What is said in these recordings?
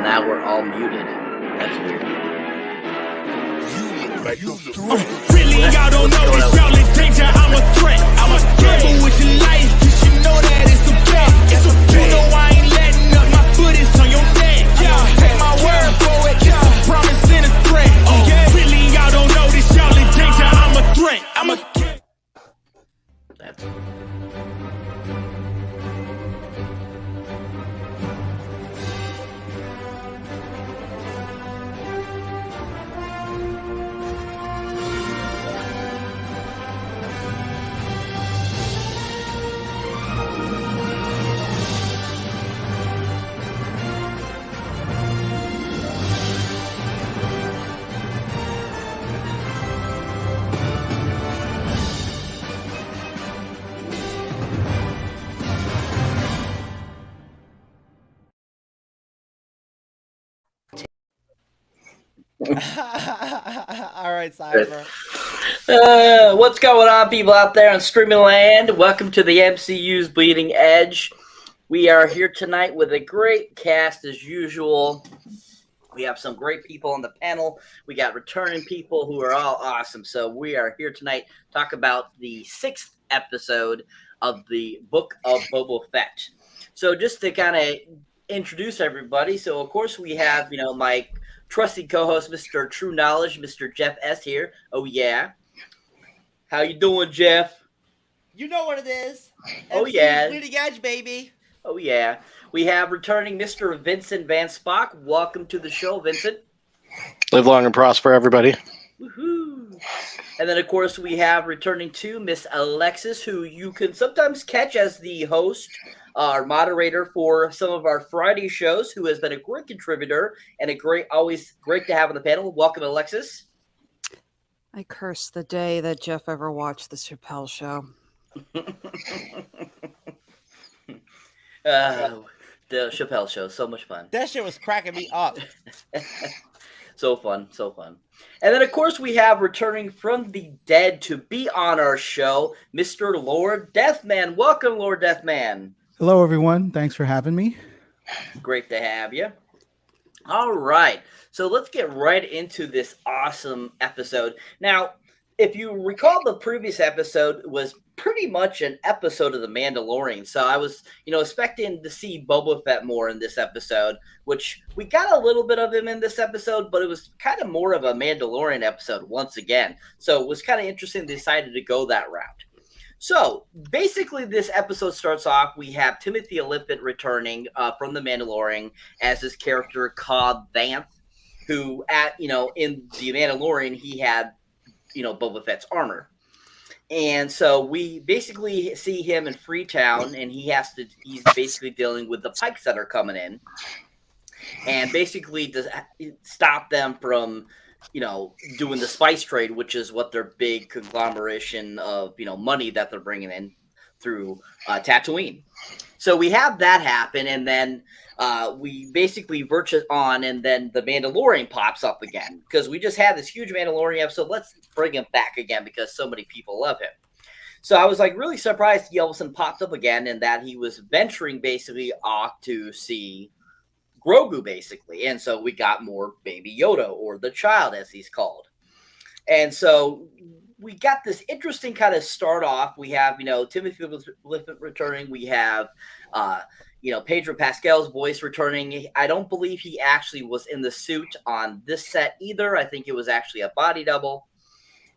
now we're all muted. That's weird. Really, y'all don't know this. Y'all in danger. I'm a threat. I'm a gamble with your life. You should know that it's a bet. It's a bet. You know I ain't letting up. My foot is on your neck. Take my word for it. It's a promise and a threat. Really, y'all don't know this. Y'all in danger. I'm a threat. I'm a. That's All right, Cyber. What's going on, people out there on streaming land? Welcome to the MCU'S Bleeding Edge. We are here tonight with a great cast as usual. We have some great people on the panel. We got returning people who are all awesome. So we are here tonight to talk about the 6th episode of the Book of Boba Fett. So just to kind of introduce everybody, so of course we have, my trusty co-host, Mr. TrueKnowledge, Mr. Jeff S. here. Oh, yeah. How you doing, Jeff? You know what it is. Oh, MCU's yeah. Bleeding Edge, baby. Oh, yeah. We have returning Mr. Vincent Van Spock. Welcome to the show, Vincent. Live long and prosper, everybody. Woohoo! And then, of course, we have returning to Miss Alexis, who you can sometimes catch as the host, our moderator for some of our Friday shows, who has been a great contributor and always great to have on the panel. Welcome, Alexis. I curse the day that Jeff ever watched the Chappelle Show. The Chappelle Show, so much fun. That shit was cracking me up. So fun, so fun. And then, of course, we have returning from the dead to be on our show, Mr. Lord Deathman. Welcome, Lord Deathman. Hello, everyone. Thanks for having me. Great to have you. All right. So let's get right into this awesome episode. Now, if you recall, the previous episode was pretty much an episode of The Mandalorian. So I was, expecting to see Boba Fett more in this episode, which we got a little bit of him in this episode, but it was kind of more of a Mandalorian episode once again. So it was kind of interesting they decided to go that route. So basically, this episode starts off. We have Timothy Olyphant returning from The Mandalorian as his character Cobb Vanth, who in The Mandalorian he had Boba Fett's armor. And so we basically see him in Freetown, and he's basically dealing with the Pikes that are coming in, and basically to stop them from, doing the spice trade, which is what their big conglomeration of, money that they're bringing in through Tatooine. So we have that happen, and then we basically verge on, and then the Mandalorian pops up again, because we just had this huge Mandalorian episode. Let's bring him back again because so many people love him. So I was really surprised he all of a sudden popped up again, and that he was venturing basically off to see Grogu, basically. And so we got more Baby Yoda, or the child as he's called. And so we got this interesting kind of start off. We have, Timothy Olyphant returning. We have, Pedro Pascal's voice returning. I don't believe he actually was in the suit on this set either. I think it was actually a body double.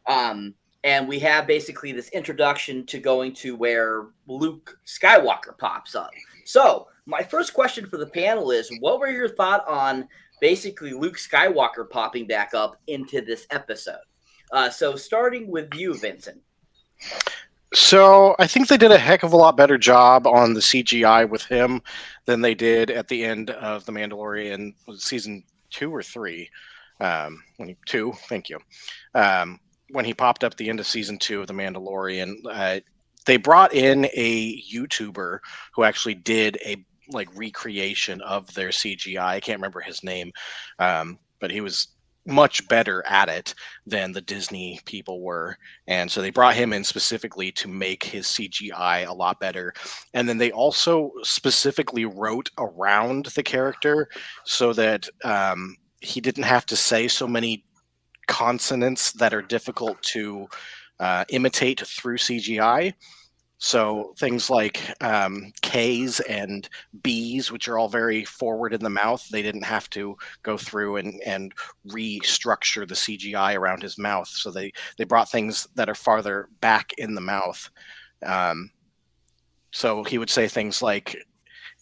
And we have basically this introduction to going to where Luke Skywalker pops up. So my first question for the panel is, what were your thoughts on basically Luke Skywalker popping back up into this episode? So starting with you, Vincent. So I think they did a heck of a lot better job on the CGI with him than they did at the end of The Mandalorian season 2 or 3. Two, thank you. When he popped up at the end of season 2 of The Mandalorian, they brought in a YouTuber who actually did a recreation of their CGI. I can't remember his name, but he was much better at it than the Disney people were. And so they brought him in specifically to make his CGI a lot better. And then they also specifically wrote around the character so that he didn't have to say so many consonants that are difficult to imitate through CGI. So things like K's and B's, which are all very forward in the mouth, they didn't have to go through and restructure the CGI around his mouth. So they brought things that are farther back in the mouth. So he would say things like,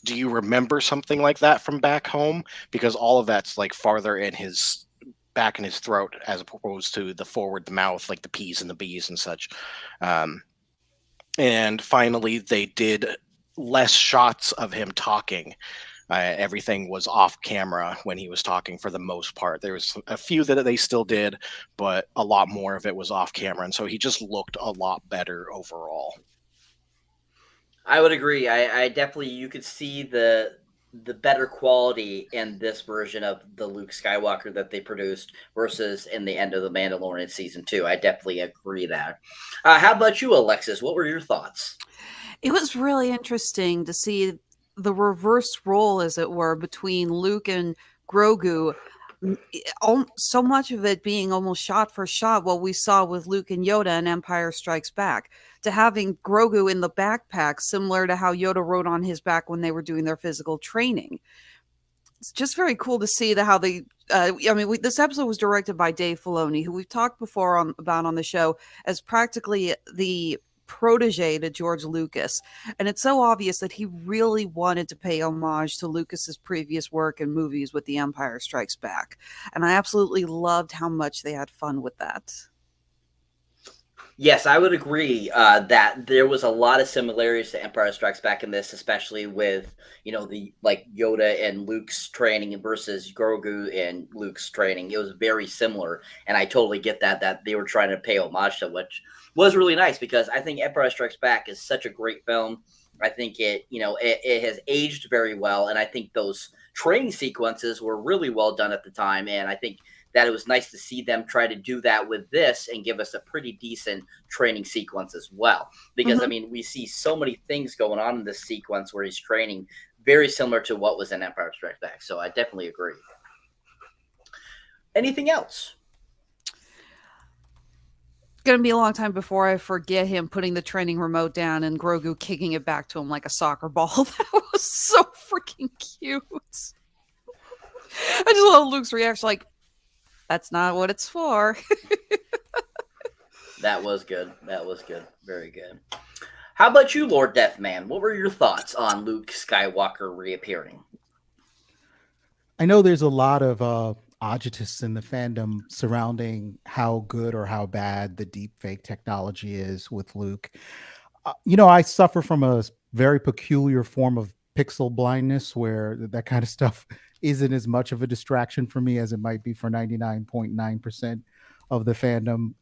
"Do you remember something like that from back home?" Because all of that's like farther in his back in his throat as opposed to the forward mouth, like the P's and the B's and such. And finally, they did less shots of him talking. Everything was off camera when he was talking for the most part. There was a few that they still did, but a lot more of it was off camera. And so he just looked a lot better overall. I would agree. I definitely, you could see the better quality in this version of the Luke Skywalker that they produced versus in the end of The Mandalorian season 2. I definitely agree that. How about you, Alexis? What were your thoughts? It was really interesting to see the reverse role, as it were, between Luke and Grogu. So much of it being almost shot for shot what we saw with Luke and Yoda in Empire Strikes Back, to having Grogu in the backpack, similar to how Yoda rode on his back when they were doing their physical training. It's just very cool to see how they. This episode was directed by Dave Filoni, who we've talked before about on the show as practically the protege to George Lucas, and it's so obvious that he really wanted to pay homage to Lucas's previous work and movies with The Empire Strikes Back, and I absolutely loved how much they had fun with that. Yes, I would agree that there was a lot of similarities to Empire Strikes Back in this, especially with, the like Yoda and Luke's training versus Grogu and Luke's training. It was very similar, and I totally get that they were trying to pay homage to, which was really nice because I think Empire Strikes Back is such a great film. I think it has aged very well, and I think those training sequences were really well done at the time, and I think that it was nice to see them try to do that with this and give us a pretty decent training sequence as well. Because, we see so many things going on in this sequence where he's training very similar to what was in Empire Strikes Back. So I definitely agree. Anything else? It's going to be a long time before I forget him putting the training remote down and Grogu kicking it back to him like a soccer ball. That was so freaking cute. I just love Luke's reaction, like, that's not what it's for. That was good. Very good. How about you, Lord Deathman? What were your thoughts on Luke Skywalker reappearing? I know there's a lot of adjectives in the fandom surrounding how good or how bad the deepfake technology is with Luke. I suffer from a very peculiar form of pixel blindness where that kind of stuff isn't as much of a distraction for me as it might be for 99.9% of the fandom.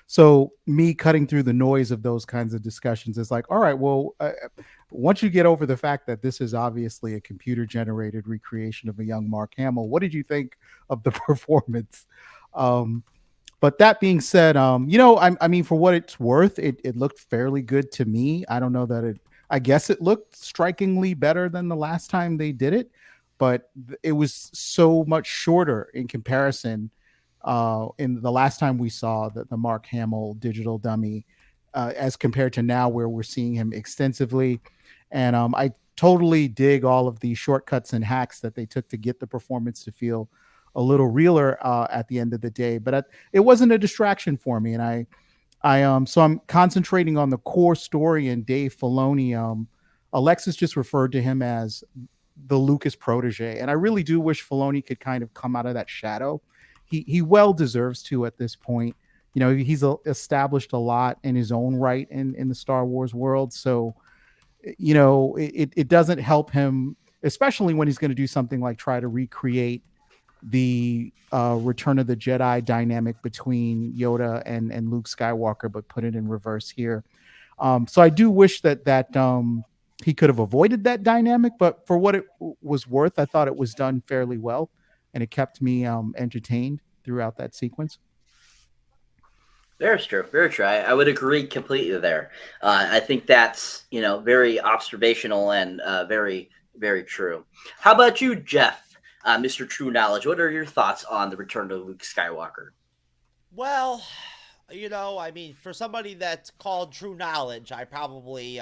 So me cutting through the noise of those kinds of discussions is like, all right, well, once you get over the fact that this is obviously a computer generated recreation of a young Mark Hamill, what did you think of the performance? But that being said, for what it's worth, it looked fairly good to me. I don't know that I guess it looked strikingly better than the last time they did it, but it was so much shorter in comparison. In the last time we saw the Mark Hamill digital dummy, as compared to now where we're seeing him extensively. And I totally dig all of the shortcuts and hacks that they took to get the performance to feel a little realer at the end of the day. But it wasn't a distraction for me. And so I'm concentrating on the core story and Dave Filoni. Alexis just referred to him as the Lucas protege. And I really do wish Filoni could kind of come out of that shadow. He well deserves to at this point. He's established a lot in his own right in the Star Wars world. So, it doesn't help him, especially when he's going to do something like try to recreate the Return of the Jedi dynamic between Yoda and Luke Skywalker, but put it in reverse here. So I do wish that he could have avoided that dynamic, but for what it was worth, I thought it was done fairly well, and it kept me entertained throughout that sequence. Very true. Very true. I would agree completely there. I think that's, very observational and very, very true. How about you, Jeff, Mr. True Knowledge? What are your thoughts on the return of Luke Skywalker? Well, I mean, for somebody that's called True Knowledge, I probably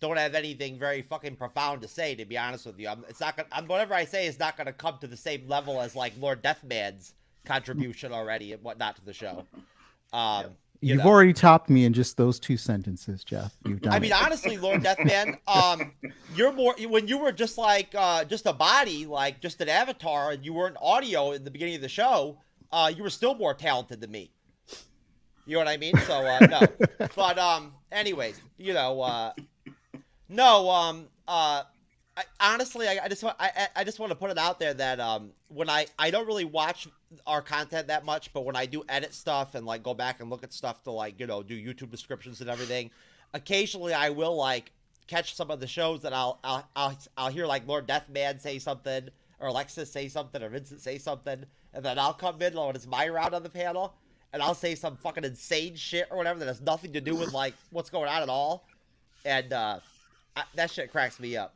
don't have anything very fucking profound to say, to be honest with you. It's not gonna, whatever I say is not going to come to the same level as like Lord Deathman's contribution already and whatnot to the show. You've already topped me in just those 2 sentences, Jeff. You've done. I mean, honestly, Lord Deathman, you're more when you were just like just a body, like just an avatar, and you weren't audio in the beginning of the show. You were still more talented than me. You know what I mean? So no, but anyways, no, honestly, I just want to put it out there that when I don't really watch our content that much, but when I do edit stuff and like go back and look at stuff to like do YouTube descriptions and everything, occasionally I will like catch some of the shows that I'll hear like Lord Deathman say something or Alexis say something or Vincent say something, and then I'll come in when it's my round on the panel and I'll say some fucking insane shit or whatever that has nothing to do with like what's going on at all, and that shit cracks me up.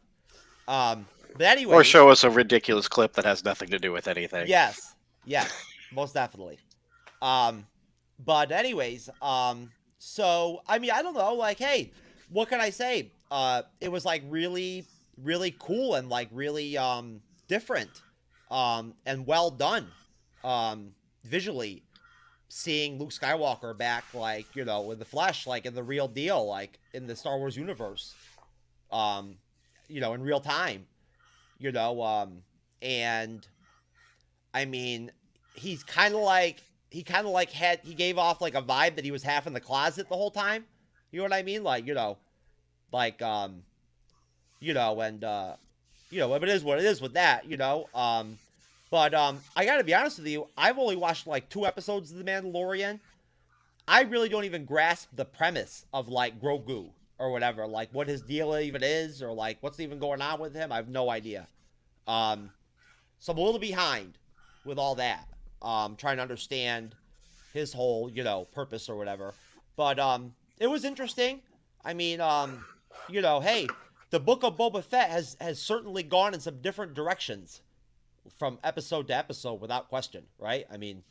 But anyway, Or show us a ridiculous clip that has nothing to do with anything. Yes, most definitely. But anyways, so I mean, I don't know, like, hey, what can I say? It was like really, really cool and like really different, and well done, visually. Seeing Luke Skywalker back, like in the flesh, like in the real deal, like in the Star Wars universe, in real time, and I mean, he gave off like a vibe that he was half in the closet the whole time. You know what I mean? Like, and it is what it is with that, but I gotta be honest with you, I've only watched like 2 episodes of The Mandalorian. I really don't even grasp the premise of like Grogu or whatever, like what his deal even is, or like what's even going on with him. I have no idea. So I'm a little behind with all that. Trying to understand his whole, purpose or whatever. But it was interesting. I mean, hey, the book of Boba Fett has certainly gone in some different directions from episode to episode without question, right? I mean,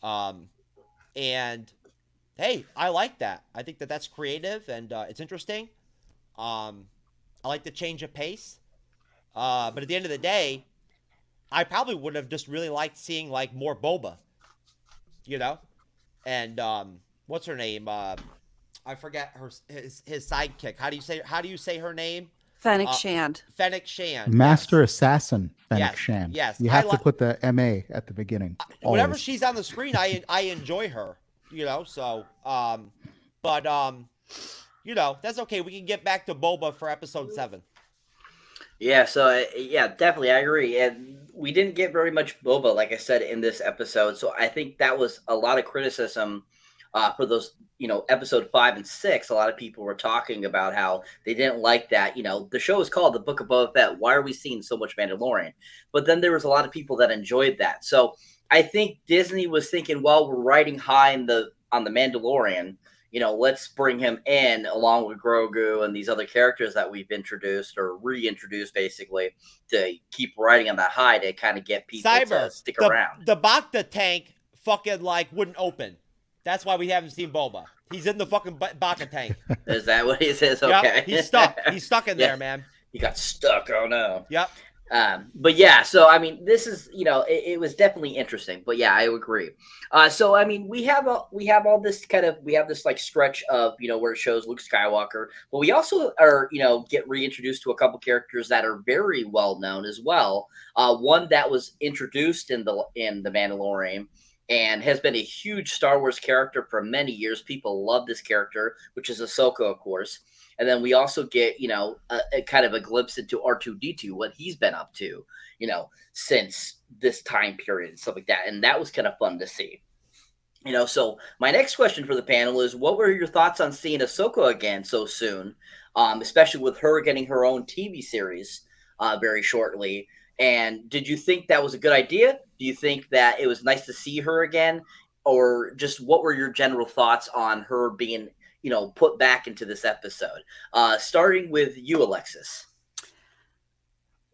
and hey, I like that. I think that that's creative and it's interesting. I like the change of pace. But at the end of the day, I probably would have just really liked seeing like more Boba, and what's her name? I forget his sidekick. How do you say her name? Fennec Shand. Fennec Shand. Master Assassin Fennec Yes, Shand. yes. You have to put the MA at the beginning. Whenever always. she's on the screen, I enjoy her, so but that's okay. We can get back to Boba for episode 7. Yeah, so yeah, definitely, I agree. And we didn't get very much Boba, like I said, in this episode. So I think that was a lot of criticism for those, episode 5 and 6. A lot of people were talking about how they didn't like that. The show is called The Book of Boba Fett. Why are we seeing so much Mandalorian? But then there was a lot of people that enjoyed that. So I think Disney was thinking, well, we're riding high on the Mandalorian. Let's bring him in along with Grogu and these other characters that we've introduced or reintroduced, basically, to keep riding on that high to kind of get people to stick around. The Bacta tank fucking like wouldn't open. That's why we haven't seen Boba. He's in the fucking Bacta tank. Is that what he says? Okay. Yep, he's stuck. He's stuck in there, man. He got stuck. Oh no. Yep. But yeah, so I mean, this is it was definitely interesting. But yeah, I agree. So I mean, we have all this like stretch of where it shows Luke Skywalker, but we also are get reintroduced to a couple characters that are very well known as well. One that was introduced in the Mandalorian and has been a huge Star Wars character for many years. People love this character, which is Ahsoka, of course. And then we also get, a kind of a glimpse into R2-D2, what he's been up to, since this time period and stuff like that. And that was kind of fun to see. So my next question for the panel is, what were your thoughts on seeing Ahsoka again so soon, especially with her getting her own TV series very shortly? And did you think that was a good idea? Do you think that it was nice to see her again? Or just what were your general thoughts on her being, put back into this episode? Starting with you, Alexis.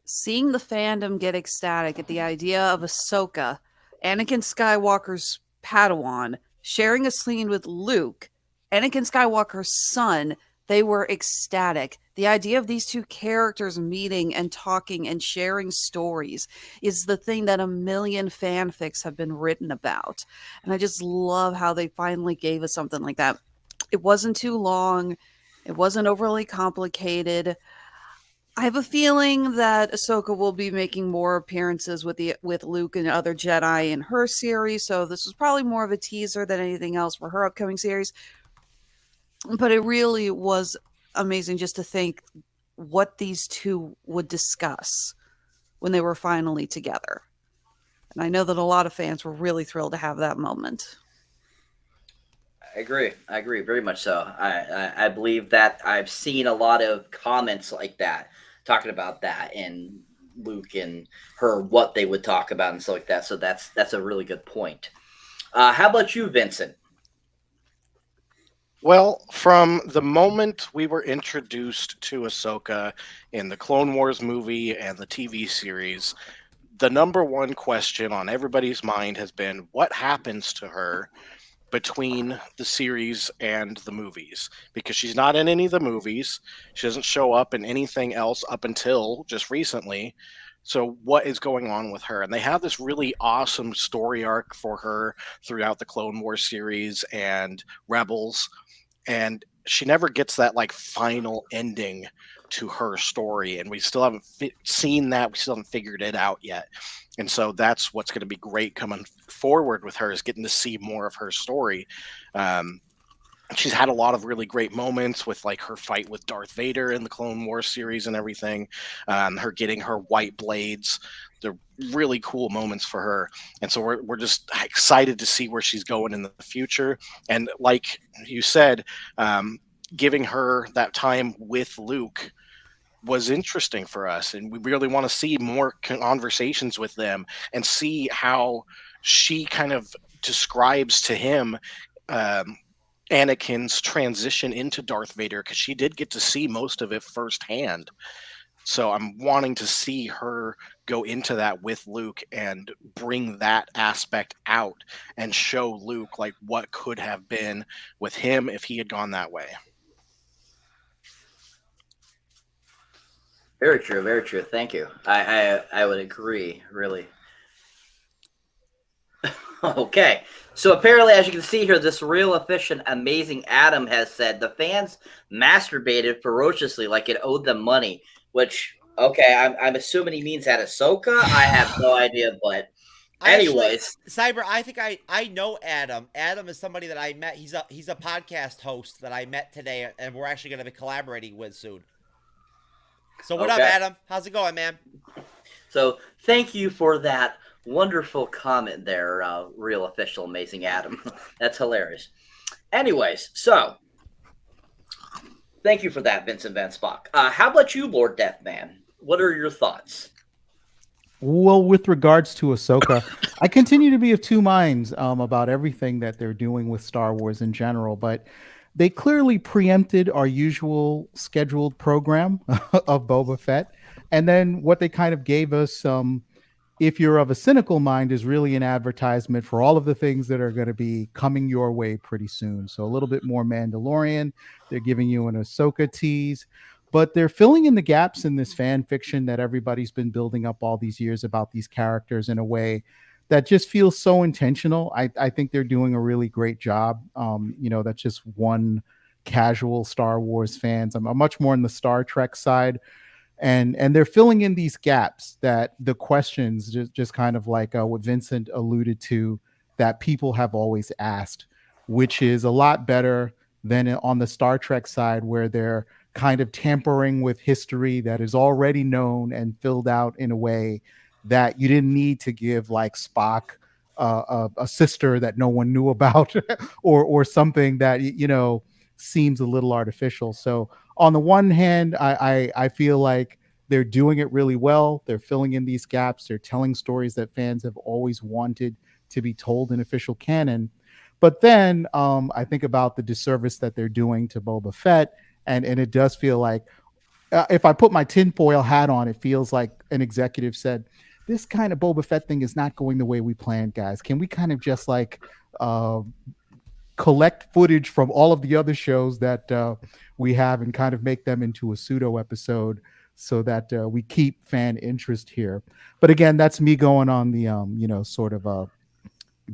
Seeing the fandom get ecstatic at the idea of Ahsoka, Anakin Skywalker's Padawan, sharing a scene with Luke, Anakin Skywalker's son, they were ecstatic. The idea of these two characters meeting and talking and sharing stories is the thing that a million fanfics have been written about. And I just love how they finally gave us something like that. It wasn't too long. It wasn't overly complicated. I have a feeling that Ahsoka will be making more appearances with Luke and other Jedi in her series, so this was probably more of a teaser than anything else for her upcoming series. But it really was amazing just to think what these two would discuss when they were finally together. And I know that a lot of fans were really thrilled to have that moment. I agree very much so. I believe that I've seen a lot of comments like that talking about that and Luke and her, what they would talk about and stuff like that. So that's a really good point. How about you, Vincent? Well, from the moment we were introduced to Ahsoka in the Clone Wars movie and the TV series, the number one question on everybody's mind has been what happens to her between the series and the movies, because she's not in any of the movies. She doesn't show up in anything else up until just recently. So what is going on with her? And they have this really awesome story arc for her throughout the Clone Wars series and Rebels. And she never gets that like final ending to her story. And we still haven't seen that. We still haven't figured it out yet. And so that's what's going to be great coming forward with her, is getting to see more of her story. She's had a lot of really great moments with like her fight with Darth Vader in the Clone Wars series and everything. Her getting her white blades. They're really cool moments for her. And so we're just excited to see where she's going in the future. And like you said, giving her that time with Luke was interesting for us, and we really want to see more conversations with them and see how she kind of describes to him Anakin's transition into Darth Vader, because she did get to see most of it firsthand. So I'm wanting to see her go into that with Luke and bring that aspect out and show Luke like what could have been with him if he had gone that way. Very true, very true. Thank you. I would agree, really. Okay. So apparently, as you can see here, this real efficient, amazing Adam has said the fans masturbated ferociously like it owed them money, which, okay, I'm assuming he means at Ahsoka. I have no idea, but anyways. Cyber, I think I know Adam. Adam is somebody that I met. He's a podcast host that I met today, and we're actually going to be collaborating with soon. So what up, Adam? How's it going, man? So thank you for that wonderful comment there, real official, amazing Adam. That's hilarious. Anyways, so thank you for that, Vincent Van Spock. How about you, Lord Deathman? What are your thoughts? Well, with regards to Ahsoka, I continue to be of two minds about everything that they're doing with Star Wars in general, but they clearly preempted our usual scheduled program of Boba Fett. And then what they kind of gave us, if you're of a cynical mind, is really an advertisement for all of the things that are going to be coming your way pretty soon. So a little bit more Mandalorian. They're giving you an Ahsoka tease. But they're filling in the gaps in this fan fiction that everybody's been building up all these years about these characters in a way that just feels so intentional. I think they're doing a really great job. That's just one casual Star Wars fans. I'm much more on the Star Trek side. And they're filling in these gaps that the questions, just kind of like what Vincent alluded to, that people have always asked, which is a lot better than on the Star Trek side, where they're kind of tampering with history that is already known and filled out in a way that you didn't need to give like Spock a sister that no one knew about or something that, seems a little artificial. So on the one hand, I feel like they're doing it really well. They're filling in these gaps. They're telling stories that fans have always wanted to be told in official canon. But then I think about the disservice that they're doing to Boba Fett, and it does feel like, if I put my tinfoil hat on, it feels like an executive said, "This kind of Boba Fett thing is not going the way we planned, guys. Can we kind of just like collect footage from all of the other shows that we have and kind of make them into a pseudo episode so that we keep fan interest here?" But again, that's me going on the sort of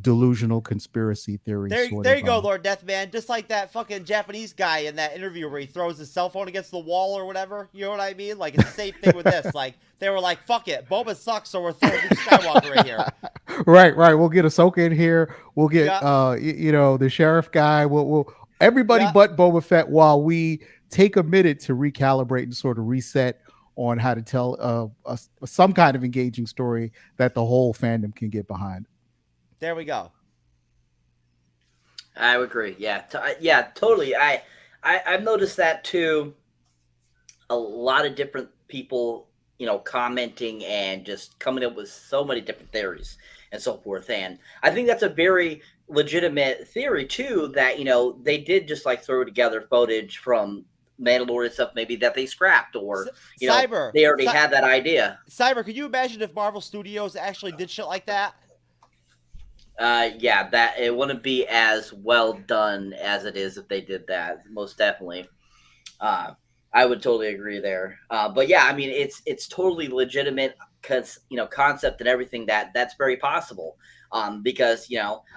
delusional conspiracy theory. There sort you of, go, Lord Deathman. Just like that fucking Japanese guy in that interview where he throws his cell phone against the wall or whatever. You know what I mean? Like, it's the same thing with this. Like, they were like, fuck it. Boba sucks, so we're throwing Luke Skywalker in here. Right. We'll get Ahsoka in here. We'll get the sheriff guy. We'll everybody but Boba Fett, while we take a minute to recalibrate and sort of reset on how to tell some kind of engaging story that the whole fandom can get behind. There we go. I would agree. Yeah, totally. I've noticed that too. A lot of different people, commenting and just coming up with so many different theories and so forth. And I think that's a very legitimate theory too. That they did just like throw together footage from Mandalorian stuff, maybe that they scrapped, or Cyber. They already had that idea. Cyber, could you imagine if Marvel Studios actually did shit like that? That it wouldn't be as well done as it is if they did that. Most definitely. I would totally agree there. But yeah, I mean, it's totally legitimate concept and everything that's very possible. Because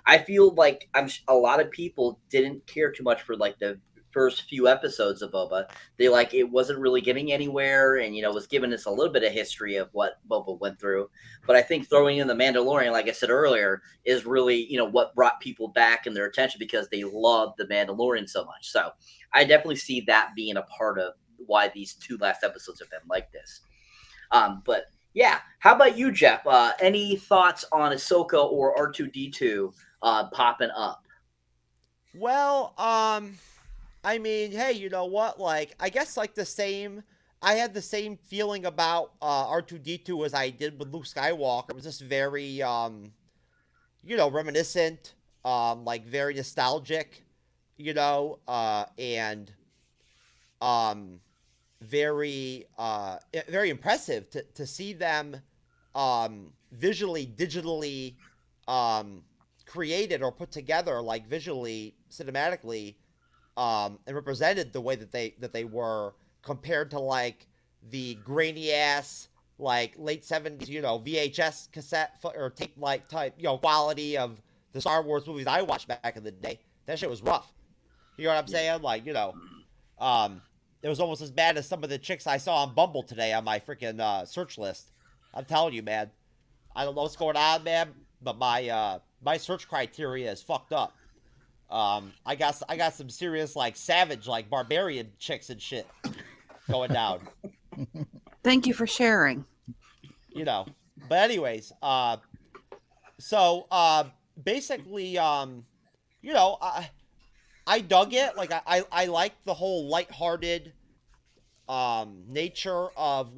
I feel like a lot of people didn't care too much for like the first few episodes of Boba. They it wasn't really getting anywhere, and was giving us a little bit of history of what Boba went through. But I think throwing in the Mandalorian, like I said earlier, is really what brought people back and their attention, because they loved the Mandalorian so much. So I definitely see that being a part of why these two last episodes have been like this. But yeah, how about you, Jeff? Any thoughts on Ahsoka or R2D2 popping up? Well, I mean, hey, you know what? Like, I guess I had the same feeling about R2D2 as I did with Luke Skywalker. It was just very, reminiscent, like very nostalgic, and very, very impressive to see them visually, digitally created or put together, like visually, cinematically. And represented the way that they were, compared to like the grainy ass like late 70s VHS cassette or tape like type quality of the Star Wars movies I watched back in the day. That shit was rough. You know what I'm saying? Like it was almost as bad as some of the chicks I saw on Bumble today on my freaking search list. I'm telling you, man. I don't know what's going on, man, but my search criteria is fucked up. I got some serious like savage like barbarian chicks and shit going down. Thank you for sharing. But anyways, so basically, I dug it. Like I liked the whole lighthearted nature of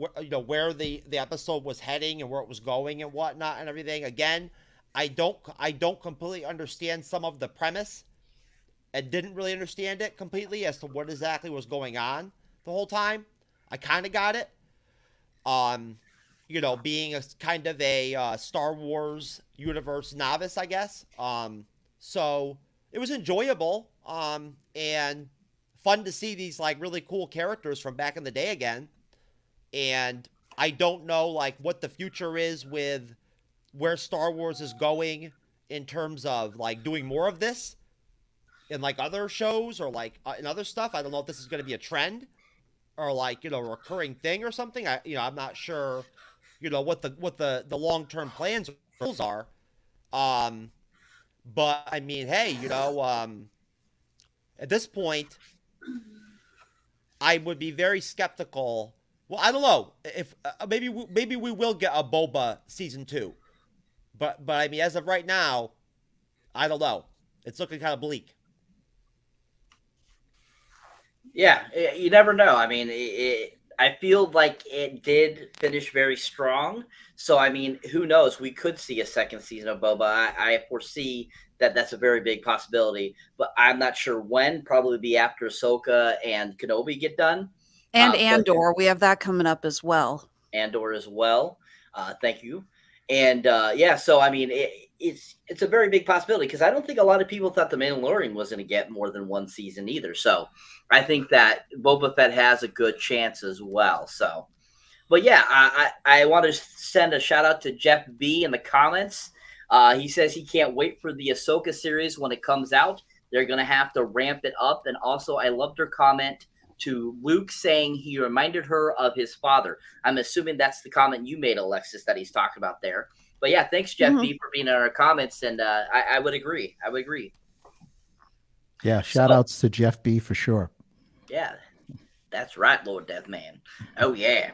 where the episode was heading and where it was going and whatnot and everything. Again, I don't completely understand some of the premise. And didn't really understand it completely as to what exactly was going on the whole time. I kind of got it. Being a kind of a Star Wars universe novice, I guess. So it was enjoyable and fun to see these like really cool characters from back in the day again. And I don't know like what the future is with where Star Wars is going in terms of like doing more of this. In like other shows or like in other stuff. I don't know if this is going to be a trend or like, a recurring thing or something. I'm not sure, what the long-term plans or goals are. But I mean, hey, at this point, I would be very skeptical. Well, I don't know if maybe we will get a Boba season 2, but I mean, as of right now, I don't know. It's looking kind of bleak. Yeah, you never know. I mean, I feel like it did finish very strong. So, I mean, who knows? We could see a second season of Boba. I foresee that that's a very big possibility, but I'm not sure when. Probably be after Ahsoka and Kenobi get done. And But Andor, we have that coming up as well. Andor as well. Thank you. And yeah, so I mean, it's a very big possibility because I don't think a lot of people thought the Mandalorian was going to get more than one season either. So I think that Boba Fett has a good chance as well. So, but yeah, I want to send a shout out to Jeff B in the comments. He says he can't wait for the Ahsoka series when it comes out. They're going to have to ramp it up. And also, I loved her comment to Luke saying he reminded her of his father. I'm assuming that's the comment you made, Alexis, that he's talking about there. But yeah, thanks, Jeff B, for being in our comments. And I would agree. I would agree. Yeah, shout outs to Jeff B for sure. Yeah, that's right, Lord Deathman. Oh, yeah.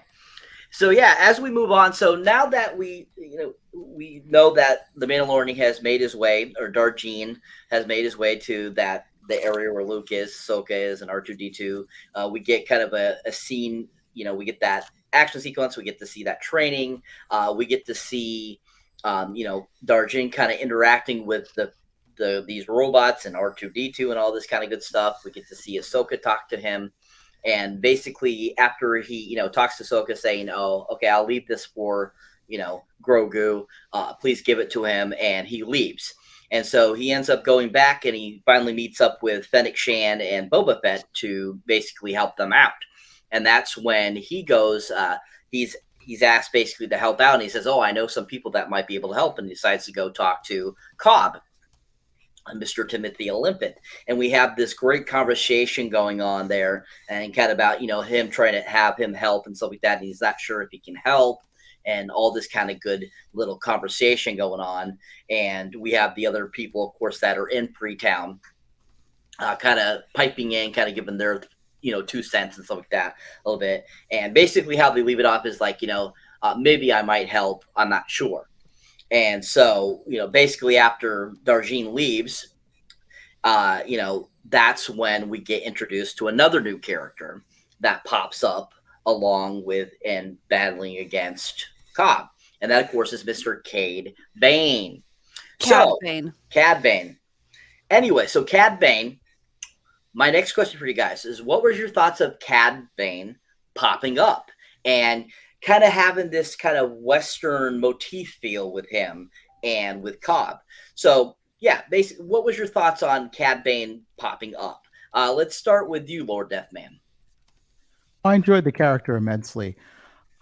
So yeah, as we move on, so now that we know that the Mandalorian has made his way, or Darjean has made his way to the area where Luke is, Ahsoka is, and R2-D2, we get kind of a scene. We get that action sequence. We get to see that training. We get to see, Darjean kind of interacting with these robots and R2-D2 and all this kind of good stuff. We get to see Ahsoka talk to him. And basically, after he, talks to Ahsoka saying, "Oh, okay, I'll leave this for, Grogu. Please give it to him," and he leaves. And so he ends up going back, and he finally meets up with Fennec Shand and Boba Fett to basically help them out. And that's when he goes. He's asked basically to help out, and he says, "Oh, I know some people that might be able to help," and he decides to go talk to Cobb, Mr. Timothy Olympant. And we have this great conversation going on there and kind of about, him trying to have him help and stuff like that. And he's not sure if he can help and all this kind of good little conversation going on. And we have the other people, of course, that are in Freetown kind of piping in, kind of giving their, 2 cents and stuff like that a little bit. And basically how they leave it off is like, maybe I might help. I'm not sure. And so, basically after Darjean leaves, that's when we get introduced to another new character that pops up along with and battling against Cobb. And that, of course, is Mr. Cad Bane. Cad Bane. Anyway, so Cad Bane, my next question for you guys is, what was your thoughts of Cad Bane popping up and kind of having this kind of Western motif feel with him and with Cobb? So, yeah, basically, what was your thoughts on Cad Bane popping up? Let's start with you, Lord Deathman. I enjoyed the character immensely.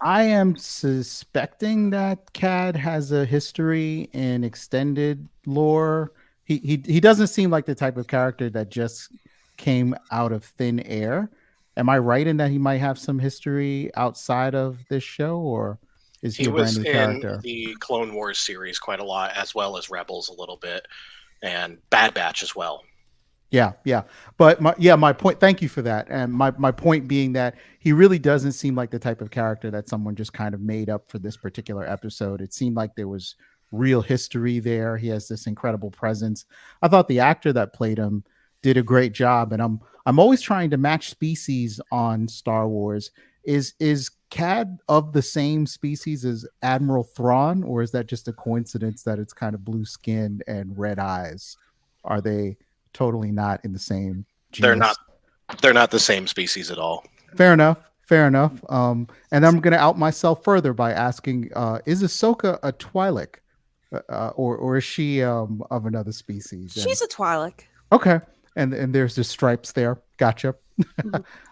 I am suspecting that Cad has a history in extended lore. He doesn't seem like the type of character that just came out of thin air. Am I right in that he might have some history outside of this show, or is he a brand new character? In the Clone Wars series quite a lot, as well as Rebels a little bit, and Bad Batch as well. Yeah. But my point, thank you for that. And my point being that he really doesn't seem like the type of character that someone just kind of made up for this particular episode. It seemed like there was real history there. He has this incredible presence. I thought the actor that played him did a great job. And I'm always trying to match species on Star Wars. Is Cad of the same species as Admiral Thrawn, or is that just a coincidence that it's kind of blue skin and red eyes? Are they totally not in the same genus? They're not the same species at all. Fair enough. And I'm going to out myself further by asking, is Ahsoka a Twi'lek, or is she of another species? She's a Twi'lek. Okay. And there's the stripes there. Gotcha.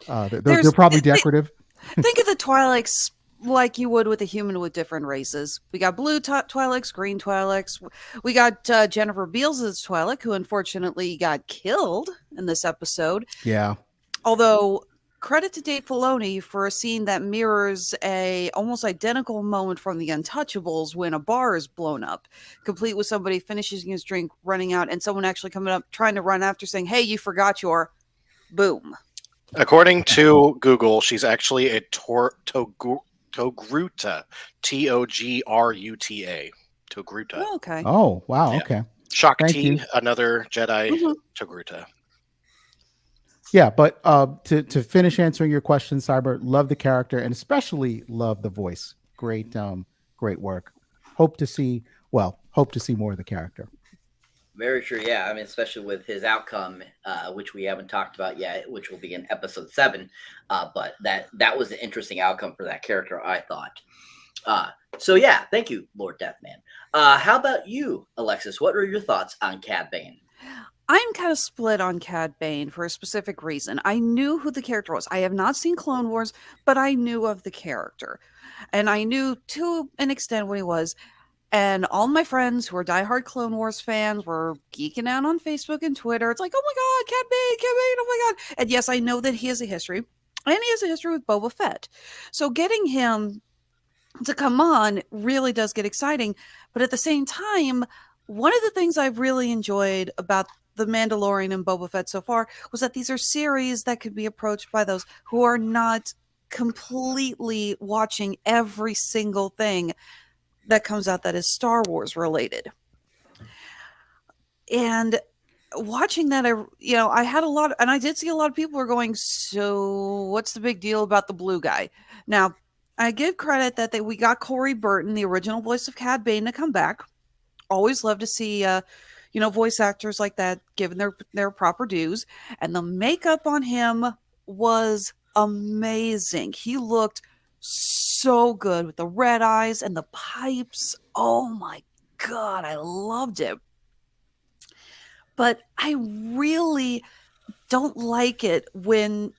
They're probably decorative. Think of the Twi'leks like you would with a human with different races. We got blue Twi'leks, green Twi'leks. We got Jennifer Beals' Twi'lek, who unfortunately got killed in this episode. Yeah. Although, credit to Dave Filoni for a scene that mirrors a almost identical moment from The Untouchables when a bar is blown up, complete with somebody finishing his drink, running out, and someone actually coming up, trying to run after, saying, "Hey, you forgot your..." Boom. According to Google, she's actually a Togruta. Togruta. Togruta. Oh, okay. Oh, wow. Yeah. Okay. Shakti, another Jedi Togruta. Yeah, but to finish answering your question, Cyber, love the character and especially love the voice. Great work. Hope to see more of the character. Very true. Yeah, I mean, especially with his outcome, which we haven't talked about yet, which will be in episode 7. But that was an interesting outcome for that character, I thought. So yeah, thank you, Lord Deathman. How about you, Alexis? What are your thoughts on Cad Bane? I'm kind of split on Cad Bane for a specific reason. I knew who the character was. I have not seen Clone Wars, but I knew of the character. And I knew to an extent what he was. And all my friends who are diehard Clone Wars fans were geeking out on Facebook and Twitter. It's like, oh my God, Cad Bane, oh my God. And yes, I know that he has a history. And he has a history with Boba Fett. So getting him to come on really does get exciting. But at the same time, one of the things I've really enjoyed about The Mandalorian and Boba Fett so far was that these are series that could be approached by those who are not completely watching every single thing that comes out that is Star Wars related. And watching that, I had a lot, and I did see a lot of people are going, so what's the big deal about the blue guy? Now, I give credit that we got Corey Burton, the original voice of Cad Bane, to come back. Always love to see, voice actors like that given their proper dues. And the makeup on him was amazing. He looked so good with the red eyes and the pipes. Oh my God, I loved it. But I really don't like it when,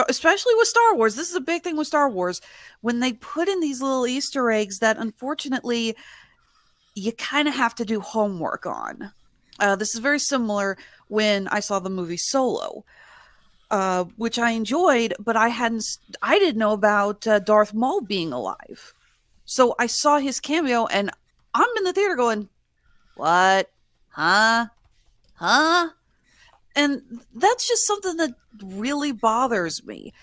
especially with Star Wars, this is a big thing with Star Wars, when they put in these little Easter eggs that unfortunately you kind of have to do homework on. This is very similar when I saw the movie Solo, which I enjoyed, but I didn't know about Darth Maul being alive. So I saw his cameo and I'm in the theater going, what? Huh? And that's just something that really bothers me.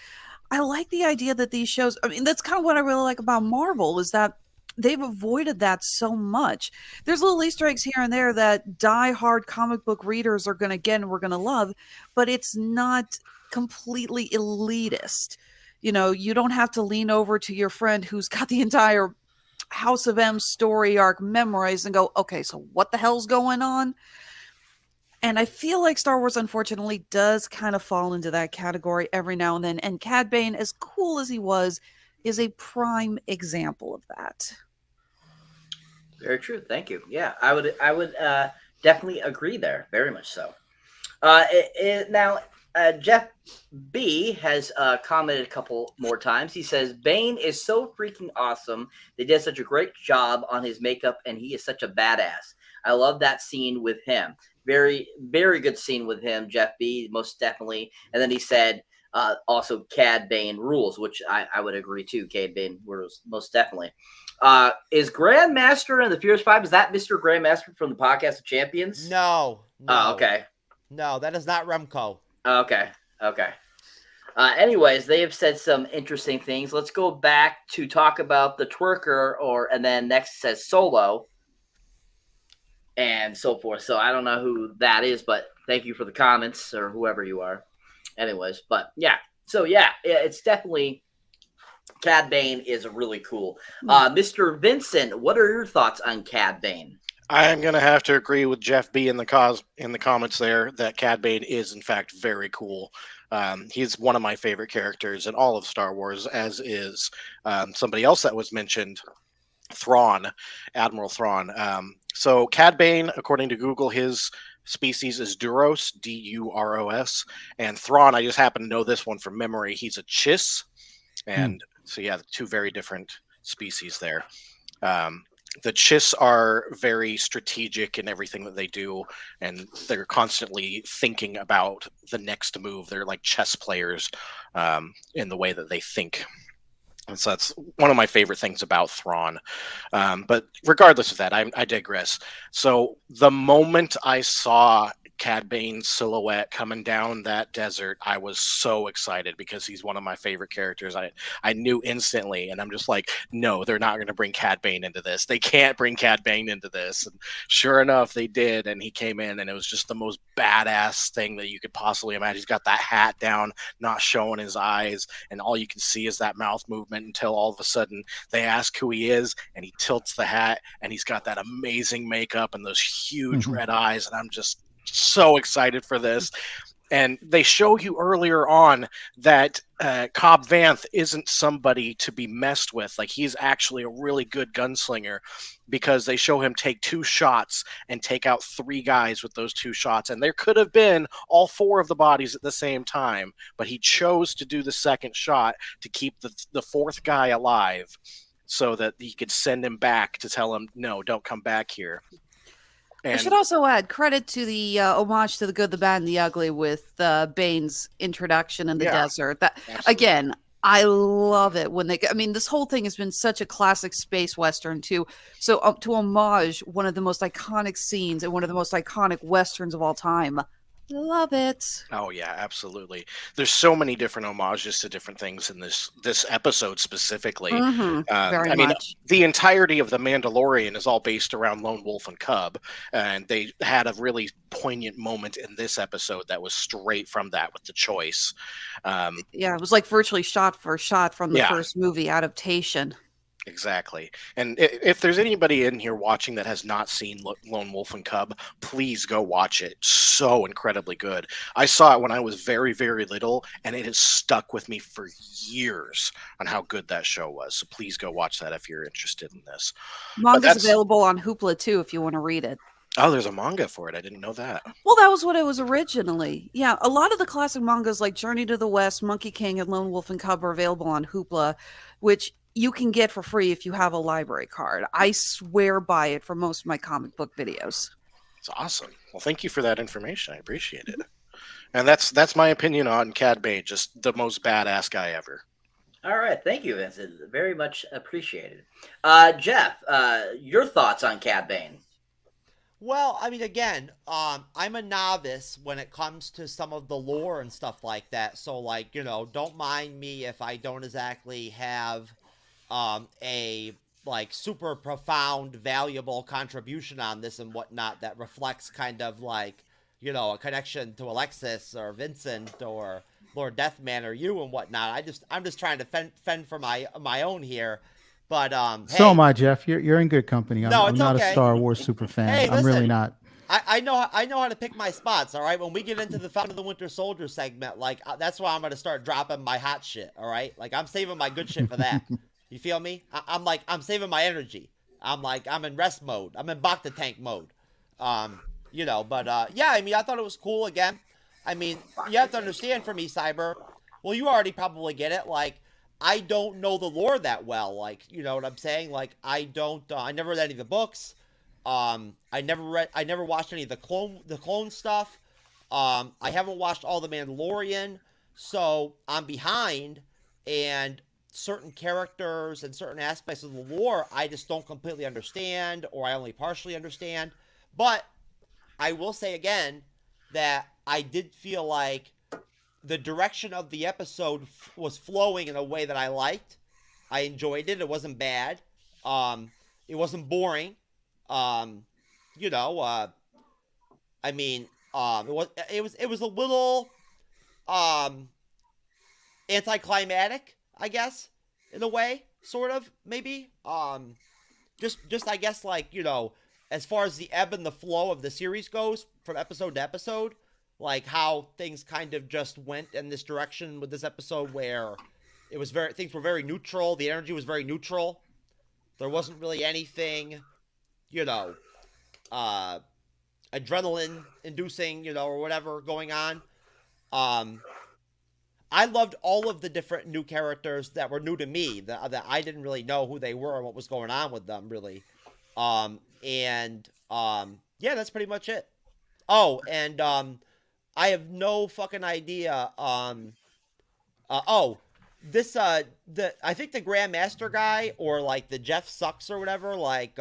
I like the idea that these shows, I mean, that's kind of what I really like about Marvel, is that they've avoided that so much. There's little Easter eggs here and there that die-hard comic book readers are going to get and we're going to love, but it's not completely elitist. You don't have to lean over to your friend who's got the entire House of M story arc memorized and go, okay, so what the hell's going on? And I feel like Star Wars, unfortunately, does kind of fall into that category every now and then. And Cad Bane, as cool as he was, is a prime example of that. Very true. Thank you. Yeah, I would definitely agree there. Very much so. Now, Jeff B has commented a couple more times. He says, Bane is so freaking awesome. They did such a great job on his makeup, and he is such a badass. I love that scene with him. Very, very good scene with him, Jeff B, most definitely. And then he said, also Cad Bane rules, which I would agree too. Cad Bane rules, most definitely. Is Grandmaster in the Furious 5, is that Mr. Grandmaster from the Podcast of Champions? No. Oh, okay. No, that is not Remco. Okay. Anyways, they have said some interesting things. Let's go back to talk about the twerker, and then next says Solo and so forth. So I don't know who that is, but thank you for the comments, or whoever you are. Anyways, but yeah. So yeah, it's definitely, Cad Bane is really cool. Mr. Vincent, what are your thoughts on Cad Bane? I'm going to have to agree with Jeff B in the comments there that Cad Bane is in fact very cool. He's one of my favorite characters in all of Star Wars, as is somebody else that was mentioned, Thrawn, Admiral Thrawn. So Cad Bane, according to Google, his species is Duros, D-U-R-O-S, and Thrawn, I just happen to know this one from memory. He's a Chiss, and so yeah, two very different species there. The Chiss are very strategic in everything that they do, and they're constantly thinking about the next move. They're like chess players in the way that they think. And so that's one of my favorite things about Thrawn. But regardless of that, I digress. So the moment I saw Cad Bane's silhouette coming down that desert, I was so excited because he's one of my favorite characters. I knew instantly, and I'm just like, no, they're not going to bring Cad Bane into this. They can't bring Cad Bane into this. And sure enough, they did, and he came in, and it was just the most badass thing that you could possibly imagine. He's got that hat down, not showing his eyes, and all you can see is that mouth movement until all of a sudden they ask who he is, and he tilts the hat, and he's got that amazing makeup and those huge red eyes, and I'm just so excited for this. And they show you earlier on that Cobb Vanth isn't somebody to be messed with. Like, he's actually a really good gunslinger, because they show him take 2 shots and take out 3 guys with those 2 shots. And there could have been all 4 of the bodies at the same time, but he chose to do the second shot to keep the 4th guy alive, so that he could send him back to tell him, no, don't come back here. I should also add credit to the homage to The Good, the Bad, and the Ugly with Bane's introduction in the desert. That absolutely. Again, I love it when this whole thing has been such a classic space western too. So to homage one of the most iconic scenes and one of the most iconic westerns of all time. Love it. Oh yeah, absolutely. There's so many different homages to different things in this episode specifically. Very much. The entirety of The Mandalorian is all based around Lone Wolf and Cub, and they had a really poignant moment in this episode that was straight from that with the choice. It was like virtually shot for shot from the first movie adaptation. Exactly. And if there's anybody in here watching that has not seen Lone Wolf and Cub, please go watch it. So incredibly good. I saw it when I was very, very little, and it has stuck with me for years on how good that show was. So please go watch that if you're interested in this. Manga's available on Hoopla too if you want to read it. Oh, there's a manga for it. I didn't know that. Well, that was what it was originally. Yeah, a lot of the classic mangas like Journey to the West, Monkey King, and Lone Wolf and Cub are available on Hoopla, which you can get for free if you have a library card. I swear by it for most of my comic book videos. It's awesome. Well, thank you for that information. I appreciate it. And that's my opinion on Cad Bane, just the most badass guy ever. All right. Thank you, Vincent. Very much appreciated. Jeff, your thoughts on Cad Bane? Well, again, I'm a novice when it comes to some of the lore and stuff like that. So, don't mind me if I don't exactly have a super profound, valuable contribution on this and whatnot that reflects kind of a connection to Alexis or Vincent or Lord Deathman or you and whatnot. I'm just trying to fend for my own here. But so am I, Jeff. You're in good company. I'm not okay. A Star Wars super fan. Hey, I'm really not. I know how to pick my spots. All right, when we get into the Falcon of the Winter Soldier segment, that's why I'm going to start dropping my hot shit. All right, I'm saving my good shit for that. You feel me? I'm saving my energy. I'm in rest mode. I'm in Bacta tank mode. I thought it was cool again. You have to understand for me, Cyber. Well, you already probably get it. I don't know the lore that well. You know what I'm saying? I never read any of the books. I never watched any of the clone stuff. I haven't watched all the Mandalorian, so I'm behind, and certain characters and certain aspects of the lore I just don't completely understand, or I only partially understand. But I will say again that I did feel like the direction of the episode was flowing in a way that I liked. I enjoyed it. It wasn't bad. It wasn't boring. It was a little anticlimactic, I guess, in a way, sort of, maybe. Just I guess, as far as the ebb and the flow of the series goes from episode to episode, how things kind of just went in this direction with this episode, where things were very neutral. The energy was very neutral. There wasn't really anything, adrenaline inducing, or whatever going on. I loved all of the different new characters that were new to me, that I didn't really know who they were and what was going on with them, really. That's pretty much it. Oh, and I have no fucking idea. this I think the Grandmaster guy or like the Jeff Sucks or whatever, like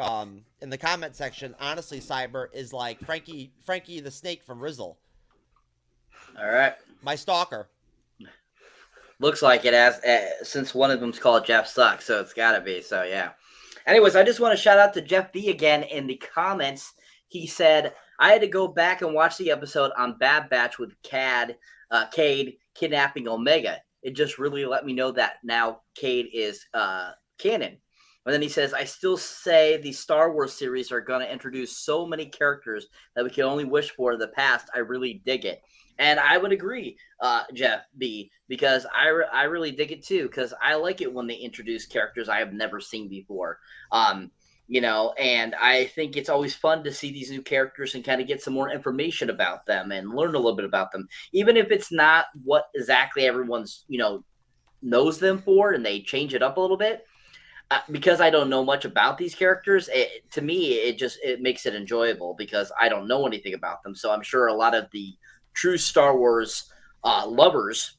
in the comment section, honestly, Cyber is like Frankie the Snake from Rizzle. All right. My stalker. Looks like it has, since one of them's called Jeff Sucks, so it's got to be. So, yeah. Anyways, I just want to shout out to Jeff B again in the comments. He said, I had to go back and watch the episode on Bad Batch with Cade kidnapping Omega. It just really let me know that now Cade is canon. And then he says, I still say the Star Wars series are going to introduce so many characters that we can only wish for in the past. I really dig it. And I would agree, Jeff B, because I really dig it too, because I like it when they introduce characters I have never seen before. You know, and I think it's always fun to see these new characters and kind of get some more information about them and learn a little bit about them, even if it's not what exactly everyone's, you know, knows them for, and they change it up a little bit. Because I don't know much about these characters, to me, it makes it enjoyable because I don't know anything about them. So I'm sure a lot of the true Star Wars lovers,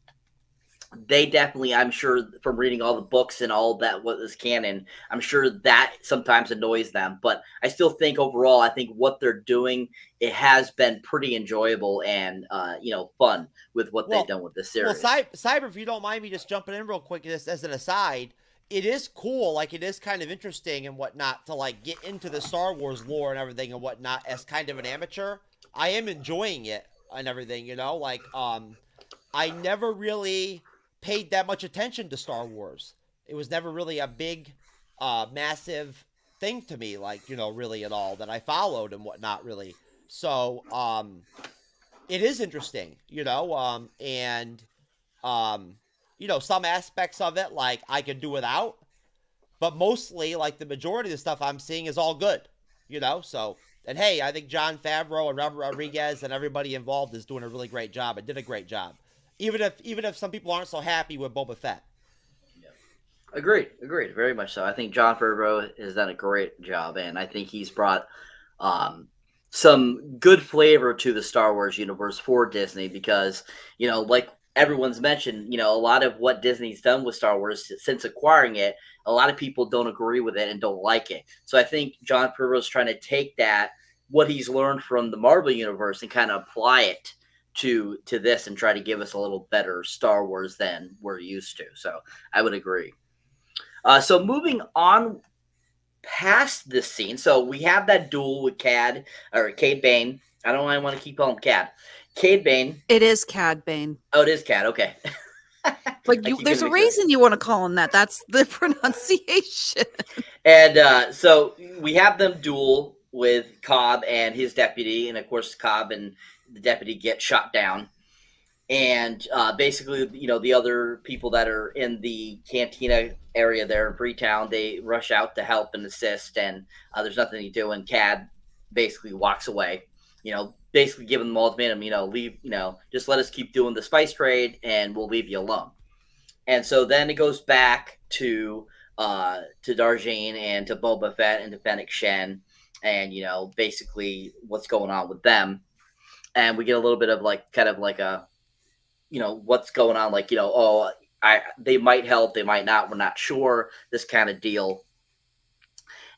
they definitely, I'm sure from reading all the books and all that what is canon, I'm sure that sometimes annoys them. But I still think overall, I think what they're doing, it has been pretty enjoyable and you know, fun with what they've done with this series. Well, Cyber, if you don't mind me just jumping in real quick, just as an aside, it is cool, like it is kind of interesting and whatnot to like get into the Star Wars lore and everything and whatnot as kind of an amateur. I am enjoying it and everything, you know, like I never really paid that much attention to Star Wars. It was never really a big, massive thing to me, like, you know, really at all that I followed and whatnot really. So, it is interesting, you know, and, you know, some aspects of it, like I could do without, but mostly like the majority of the stuff I'm seeing is all good, you know? So, and hey, I think Jon Favreau and Robert Rodriguez and everybody involved is doing a really great job and did a great job. Even if some people aren't so happy with Boba Fett. Yeah. Agreed, very much so. I think Jon Favreau has done a great job, and I think he's brought some good flavor to the Star Wars universe for Disney because, you know, like everyone's mentioned, you know, a lot of what Disney's done with Star Wars since acquiring it, a lot of people don't agree with it and don't like it. So I think Jon Favreau's trying to take that, what he's learned from the Marvel universe, and kind of apply it to this and try to give us a little better Star Wars than we're used to. So I would agree. So moving on past this scene. So we have that duel with Cade Bane. I don't know why I want to keep calling him Cad. Cade Bane. It is Cad Bane. Oh, it is Cad. Okay. But there's a reason you want to call him that. That's the pronunciation. And so we have them duel with Cobb and his deputy. And of course, Cobb and the deputy get shot down. And basically, you know, the other people that are in the cantina area there in Freetown, they rush out to help and assist. And there's nothing to do. And Cad basically walks away, you know, basically giving them ultimatum, you know, leave, you know, just let us keep doing the spice trade and we'll leave you alone. And so then it goes back to Darjean and to Boba Fett and to Fennec Shen and, you know, basically what's going on with them. And we get a little bit of like, kind of like a, you know, what's going on, like, you know, they might help, they might not, we're not sure, this kind of deal.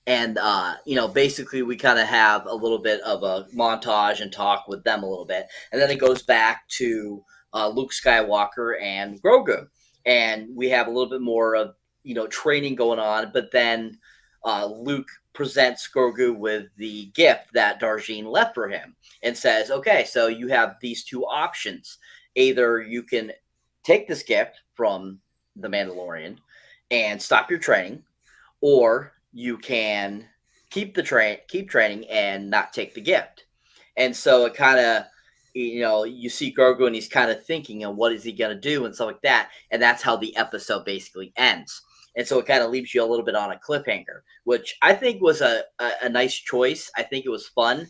And, you know, basically we kind of have a little bit of a montage and talk with them a little bit. And then it goes back to Luke Skywalker and Grogu. And we have a little bit more of, you know, training going on. But then Luke presents Grogu with the gift that Darjean left for him and says, okay, so you have these two options. Either you can take this gift from the Mandalorian and stop your training, or you can keep training and not take the gift. And so it kind of, you know, you see Grogu and he's kind of thinking, and what is he going to do and stuff like that. And that's how the episode basically ends. And so it kind of leaves you a little bit on a cliffhanger, which I think was a nice choice. I think it was fun,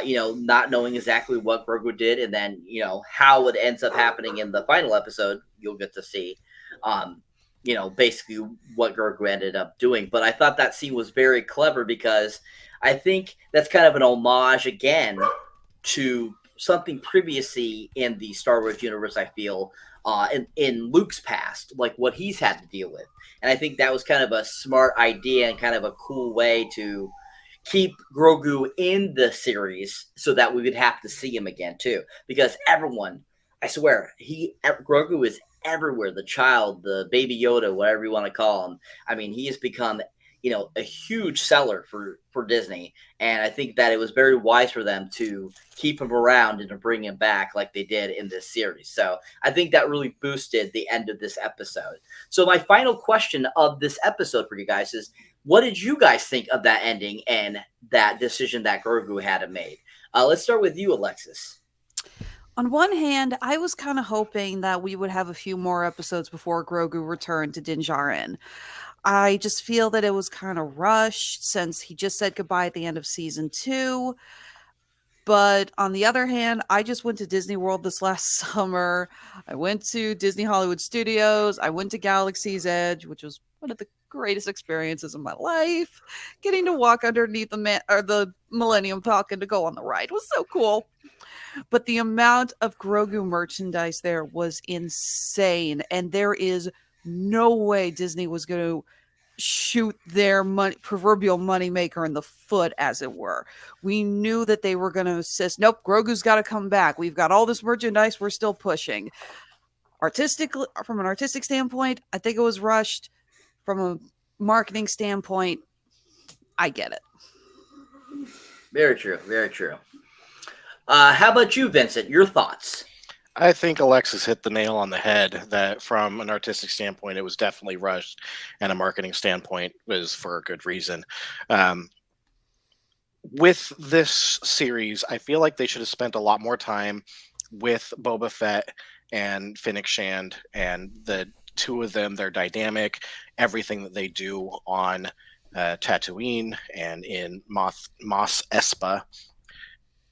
you know, not knowing exactly what Grogu did. And then, you know, how it ends up happening in the final episode, you'll get to see, you know, basically what Grogu ended up doing. But I thought that scene was very clever because I think that's kind of an homage again to something previously in the Star Wars universe, I feel, in Luke's past, like what he's had to deal with. And I think that was kind of a smart idea and kind of a cool way to keep Grogu in the series so that we would have to see him again too. Because everyone, I swear, Grogu is everywhere. The child, the baby Yoda, whatever you want to call him. I mean, he has become, a huge seller for Disney. And I think that it was very wise for them to keep him around and to bring him back like they did in this series. So I think that really boosted the end of this episode. So my final question of this episode for you guys is, what did you guys think of that ending and that decision that Grogu had to make? Let's start with you, Alexis. On one hand, I was kind of hoping that we would have a few more episodes before Grogu returned to Din Djarin. I just feel that it was kind of rushed since he just said goodbye at the end of season 2. But on the other hand, I just went to Disney World this last summer. I went to Disney Hollywood Studios. I went to Galaxy's Edge, which was one of the greatest experiences of my life. Getting to walk underneath the Millennium Falcon to go on the ride was so cool. But the amount of Grogu merchandise there was insane. And there is no way Disney was going to shoot their proverbial moneymaker in the foot, as it were. We knew that they were going to insist, nope, Grogu's got to come back. We've got all this merchandise we're still pushing. From an artistic standpoint, I think it was rushed. From a marketing standpoint, I get it. Very true. Very true. How about you, Vincent? Your thoughts? I think Alexis hit the nail on the head that from an artistic standpoint, it was definitely rushed, and a marketing standpoint was for a good reason. With this series, I feel like they should have spent a lot more time with Boba Fett and Fennec Shand, and the two of them, their dynamic, everything that they do on Tatooine and in Mos Espa.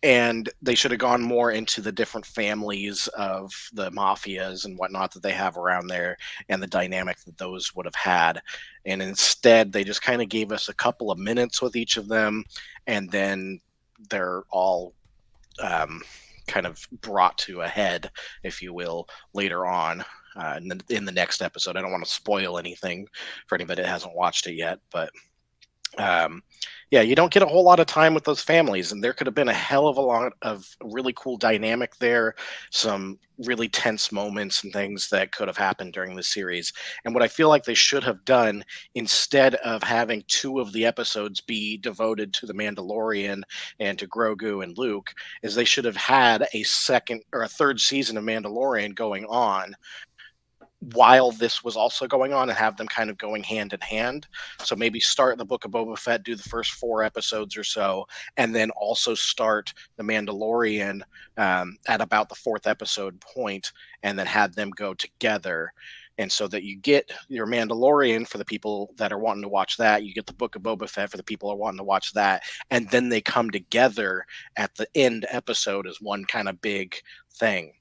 And they should have gone more into the different families of the mafias and whatnot that they have around there and the dynamic that those would have had. And instead, they just kind of gave us a couple of minutes with each of them, and then they're all kind of brought to a head, if you will, later on in the next episode. I don't want to spoil anything for anybody that hasn't watched it yet, but yeah, you don't get a whole lot of time with those families, and there could have been a hell of a lot of really cool dynamic there, some really tense moments and things that could have happened during the series. And what I feel like they should have done, instead of having 2 of the episodes be devoted to the Mandalorian and to Grogu and Luke, is they should have had a second or a third season of Mandalorian going on while this was also going on, and have them kind of going hand in hand. So maybe start the Book of Boba Fett, do the first 4 episodes or so, and then also start the Mandalorian at about the 4th episode point, and then have them go together. And so that you get your Mandalorian for the people that are wanting to watch that, you get the Book of Boba Fett for the people who are wanting to watch that, and then they come together at the end episode as one kind of big thing.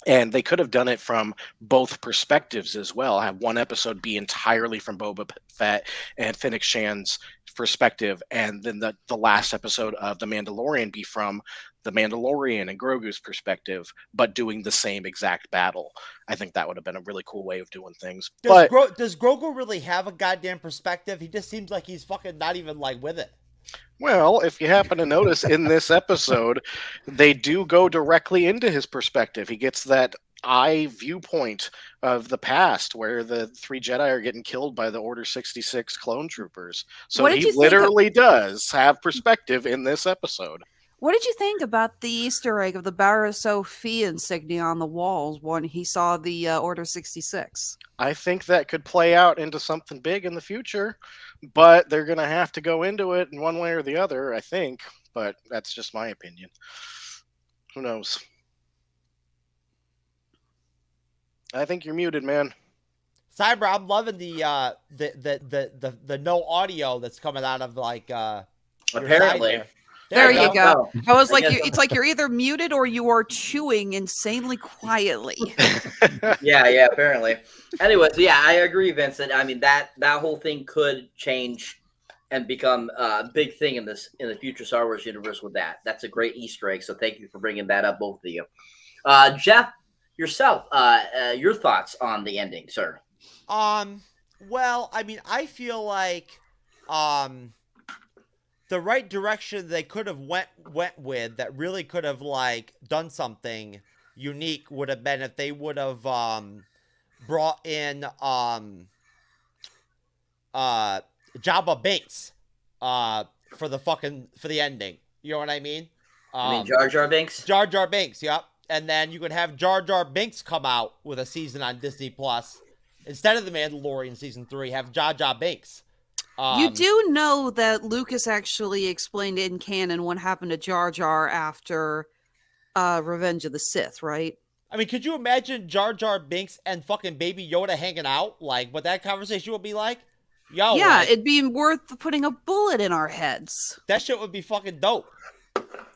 And they could have done it from both perspectives as well. Have one episode be entirely from Boba Fett and Fennec Shand's perspective, and then the last episode of The Mandalorian be from the Mandalorian and Grogu's perspective, but doing the same exact battle. I think that would have been a really cool way of doing things. Does Grogu really have a goddamn perspective? He just seems like he's fucking not even like with it. Well, if you happen to notice in this episode, they do go directly into his perspective. He gets that eye viewpoint of the past where the 3 Jedi are getting killed by the Order 66 clone troopers. So he literally does have perspective in this episode. What did you think about the Easter egg of the Barra Sophie insignia on the walls when he saw the Order 66? I think that could play out into something big in the future, but they're going to have to go into it in one way or the other, I think. But that's just my opinion. Who knows? I think you're muted, man. Cyber, I'm loving the no audio that's coming out of like apparently. There you go. I was like, it's like you're either muted or you are chewing insanely quietly. Yeah, apparently. Anyways, yeah, I agree, Vincent. I mean, that whole thing could change and become a big thing in the future Star Wars universe with that. That's a great Easter egg. So thank you for bringing that up, both of you. Jeff, yourself, your thoughts on the ending, sir? Well, I mean, I feel like the right direction they could have went with that really could have like done something unique would have been if they would have brought in Jabba Binks for the ending. You know what I mean? I mean Jar Jar Binks? Jar Jar Binks, yep. And then you could have Jar Jar Binks come out with a season on Disney Plus. Instead of The Mandalorian season 3, have Jar Jar Binks. You do know that Lucas actually explained in canon what happened to Jar Jar after Revenge of the Sith, right? I mean, could you imagine Jar Jar Binks and fucking Baby Yoda hanging out? Like, what that conversation would be like? Yo, yeah, like, it'd be worth putting a bullet in our heads. that shit would be fucking dope.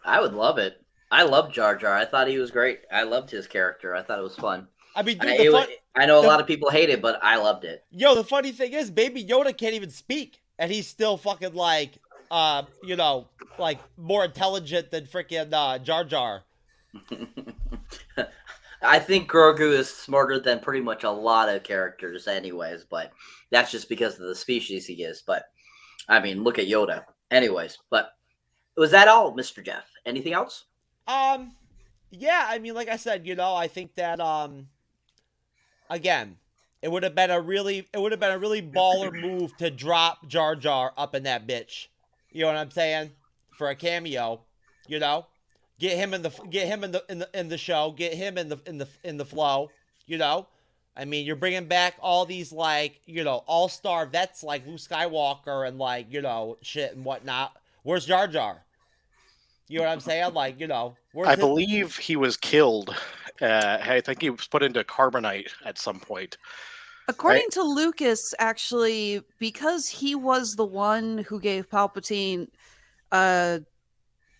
I would love it. I love Jar Jar. I thought he was great. I loved his character. I thought it was fun. I mean, dude, I know a lot of people hate it, but I loved it. Yo, the funny thing is, Baby Yoda can't even speak, and he's still fucking like, like more intelligent than freaking Jar Jar. I think Grogu is smarter than pretty much a lot of characters, anyways. But that's just because of the species he is. But I mean, look at Yoda. Anyways, but was that all, Mr. Jeff? Anything else? Yeah, I mean, like I said, I think that again, it would have been a really baller move to drop Jar Jar up in that bitch. You know what I'm saying? For a cameo, get him in the show, get him in the flow. I mean, you're bringing back all these like all-star vets like Luke Skywalker and like shit and whatnot. Where's Jar Jar? You know what I'm saying? Like, I believe he was killed. I think he was put into carbonite at some point. According to Lucas, actually, because he was the one who gave Palpatine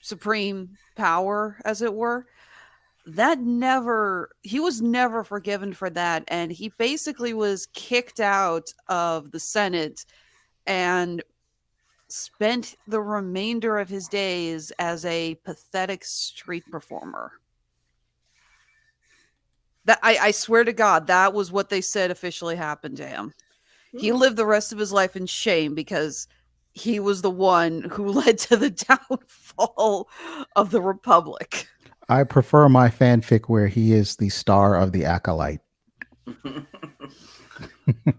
supreme power, as it were, he was never forgiven for that. And he basically was kicked out of the Senate and spent the remainder of his days as a pathetic street performer. That I swear to God, that was what they said officially happened to him. He lived the rest of his life in shame because he was the one who led to the downfall of the Republic. I prefer my fanfic where he is the star of the Acolyte.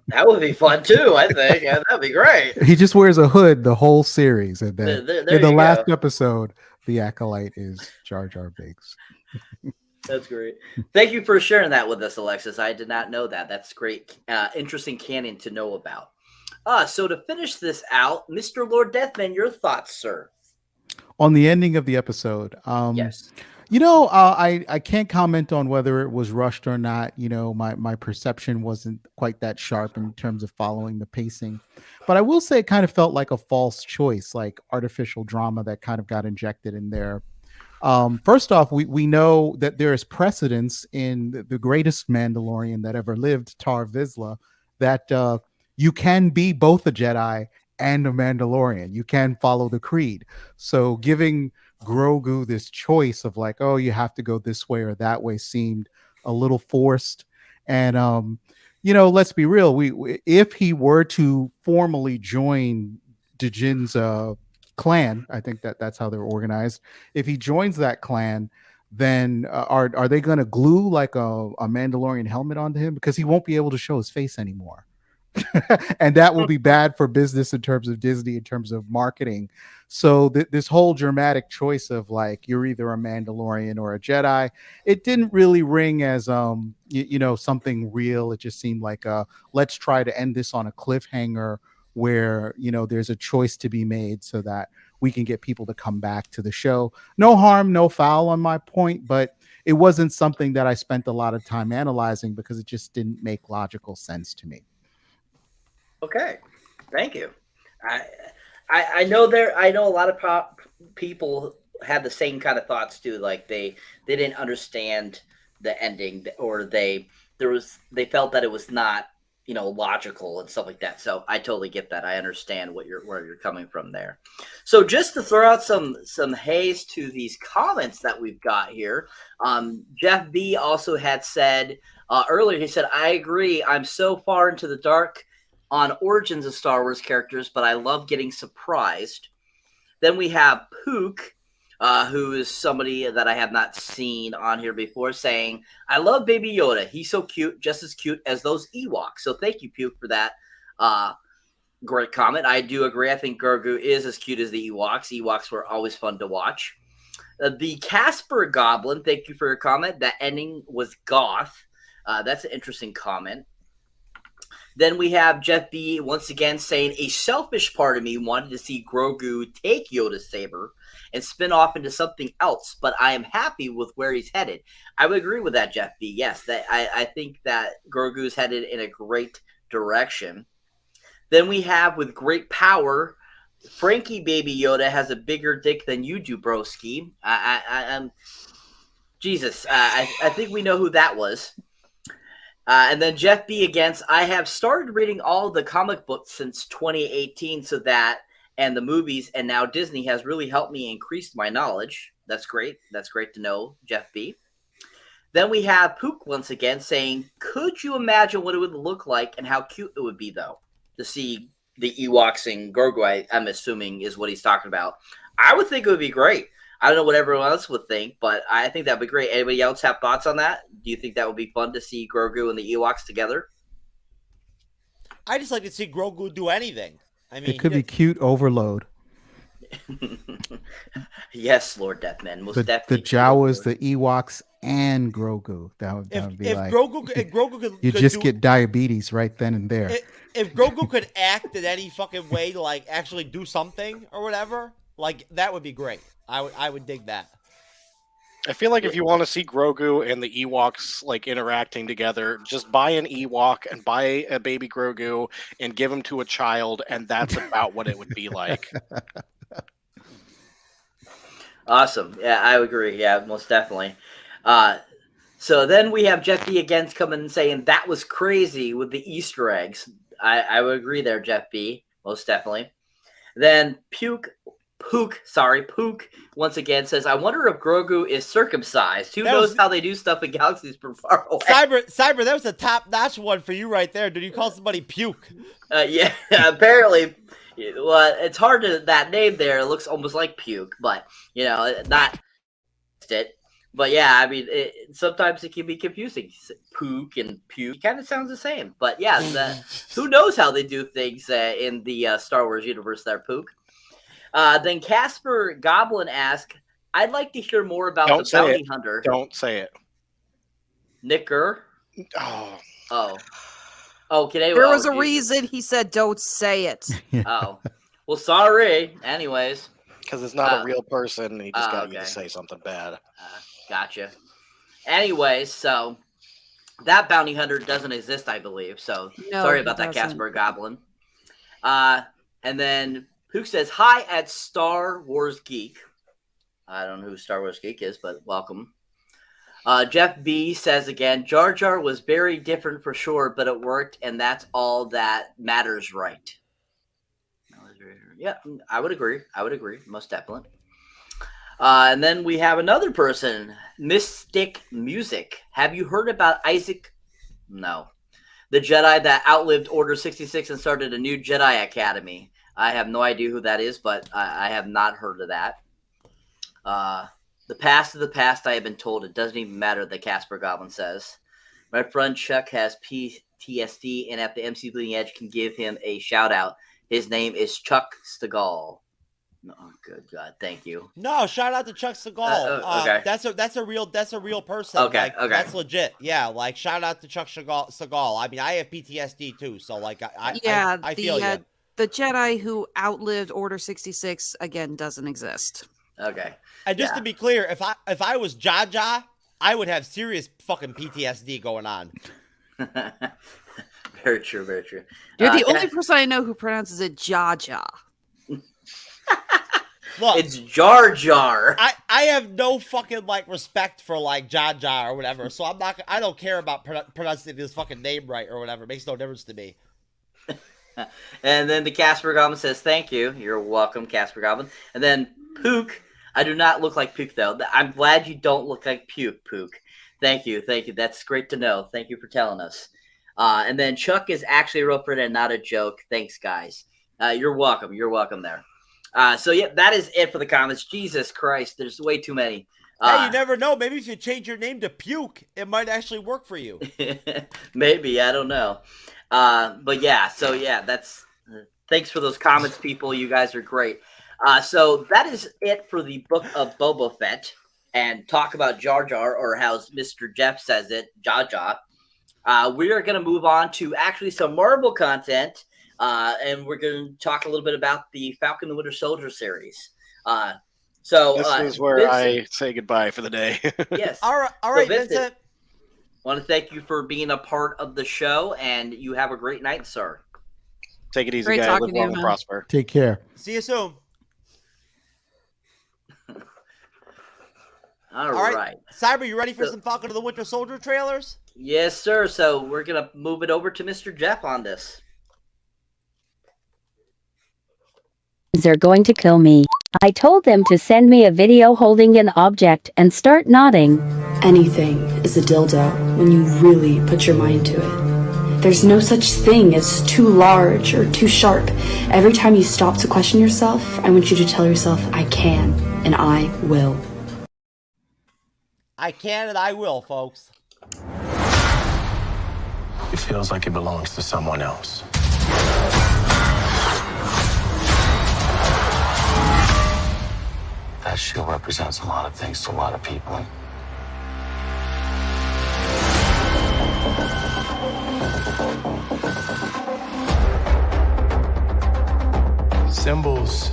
That would be fun too, I think. Yeah, that'd be great. He just wears a hood the whole series, and then There in the you last go. episode, the Acolyte is Jar Jar Binks. That's great. Thank you for sharing that with us, Alexis. I did not know that. That's great. Interesting canon to know about. So to finish this out, Mr. Lord Deathman, your thoughts, sir? On the ending of the episode, Yes. I can't comment on whether it was rushed or not. My perception wasn't quite that sharp in terms of following the pacing, but I will say it kind of felt like a false choice, like artificial drama that kind of got injected in there. First off, we know that there is precedence in the greatest Mandalorian that ever lived, Tar Vizsla, that you can be both a Jedi and a Mandalorian. You can follow the creed. So giving Grogu this choice of like, oh, you have to go this way or that way seemed a little forced. And let's be real. We if he were to formally join Dijin's clan, I think that's how they're organized. If he joins that clan, then are they going to glue like a Mandalorian helmet onto him, because he won't be able to show his face anymore? And that will be bad for business in terms of Disney, in terms of marketing. So this whole dramatic choice of like, you're either a Mandalorian or a Jedi, it didn't really ring as something real. It just seemed like let's try to end this on a cliffhanger where there's a choice to be made so that we can get people to come back to the show. No harm, no foul on my point, but it wasn't something that I spent a lot of time analyzing because it just didn't make logical sense to me. Okay, thank you. I know a lot of people had the same kind of thoughts too. Like they didn't understand the ending, or they felt that it was not logical and stuff like that. So I totally get that. I understand where you're coming from there. So just to throw out some haze to these comments that we've got here, Jeff B also had said earlier. He said, "I agree. I'm so far into the dark on origins of Star Wars characters, but I love getting surprised." Then we have Pook, who is somebody that I have not seen on here before, saying, "I love Baby Yoda. He's so cute, just as cute as those Ewoks." So thank you, Puke, for that great comment. I do agree. I think Grogu is as cute as the Ewoks. Ewoks were always fun to watch. The Casper Goblin, thank you for your comment. That ending was goth. That's an interesting comment. Then we have Jeff B once again saying, "A selfish part of me wanted to see Grogu take Yoda's saber and spin off into something else, but I am happy with where he's headed." I would agree with that, Jeff B. Yes, I think that Grogu is headed in a great direction. Then we have, with great power, Frankie Baby Yoda has a bigger dick than you do, broski. Jesus, I think we know who that was. And then Jeff B against, "I have started reading all the comic books since 2018, and the movies, and now Disney has really helped me increase my knowledge." That's great. That's great to know, Jeff B. Then we have Pook once again saying, "Could you imagine what it would look like and how cute it would be, though, to see the Ewoks and Grogu?" I'm assuming is what he's talking about. I would think it would be great. I don't know what everyone else would think, but I think that'd be great. Anybody else have thoughts on that? Do you think that would be fun to see Grogu and the Ewoks together? I just like to see Grogu do anything. I mean, It could be cute overload. Yes, Lord Deathman. Most definitely. The Jawas, the Ewoks, and Grogu. That would be if like Grogu could, you could just do, get diabetes right then and there. If Grogu could act in any fucking way to like actually do something or whatever, like that would be great. I would dig that. I feel like if you want to see Grogu and the Ewoks like interacting together, just buy an Ewok and buy a baby Grogu and give him to a child, and that's about what it would be like. Awesome. Yeah, I would agree. Yeah, most definitely. So then we have Jeff B again coming and saying, "That was crazy with the Easter eggs." I would agree there, Jeff B. Most definitely. Then Pook once again says, "I wonder if Grogu is circumcised. Who knows how they do stuff in galaxies from far away?" Cyber, that was a top-notch one for you right there. Did you call somebody Puke? Yeah, apparently. Well, it's hard to that name there. It looks almost like Puke, but not it. But yeah, I mean, sometimes it can be confusing. Pook and Puke kind of sounds the same, but yeah, who knows how they do things in the Star Wars universe there, Pook. Then Casper Goblin asks, "I'd like to hear more about the bounty hunter." Don't say it. Nicker. Oh. Okay. There was a reason he said don't say it. Oh. Well, sorry. Anyways. Because it's not a real person. He just got you okay. to say something bad. Gotcha. Anyways, so that bounty hunter doesn't exist, I believe. So sorry about that, Casper Goblin. And then Pook says, "Hi at Star Wars Geek." I don't know who Star Wars Geek is, but welcome. Jeff B says again, "Jar Jar was very different for sure, but it worked, and that's all that matters, right?" Yeah, I would agree. Most definitely. And then we have another person, Mystic Music. "Have you heard about Isaac?" No. "The Jedi that outlived Order 66 and started a new Jedi Academy." I have no idea who that is, but I have not heard of that. The past is the past, I have been told. It doesn't even matter, the Casper Goblin says. "My friend Chuck has PTSD, and at the MC Bleeding Edge can give him a shout out. His name is Chuck Stegall." Oh, good God! Thank you. No, shout out to Chuck Stegall. Okay. That's a real person. Okay, okay. That's legit. Yeah, like shout out to Chuck Stegall. I mean, I have PTSD too, so like I feel you. The Jedi who outlived Order 66 again doesn't exist. Okay. And just to be clear, if I was Jaja, I would have serious fucking PTSD going on. Very true. Very true. You're the only person I know who pronounces it Jaja. Look, It's Jar Jar. I have no fucking like respect for like Jar Jar or whatever, so I don't care about pronouncing his fucking name right or whatever. It makes no difference to me. And then the Casper Goblin says, "Thank you. You're welcome, Casper Goblin." And then Pook, I do not look like Pook though. I'm glad you don't look like Pook. Thank you. That's great to know. Thank you for telling us. And then Chuck is actually a real person and not a joke. Thanks, guys. You're welcome. You're welcome there. So yeah, that is it for the comments. Jesus Christ, there's way too many. Hey, you never know. Maybe if you change your name to Puke, it might actually work for you. Maybe, I don't know. But yeah, so yeah, that's thanks for those comments, people. You guys are great. So that is it for the book of Boba Fett and talk about Jar Jar, or how Mr. Jeff says it, Jar Jar. We are going to move on to actually some Marvel content, and we're going to talk a little bit about the Falcon and Winter Soldier series. So this is where Vincent, I say goodbye for the day. Yes. All right, So Vincent. I want to thank you for being a part of the show, and you have a great night, sir. Take it easy, Great guys. talking Live to you, long and man. prosper. Take care. See you soon. All right. right. Cyber, you ready for So- some Falcon and the Winter Soldier trailers? Yes, sir. So we're going to move it over to Mr. Jeff on this. They're going to kill me. I told them to send me a video holding an object and start nodding. Anything is a dildo when you really put your mind to it. There's no such thing as too large or too sharp. Every time you stop to question yourself, I want you to tell yourself, I can and I will. I can and I will, folks. It feels like it belongs to someone else. That shield represents a lot of things to a lot of people. Symbols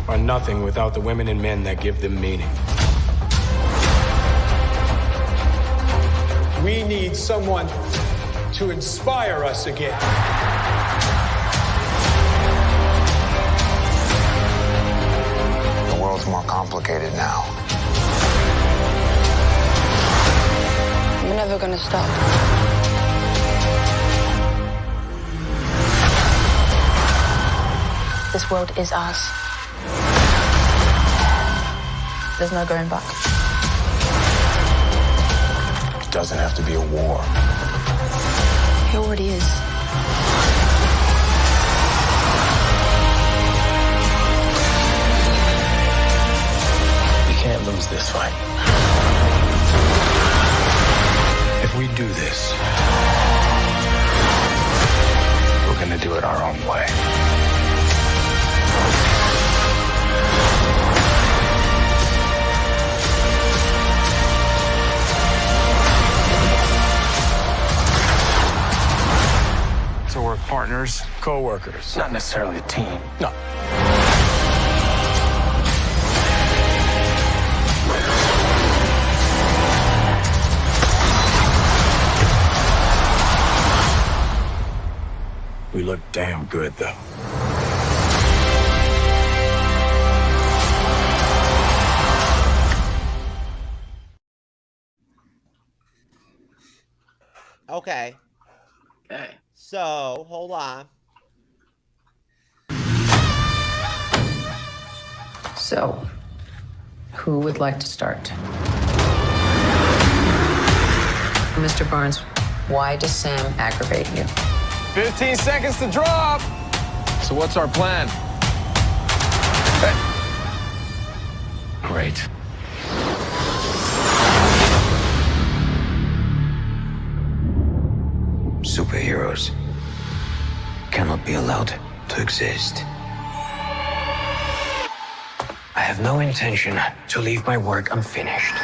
are nothing without the women and men that give them meaning. We need someone to inspire us again. The world's more complicated now. We're never gonna stop. This world is ours. There's no going back. It doesn't have to be a war. It already is. We can't lose this fight. If we do this, we're gonna do it our own way. So we're partners, co-workers. Not necessarily a team. No. We look damn good, though. Okay. Okay. So, hold on. So, who would like to start? Mr. Barnes, why does Sam aggravate you? 15 seconds to drop. So what's our plan? Great. Superheroes cannot be allowed to exist. I have no intention to leave my work unfinished.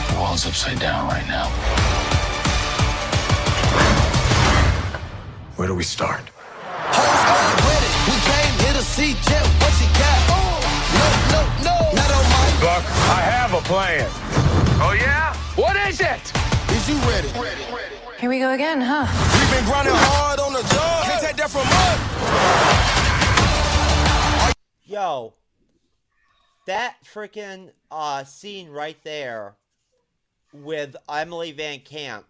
The world's upside down right now. Where do we start? Buck, I have a plan. Oh, yeah? What is it? Is you ready? Here we go again, huh? We've been grinding hard on the job. Can't take that from us. Yo, that freaking scene right there with Emily Van Camp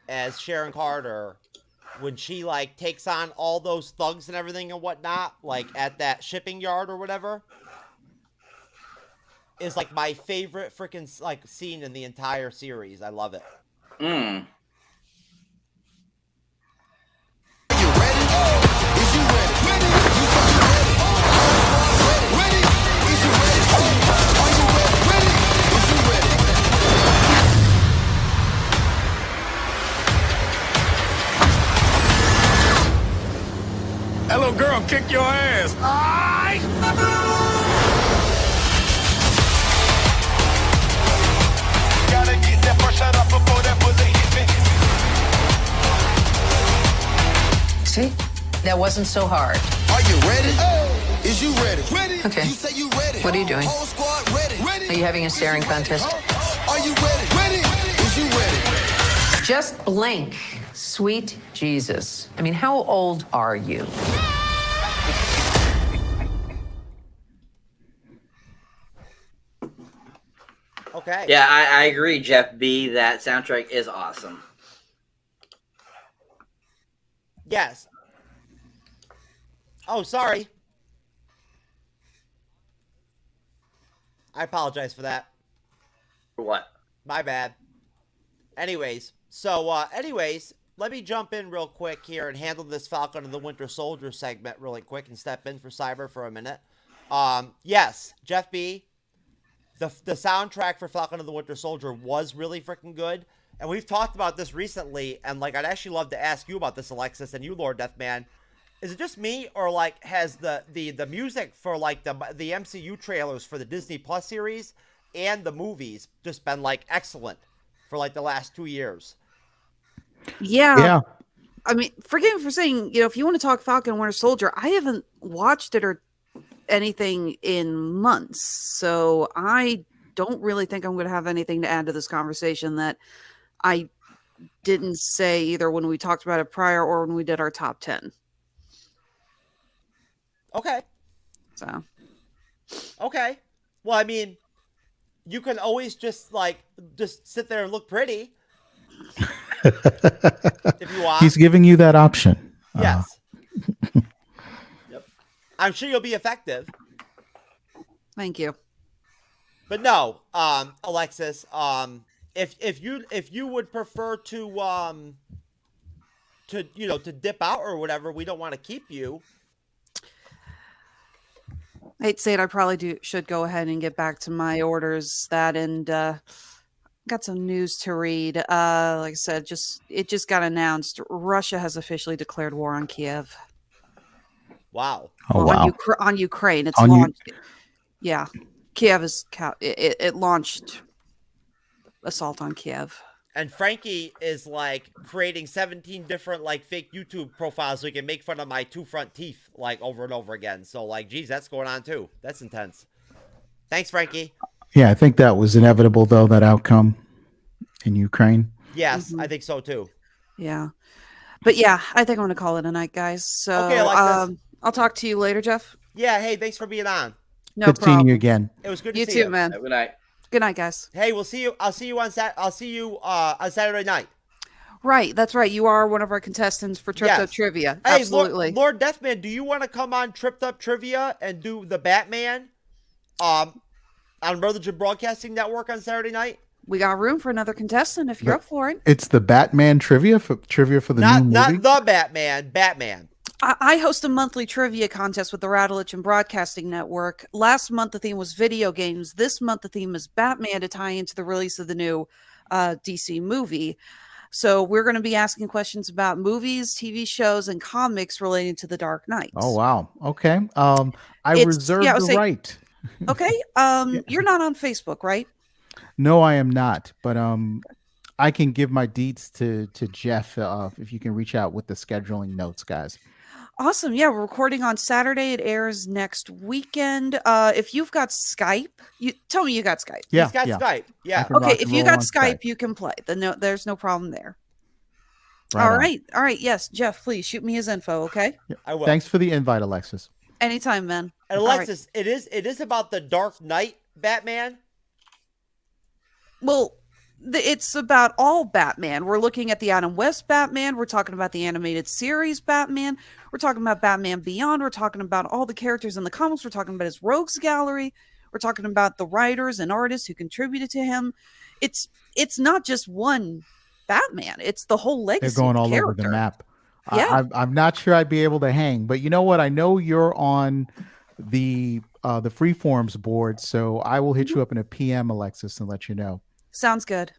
as Sharon Carter, when she like takes on all those thugs and everything and whatnot, like at that shipping yard or whatever, is like my favorite freaking like scene in the entire series. I love it. Mm. That little girl kick your ass. Aight. Gotta get that first shot up before that bullet hit me. See? That wasn't so hard. Are you ready? Is you ready? Ready? Okay. You say you ready. What are you doing? Whole squad ready. Are you having a staring contest? Are you ready? Ready? Is you ready? Just blink. Sweet Jesus. I mean, how old are you? Okay. Yeah, I agree, Jeff B. That soundtrack is awesome. Yes. Oh, sorry. I apologize for that. For what? My bad. Anyways, let me jump in real quick here and handle this Falcon and the Winter Soldier segment really quick and step in for Cyber for a minute. Yes, Jeff B., the soundtrack for Falcon and the Winter Soldier was really freaking good. And we've talked about this recently, and like I'd actually love to ask you about this, Alexis, and you, Lord Deathman. Is it just me, or like has the music for like the MCU trailers for the Disney Plus series and the movies just been like excellent for like the last 2 years? Yeah. I mean, forgive me for saying, if you want to talk Falcon and Winter Soldier, I haven't watched it or anything in months. So I don't really think I'm going to have anything to add to this conversation that I didn't say either when we talked about it prior or when we did our top 10. Okay. So. Okay. Well, I mean, you can always just sit there and look pretty. If you want. He's giving you that option. Yes. Yep. I'm sure you'll be effective. Thank you. But no, Alexis, if you would prefer to dip out or whatever, we don't want to keep you. I hate to say it, I probably should go ahead and get back to my orders. That and got some news to read. Like I said, it just got announced. Russia has officially declared war on Kiev. Wow. Oh, wow. On Ukraine. It's launched. Yeah. Kiev is it launched assault on Kiev. And Frankie is like creating 17 different like fake YouTube profiles so he can make fun of my two front teeth like over and over again. So like, geez, that's going on too. That's intense. Thanks, Frankie. Yeah, I think that was inevitable though, that outcome in Ukraine. Yes, I think so too. Yeah. But yeah, I think I'm going to call it a night, guys. So okay, I'll talk to you later, Jeff. Yeah, hey, thanks for being on. No good problem. seeing you again. It was good to you see too, you. man. Good night. Good night, guys. Hey, we'll see you. I'll see you on Saturday night. Right, that's right. You are one of our contestants for Tripped Up Trivia. Hey, absolutely. Lord Deathman, do you want to come on Tripped Up Trivia and do the Batman on Religion Broadcasting Network on Saturday night? We got room for another contestant if you're up for it. It's the Batman trivia for the new movie. Not the Batman. I host a monthly trivia contest with the Religion Broadcasting Network. Last month, the theme was video games. This month, the theme is Batman to tie into the release of the new DC movie. So we're going to be asking questions about movies, TV shows, and comics relating to the Dark Knight. Oh, wow. Okay. I reserve the right. Okay. You're not on Facebook, right? No, I am not. But I can give my deets to Jeff if you can reach out with the scheduling notes, guys. Awesome. Yeah, we're recording on Saturday. It airs next weekend. If you've got Skype, tell me you got Skype. Yeah, he's got Skype. Yeah. Okay, if you got Skype, you can play. There's no problem there. All on. right. Yes, Jeff, please shoot me his info, okay? I will. Thanks for the invite, Alexis. Anytime, man. And All right. Alexis, it is about the Dark Knight Batman. Well, it's about all Batman. We're looking at the Adam West Batman. We're talking about the animated series Batman. We're talking about Batman Beyond. We're talking about all the characters in the comics. We're talking about his rogues gallery. We're talking about the writers and artists who contributed to him. It's not just one Batman. It's the whole legacy. They're going of all character. over the map. Yeah. I'm not sure I'd be able to hang, but you know what? I know you're on the Freeforms board, so I will hit you up in a PM, Alexis, and let you know. Sounds good.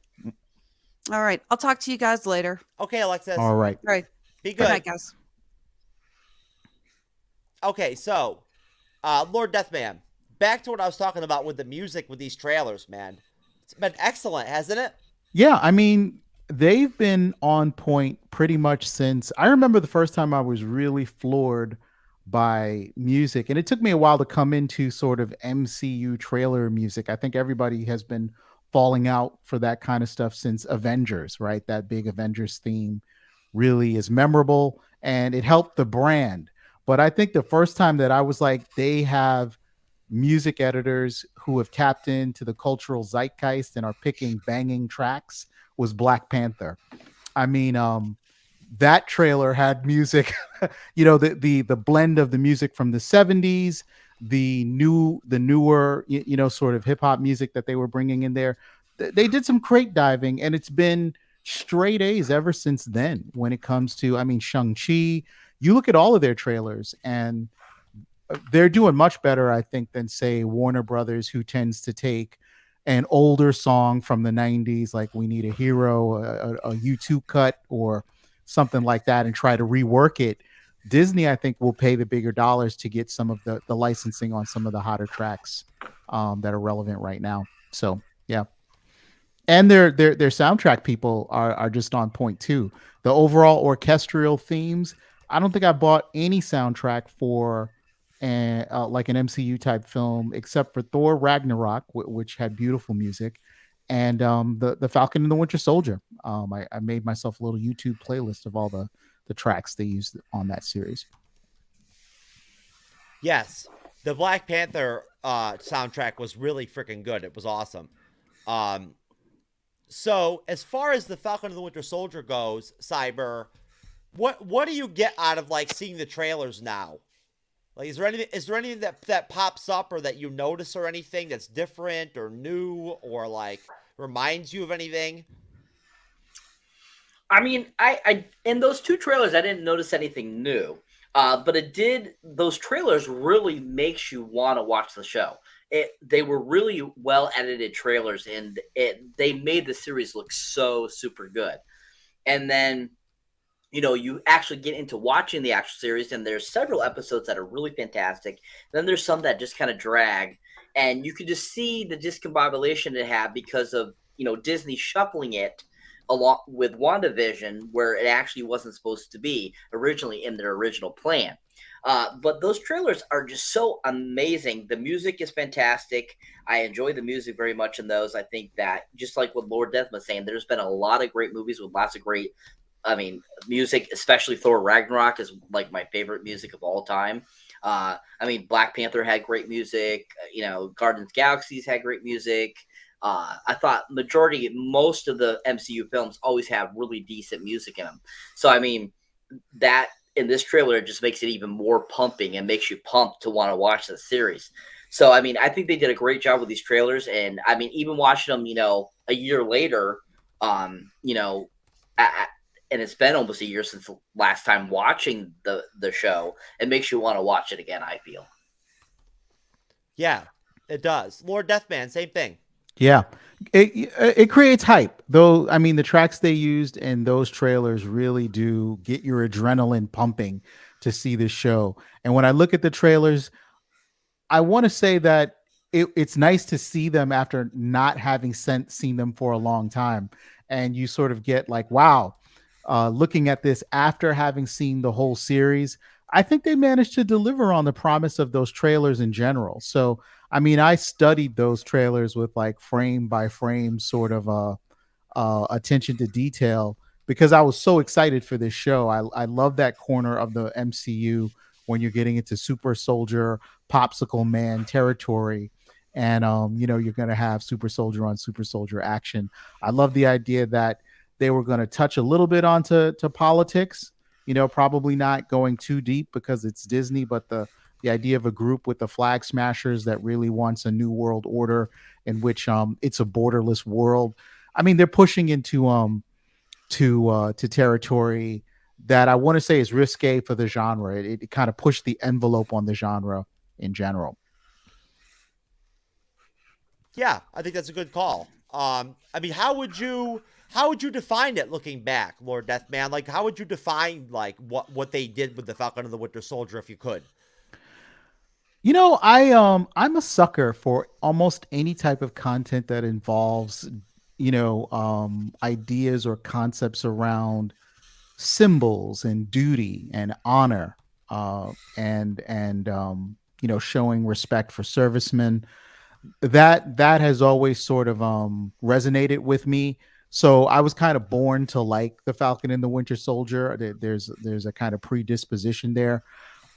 All right. I'll talk to you guys later. Okay, Alexis. All right. All right. Be good. Good night, guys. Okay, so Lord Deathman, back to what I was talking about with the music with these trailers, man. It's been excellent, hasn't it? Yeah, I mean, they've been on point pretty much since I remember the first time I was really floored by music, and it took me a while to come into sort of MCU trailer music. I think everybody has been falling out for that kind of stuff since Avengers, right? That big Avengers theme really is memorable and it helped the brand. But I think the first time that I was like, they have music editors who have tapped into the cultural zeitgeist and are picking banging tracks was Black Panther. I mean, that trailer had music, the blend of the music from the 70s, the newer, sort of hip hop music that they were bringing in there. They did some crate diving, and it's been straight A's ever since then when it comes to, I mean, Shang-Chi. You look at all of their trailers, and they're doing much better, I think, than, say, Warner Brothers, who tends to take an older song from the 90s, like We Need a Hero, a U2 cut, or something like that, and try to rework it. Disney, I think, will pay the bigger dollars to get some of the licensing on some of the hotter tracks that are relevant right now. So, yeah. And their soundtrack people are just on point, too. The overall orchestral themes, I don't think I bought any soundtrack for like an MCU type film, except for Thor Ragnarok, which had beautiful music, and the Falcon and the Winter Soldier. I made myself a little YouTube playlist of all the tracks they used on that series. Yes, the Black Panther soundtrack was really freaking good. It was awesome. So as far as the Falcon and the Winter Soldier goes, Cyber, what do you get out of like seeing the trailers now? Like, is there anything that pops up or that you notice or anything that's different or new or like reminds you of anything? I mean, I in those two trailers, I didn't notice anything new, but those trailers really makes you want to watch the show. They were really well edited trailers, and they made the series look so super good. And then, you actually get into watching the actual series, and there's several episodes that are really fantastic. Then there's some that just kind of drag, and you can just see the discombobulation it had because of, Disney shuffling it along with WandaVision, where it actually wasn't supposed to be originally in their original plan. But those trailers are just so amazing. The music is fantastic. I enjoy the music very much in those. I think that, just like what Lord Death was saying, there's been a lot of great movies with lots of great, music, especially Thor Ragnarok is like my favorite music of all time. Black Panther had great music. Guardians of the Galaxies had great music. I thought most of the MCU films always have really decent music in them. So, that in this trailer, it just makes it even more pumping and makes you pumped to want to watch the series. So, I think they did a great job with these trailers. And, even watching them, a year later, and it's been almost a year since the last time watching the show, it makes you want to watch it again, I feel. Yeah, it does. Lord Deathman, same thing. Yeah, it creates hype, though. The tracks they used in those trailers really do get your adrenaline pumping to see this show. And when I look at the trailers, I want to say that it's nice to see them after not having seen them for a long time. And you sort of get like, wow, looking at this after having seen the whole series, I think they managed to deliver on the promise of those trailers in general. So, I studied those trailers with like frame by frame sort of attention to detail, because I was so excited for this show. I love that corner of the MCU when you're getting into super soldier, popsicle man territory. And, you're going to have super soldier on super soldier action. I love the idea that they were going to touch a little bit onto politics, probably not going too deep because it's Disney, but the idea of a group with the Flag Smashers that really wants a new world order in which it's a borderless world. I mean, they're pushing into to territory that I want to say is risque for the genre. It kind of pushed the envelope on the genre in general. Yeah, I think that's a good call. I mean, how would you define it looking back, Lord Deathman? Like, how would you define like what they did with the Falcon and the Winter Soldier, if you could? I'm a sucker for almost any type of content that involves, ideas or concepts around symbols and duty and honor, and showing respect for servicemen. That has always sort of resonated with me. So I was kind of born to like the Falcon and the Winter Soldier. There's a kind of predisposition there.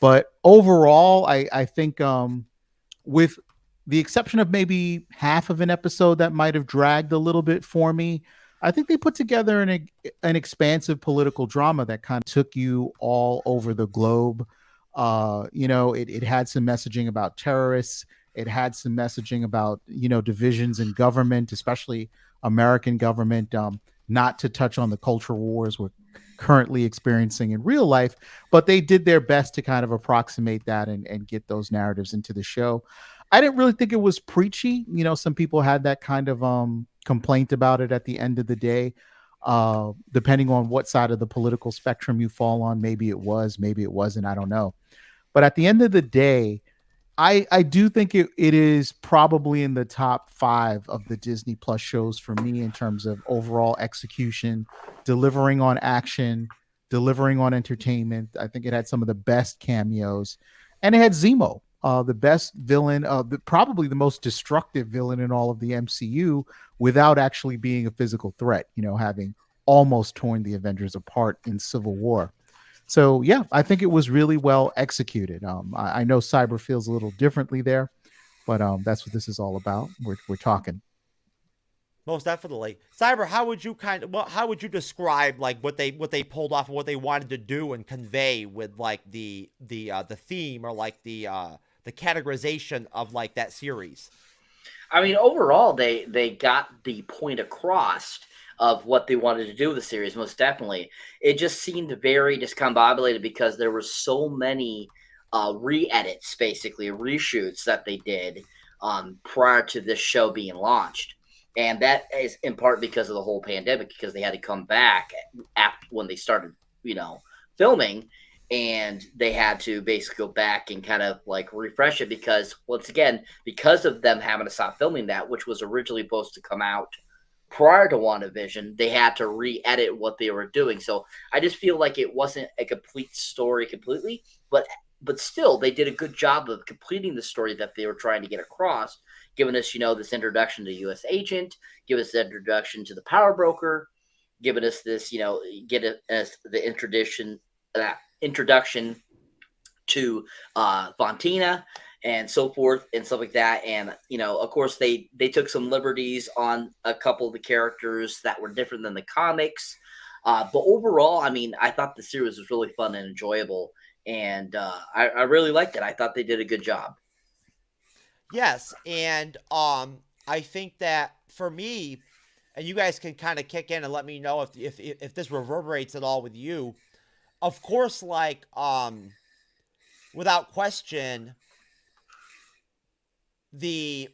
But overall, I think with the exception of maybe half of an episode that might have dragged a little bit for me, I think they put together an expansive political drama that kind of took you all over the globe. It had some messaging about terrorists. It had some messaging about, divisions in government, especially American government, not to touch on the cultural wars we're currently experiencing in real life, but they did their best to kind of approximate that and get those narratives into the show. I didn't really think it was preachy. Some people had that kind of complaint about it at the end of the day. Depending on what side of the political spectrum you fall on, maybe it was, maybe it wasn't, I don't know. But at the end of the day, I do think it is probably in the top 5 of the Disney Plus shows for me in terms of overall execution, delivering on action, delivering on entertainment. I think it had some of the best cameos, and it had Zemo, the best villain, probably the most destructive villain in all of the MCU, without actually being a physical threat. Having almost torn the Avengers apart in Civil War. So, yeah, I think it was really well executed. I know Cyber feels a little differently there, but that's what this is all about. We're talking. Most definitely. Cyber, how would you describe like what they pulled off and what they wanted to do and convey with like the theme or like the categorization of like that series? I mean, overall, they got the point across of what they wanted to do with the series, most definitely. It just seemed very discombobulated because there were so many re-edits, basically, reshoots that they did prior to this show being launched. And that is in part because of the whole pandemic, because they had to come back after when they started, filming, and they had to basically go back and kind of like refresh it because, once again, because of them having to stop filming that, which was originally supposed to come out prior to WandaVision, they had to re-edit what they were doing. So I just feel like it wasn't a complete story completely, but still they did a good job of completing the story that they were trying to get across, giving us, this introduction to U.S. Agent, give us the introduction to the Power Broker, giving us this, get us the introduction to Fontina, and so forth and stuff like that. And, of course, they took some liberties on a couple of the characters that were different than the comics. But overall, I mean, I thought the series was really fun and enjoyable. And I really liked it. I thought they did a good job. Yes. And I think that for me, and you guys can kind of kick in and let me know if this reverberates at all with you. Of course, like, without question, the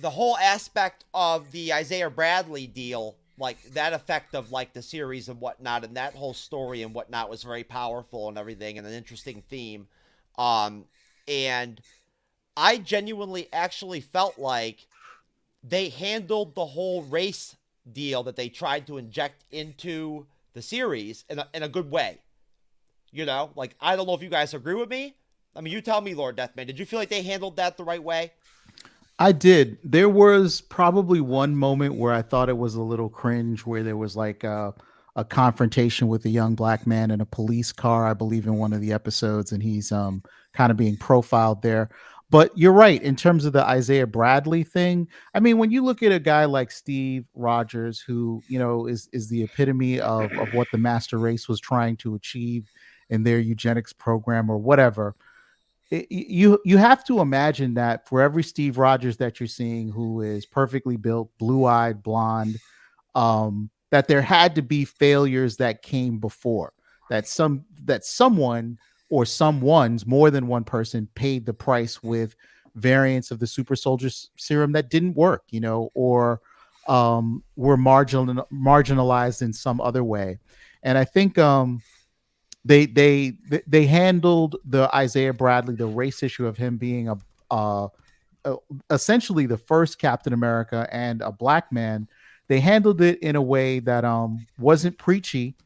whole aspect of the Isaiah Bradley deal, like that effect of like the series and whatnot, and that whole story and whatnot was very powerful and everything, and an interesting theme. And I genuinely actually felt like they handled the whole race deal that they tried to inject into the series in a good way. Like, I don't know if you guys agree with me. I mean, you tell me, Lord Deathman, did you feel like they handled that the right way? I did. There was probably one moment where I thought it was a little cringe, where there was like a a confrontation with a young black man in a police car, I believe, in one of the episodes, and he's kind of being profiled there. But you're right in terms of the Isaiah Bradley thing. I mean, when you look at a guy like Steve Rogers, who is the epitome of what the master race was trying to achieve in their eugenics program or whatever, you have to imagine that for every Steve Rogers that you're seeing who is perfectly built, blue-eyed, blonde, that there had to be failures that came before, that someone or someone's, more than one person, paid the price with variants of the super soldier serum that didn't work, or were marginalized in some other way. And I think they handled the Isaiah Bradley, the race issue of him being essentially the first Captain America and a black man. They handled it in a way that wasn't preachy,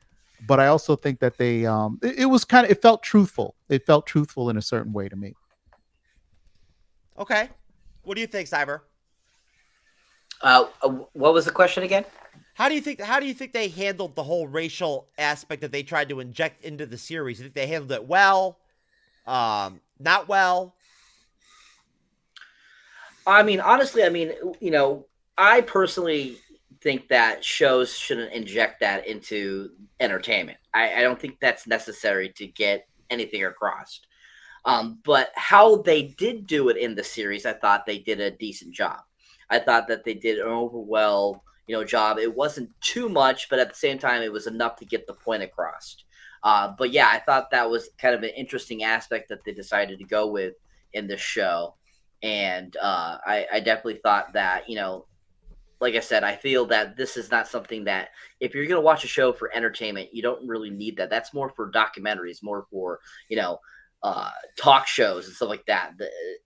but I also think that it felt truthful. It felt truthful in a certain way to me. Okay. What do you think, Cyber? What was the question again? How do you think they handled the whole racial aspect that they tried to inject into the series? You think they handled it well? Not well? I mean, honestly, I personally think that shows shouldn't inject that into entertainment. I don't think that's necessary to get anything across. But how they did do it in the series, I thought they did a decent job. I thought that they did an overall job. It wasn't too much, but at the same time, it was enough to get the point across. But yeah, I thought that was kind of an interesting aspect that they decided to go with in this show. And I definitely thought that, like I said, I feel that this is not something that if you're going to watch a show for entertainment, you don't really need that. That's more for documentaries, more for, talk shows and stuff like that.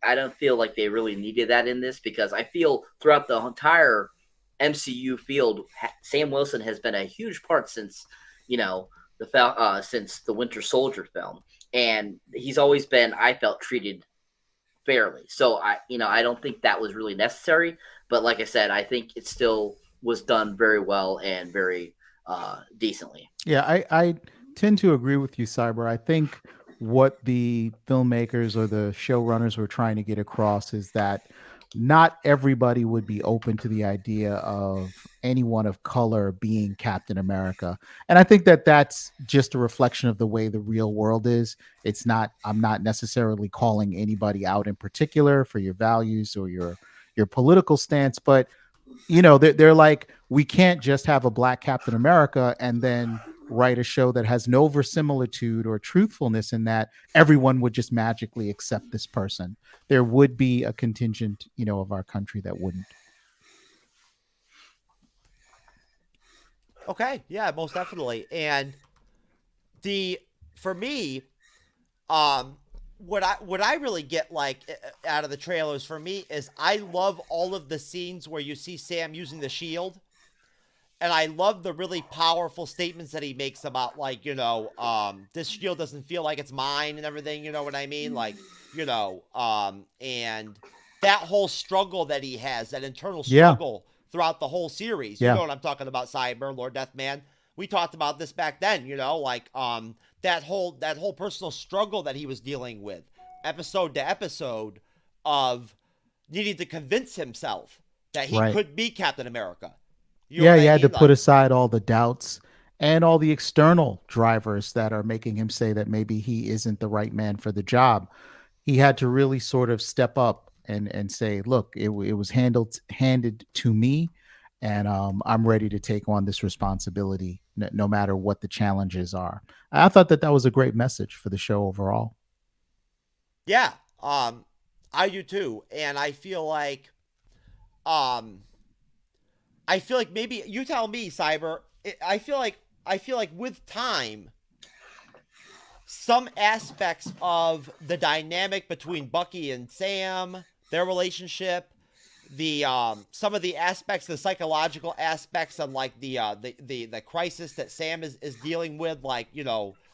I don't feel like they really needed that in this, because I feel throughout the entire MCU field, Sam Wilson has been a huge part since, since the Winter Soldier film. And he's always been, I felt, treated fairly. So I don't think that was really necessary. But like I said, I think it still was done very well and very decently. Yeah, I tend to agree with you, Cyber. I think what the filmmakers or the showrunners were trying to get across is that not everybody would be open to the idea of anyone of color being Captain America. And I think that that's just a reflection of the way the real world is. I'm not necessarily calling anybody out in particular for your values or your political stance, but they're like, we can't just have a black Captain America and then write a show that has no verisimilitude or truthfulness in that everyone would just magically accept this person. There would be a contingent, of our country that wouldn't. Okay, yeah, most definitely. And for me, what I really get out of the trailers for me is I love all of the scenes where you see Sam using the shield. And I love the really powerful statements that he makes about, this shield doesn't feel like it's mine and everything, you know what I mean? And that whole struggle that he has, that internal struggle throughout the whole series. You know what I'm talking about, Cyber, Lord Deathman. We talked about this back then, that whole personal struggle that he was dealing with, episode to episode, of needing to convince himself that he could be Captain America. He had to put aside all the doubts and all the external drivers that are making him say that maybe he isn't the right man for the job. He had to really sort of step up and say, look, it was handed to me, and I'm ready to take on this responsibility no matter what the challenges are. I thought that was a great message for the show overall. Yeah, I do too. And I feel like maybe you tell me, Cyber. I feel like with time, some aspects of the dynamic between Bucky and Sam, their relationship, some of the aspects, the psychological aspects, and the crisis that Sam is dealing with,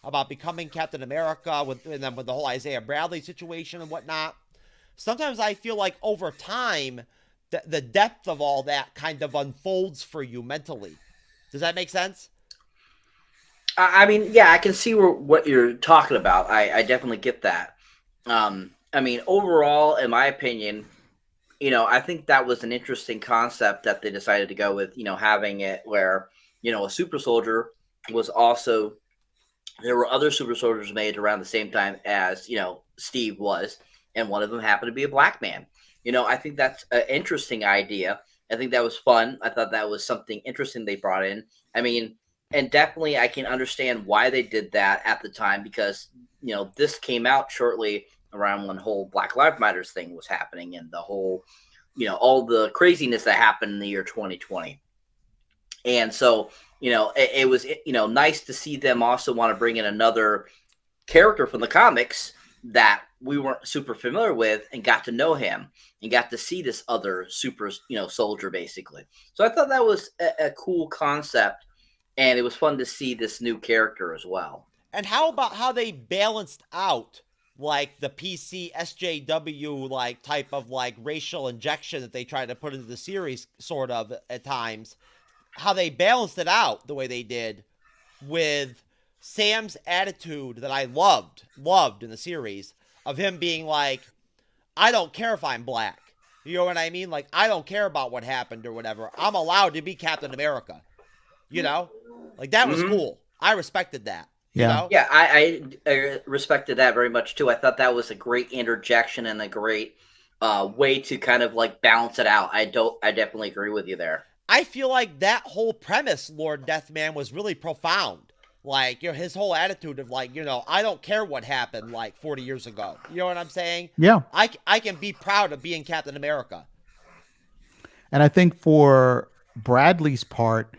about becoming Captain America, and then with the whole Isaiah Bradley situation and whatnot. Sometimes I feel like over time, the depth of all that kind of unfolds for you mentally. Does that make sense? I mean, yeah, I can see what you're talking about. I definitely get that. I mean, overall, in my opinion, I think that was an interesting concept that they decided to go with. Having it where a super soldier was also there were other super soldiers made around the same time as Steve was, and one of them happened to be a black man. I think that's an interesting idea. I think that was fun. I thought that was something interesting they brought in. I mean, and definitely I can understand why they did that at the time, because this came out shortly around when whole Black Lives Matters thing was happening, and the whole all the craziness that happened in the year 2020. And so it was nice to see them also want to bring in another character from the comics that we weren't super familiar with, and got to know him and got to see this other super soldier, basically. So I thought that was a cool concept, and it was fun to see this new character as well. And how about how they balanced out like the PC SJW like type of like racial injection that they tried to put into the series sort of at times, how they balanced it out the way they did with Sam's attitude that I loved in the series, of him being like, I don't care if I'm black. You know what I mean? Like, I don't care about what happened or whatever. I'm allowed to be Captain America. Like that was cool. I respected that. Yeah. Yeah, I respected that very much too. I thought that was a great interjection and a great way to kind of like balance it out. I definitely agree with you there. I feel like that whole premise, Lord Deathman, was really profound. Like, his whole attitude of like, I don't care what happened like 40 years ago. You know what I'm saying? Yeah. I can be proud of being Captain America. And I think for Bradley's part,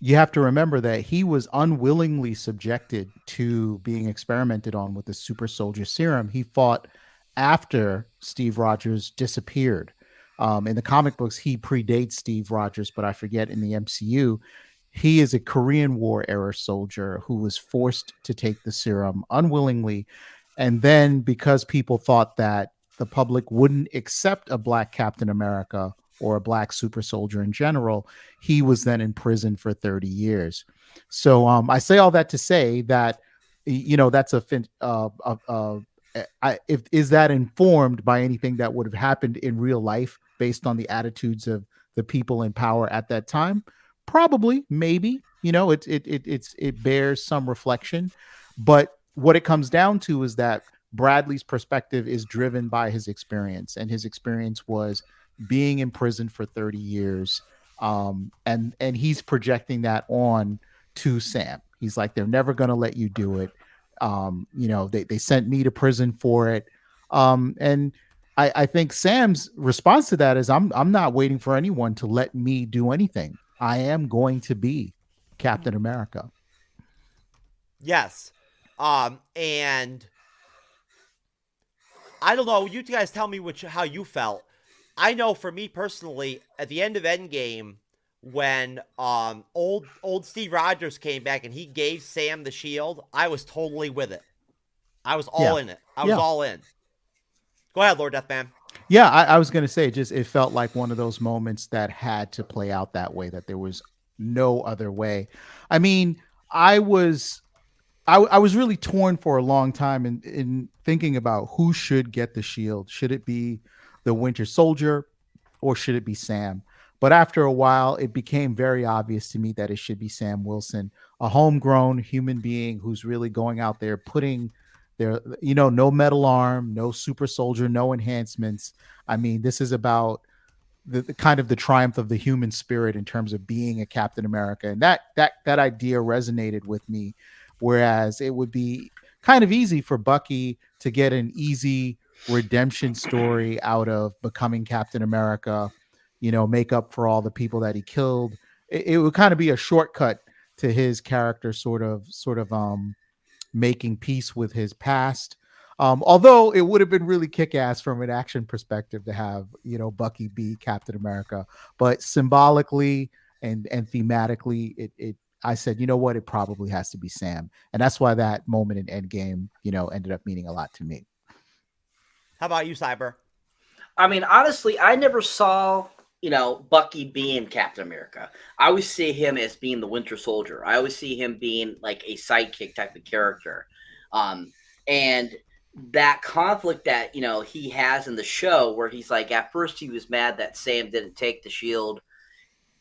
you have to remember that he was unwillingly subjected to being experimented on with the super soldier serum. He fought after Steve Rogers disappeared. In the comic books, he predates Steve Rogers, but I forget in the MCU, he is a Korean War era soldier who was forced to take the serum unwillingly. And then because people thought that the public wouldn't accept a black Captain America or a black super soldier in general, he was then in prison for 30 years. So I say all that to say that, that's is that informed by anything that would have happened in real life based on the attitudes of the people in power at that time? Probably, maybe, it bears some reflection, but what it comes down to is that Bradley's perspective is driven by his experience, and his experience was being in prison for 30 years. And he's projecting that on to Sam. He's like, they're never going to let you do it. They sent me to prison for it. And I think Sam's response to that is, I'm not waiting for anyone to let me do anything. I am going to be Captain America. Yes. And I don't know, you guys tell me how you felt. I know for me personally, at the end of Endgame, when old Steve Rogers came back and he gave Sam the shield, I was totally with it. I was all in it. I was all in. Go ahead, Lord Deathman. Yeah, I was going to say, it felt like one of those moments that had to play out that way, that there was no other way. I mean, I was really torn for a long time in thinking about who should get the shield. Should it be the Winter Soldier or should it be Sam? But after a while, it became very obvious to me that it should be Sam Wilson, a homegrown human being who's really going out there putting their, no metal arm, no super soldier, no enhancements. I mean, this is about the kind of the triumph of the human spirit in terms of being a Captain America. And that idea resonated with me. Whereas it would be kind of easy for Bucky to get an easy redemption story out of becoming Captain America, make up for all the people that he killed. It would kind of be a shortcut to his character sort of making peace with his past. Although it would have been really kick-ass from an action perspective to have, Bucky be Captain America, but symbolically and thematically, I said, you know what, it probably has to be Sam. And that's why that moment in Endgame, ended up meaning a lot to me. How about you, Cyber? I mean, honestly, I never saw, Bucky being Captain America. I always see him as being the Winter Soldier. I always see him being like a sidekick type of character. And that conflict that, he has in the show where he's like, at first he was mad that Sam didn't take the shield.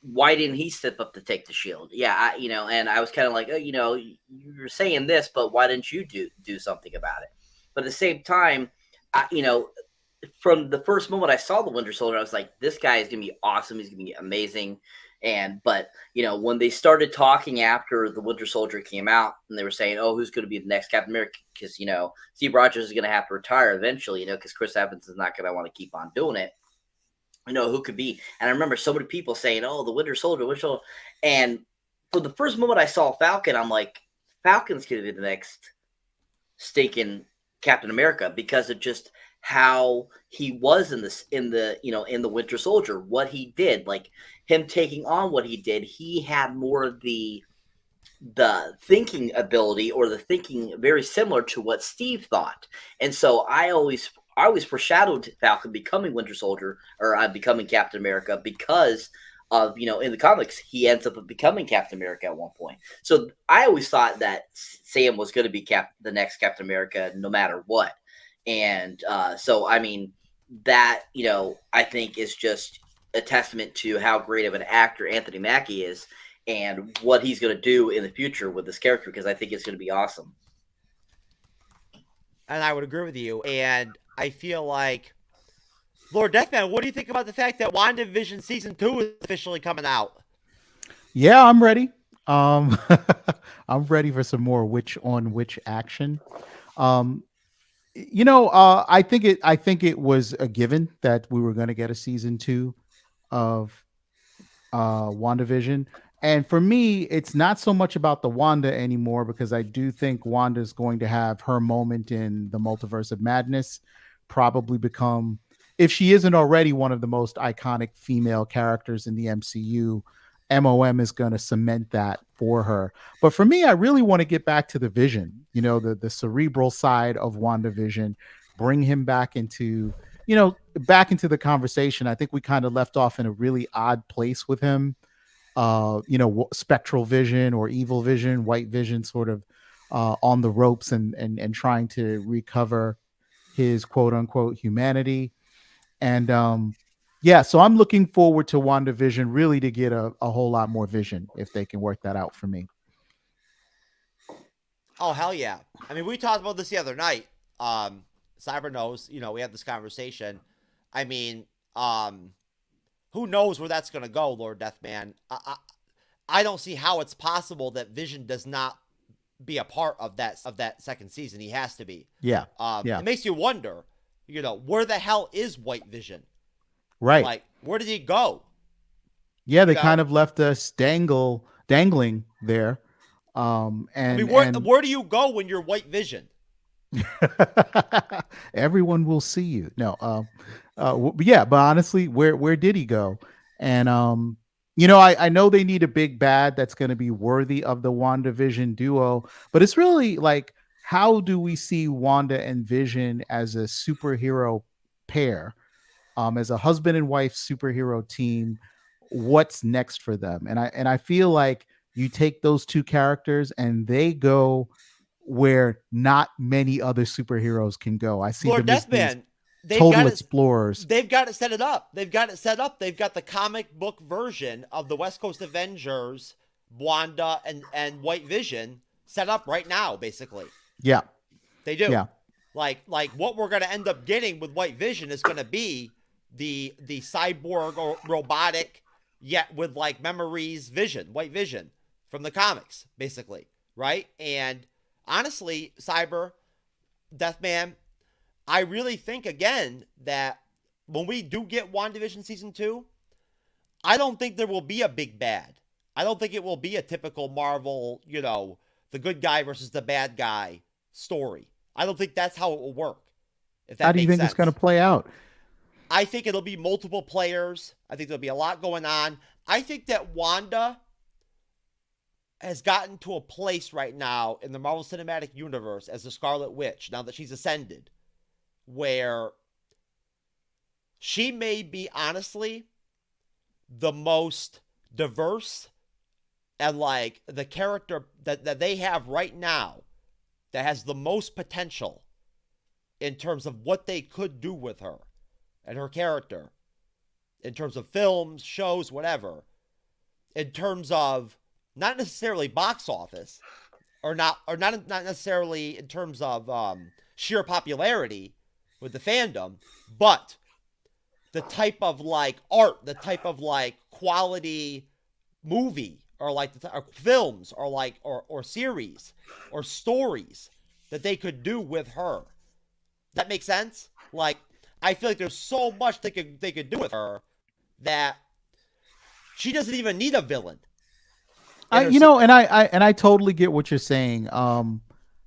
Why didn't he step up to take the shield? Yeah, and I was kind of like, oh, you're saying this, but why didn't you do something about it? But at the same time, from the first moment I saw the Winter Soldier, I was like, this guy is going to be awesome. He's going to be amazing. But when they started talking after the Winter Soldier came out and they were saying, oh, who's going to be the next Captain America? Because, Steve Rogers is going to have to retire eventually, because Chris Evans is not going to want to keep on doing it. Who could be? And I remember so many people saying, oh, the Winter Soldier. And for the first moment I saw Falcon, I'm like, Falcon's going to be the next stinking Captain America because of just how he was in the Winter Soldier, what he did, like him taking on what he did. He had more of the thinking ability, or the thinking very similar to what Steve thought. And so I always foreshadowed Falcon becoming Winter Soldier, or becoming Captain America, because of, in the comics, he ends up becoming Captain America at one point. So I always thought that Sam was going to be the next Captain America no matter what. And so, I mean, that, I think is just a testament to how great of an actor Anthony Mackie is and what he's going to do in the future with this character, because I think it's going to be awesome. And I would agree with you. And I feel like, Lord Deathman, what do you think about the fact that WandaVision Season 2 is officially coming out? Yeah, I'm ready. I'm ready for some more which on which action. I think it was a given that we were going to get a season 2 of WandaVision. And for me, it's not so much about the Wanda anymore, because I do think Wanda's going to have her moment in the Multiverse of Madness, probably become, if she isn't already one of the most iconic female characters in the MCU, MOM is going to cement that for her. But for me, I really want to get back to the Vision, the cerebral side of WandaVision, bring him back into the conversation. I think we kind of left off in a really odd place with him. Spectral Vision or Evil Vision, White Vision, sort of on the ropes and trying to recover his quote unquote humanity. And so I'm looking forward to WandaVision really to get a whole lot more Vision, if they can work that out for me. Oh, hell yeah. I mean, we talked about this the other night. Cyber knows, we had this conversation. I mean, who knows where that's going to go, Lord Deathman. I don't see how it's possible that Vision does not be a part of that second season. He has to be. Yeah. It makes you wonder, where the hell is White Vision? Right. Like, where did he go? Yeah, they kind of left us dangling there. Where do you go when you're White Vision? Everyone will see you. No, but honestly, where did he go? And I know they need a big bad that's going to be worthy of the WandaVision duo, but it's really like, how do we see Wanda and Vision as a superhero pair, as a husband and wife superhero team? What's next for them? And I feel like you take those two characters and they go where not many other superheroes can go. I see Lord them as Deathman, total explorers. They've got it set it up. They've got it set up. They've got the comic book version of the West Coast Avengers, Wanda and White Vision set up right now, basically. Yeah. They do. Yeah. Like what we're going to end up getting with White Vision is going to be the cyborg or robotic, yet with like memories Vision, White Vision from the comics, basically. Right? And honestly, Cyber, Deathman, I really think, again, that when we do get WandaVision Season 2, I don't think there will be a big bad. I don't think it will be a typical Marvel, the good guy versus the bad guy story. I don't think that's how it will work. If that How do you makes think sense. it's going to play out? I think it'll be multiple players. I think there'll be a lot going on. I think that Wanda has gotten to a place right now in the Marvel Cinematic Universe as the Scarlet Witch, now that she's ascended, where she may be, honestly, the most diverse and like the character that they have right now that has the most potential in terms of what they could do with her and her character in terms of films, shows, whatever, in terms of not necessarily box office or not necessarily in terms of sheer popularity with the fandom, but the type of like art, the type of like quality movie or like or films or like or series or stories that they could do with her. That makes sense? Like, I feel like there's so much they could do with her that she doesn't even need a villain. I totally get what you're saying.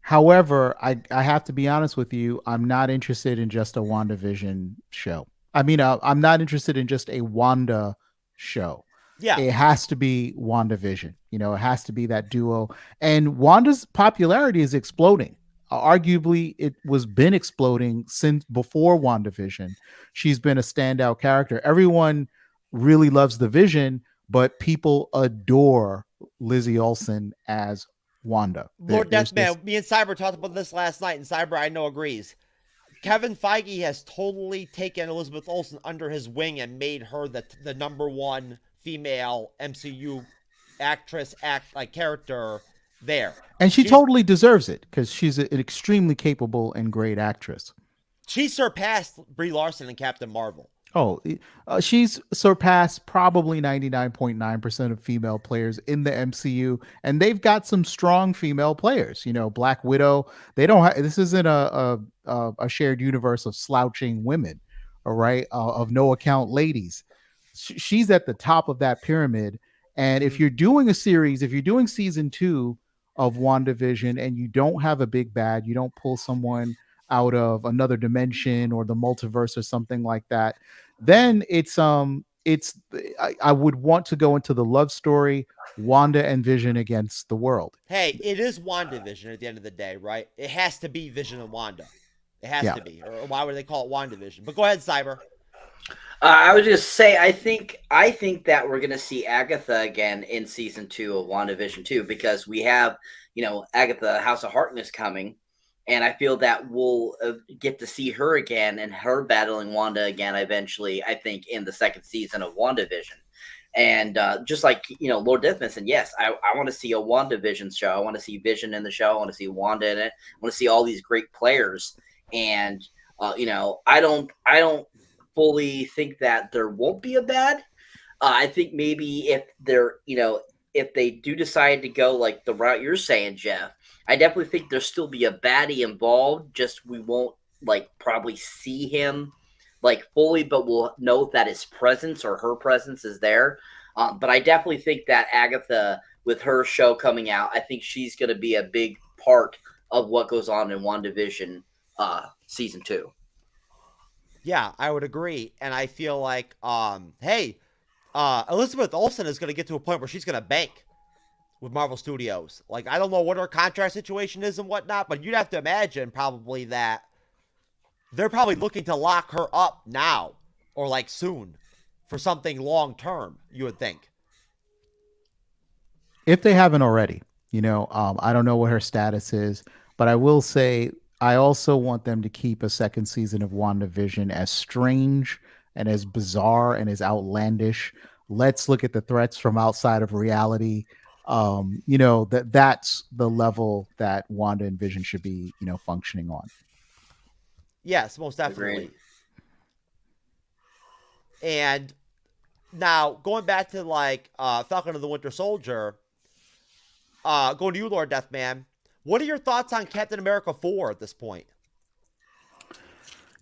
However, I have to be honest with you. I'm not interested in just a WandaVision show. I mean, I'm not interested in just a Wanda show. Yeah. It has to be WandaVision. It has to be that duo. And Wanda's popularity is exploding. Arguably, it was been exploding since before WandaVision. She's been a standout character. Everyone really loves the Vision, but people adore Lizzie Olsen as Wanda. Lord Deathman, me and Cyber talked about this last night, and Cyber, I know, agrees. Kevin Feige has totally taken Elizabeth Olsen under his wing and made her the number one female MCU actress, character there. And she's totally deserves it because she's an extremely capable and great actress. She surpassed Brie Larson and Captain Marvel. Oh, she's surpassed probably 99.9% of female players in the MCU, and they've got some strong female players. Black Widow. They don't. This isn't a shared universe of slouching women, all right, of no account ladies. She's at the top of that pyramid. And if you're doing a series, if you're doing season 2 of WandaVision, and you don't have a big bad, you don't pull someone out of another dimension or the multiverse or something like that, then I would want to go into the love story, Wanda and Vision against the world. Hey, it is WandaVision at the end of the day, right? It has to be Vision and Wanda. It has to be. Or why would they call it WandaVision? But go ahead, Cyber. I was just say I think that we're gonna see Agatha again in season 2 of WandaVision too, because we have Agatha House of Harkness coming, and I feel that we'll get to see her again and her battling Wanda again eventually. I think in the second season of WandaVision, and just like Lord Deathman said, yes, I want to see a WandaVision show. I want to see Vision in the show. I want to see Wanda in it. I want to see all these great players, and I don't fully think that there won't be a bad. I think maybe if if they do decide to go like the route you're saying, Jeff, I definitely think there'll still be a baddie involved. Just we won't probably see him fully, but we'll know that his presence or her presence is there. But I definitely think that Agatha, with her show coming out, I think she's going to be a big part of what goes on in WandaVision season 2. Yeah, I would agree. And I feel like, Elizabeth Olsen is going to get to a point where she's going to bank with Marvel Studios. I don't know what her contract situation is and whatnot, but you'd have to imagine probably that they're probably looking to lock her up now or soon for something long term, you would think. If they haven't already, I don't know what her status is, but I will say I also want them to keep a second season of WandaVision as strange and as bizarre and as outlandish. Let's look at the threats from outside of reality. That's the level that Wanda and Vision should be, functioning on. Yes, most definitely. Agreed. And now going back to Falcon and the Winter Soldier, going to you, Lord Deathman. What are your thoughts on Captain America 4 at this point?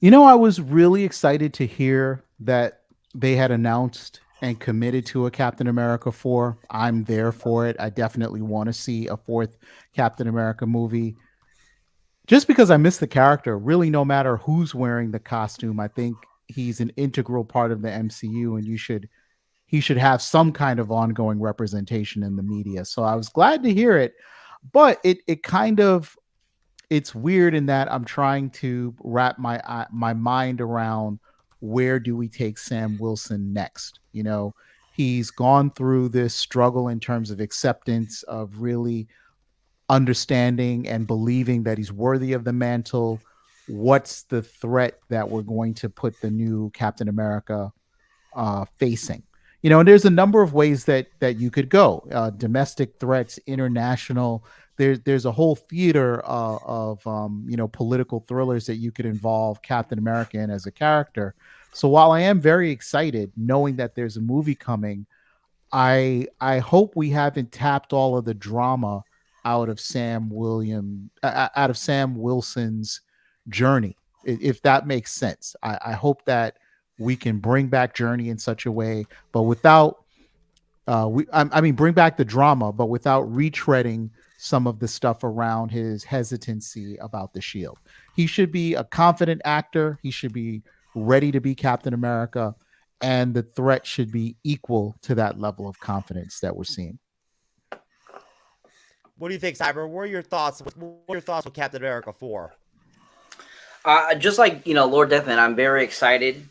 I was really excited to hear that they had announced and committed to a Captain America 4. I'm there for it. I definitely want to see a 4th Captain America movie. Just because I miss the character, really, no matter who's wearing the costume, I think he's an integral part of the MCU, and he should have some kind of ongoing representation in the media. So I was glad to hear it. But it's weird in that I'm trying to wrap my mind around where do we take Sam Wilson next? He's gone through this struggle in terms of acceptance, of really understanding and believing that he's worthy of the mantle. What's the threat that we're going to put the new Captain America facing? And there's a number of ways that you could go. Domestic threats, international. There's a whole theater of political thrillers that you could involve Captain America in as a character. So while I am very excited knowing that there's a movie coming, I hope we haven't tapped all of the drama out of Sam Wilson's journey, if that makes sense. I hope that we can bring back Journey in such a way, but without bring back the drama, but without retreading some of the stuff around his hesitancy about the shield. He should be a confident actor. He should be ready to be Captain America, and the threat should be equal to that level of confidence that we're seeing. What do you think, Cyber? What are your thoughts? What are your thoughts with Captain America 4? Just like Lord Deathman, I'm very excited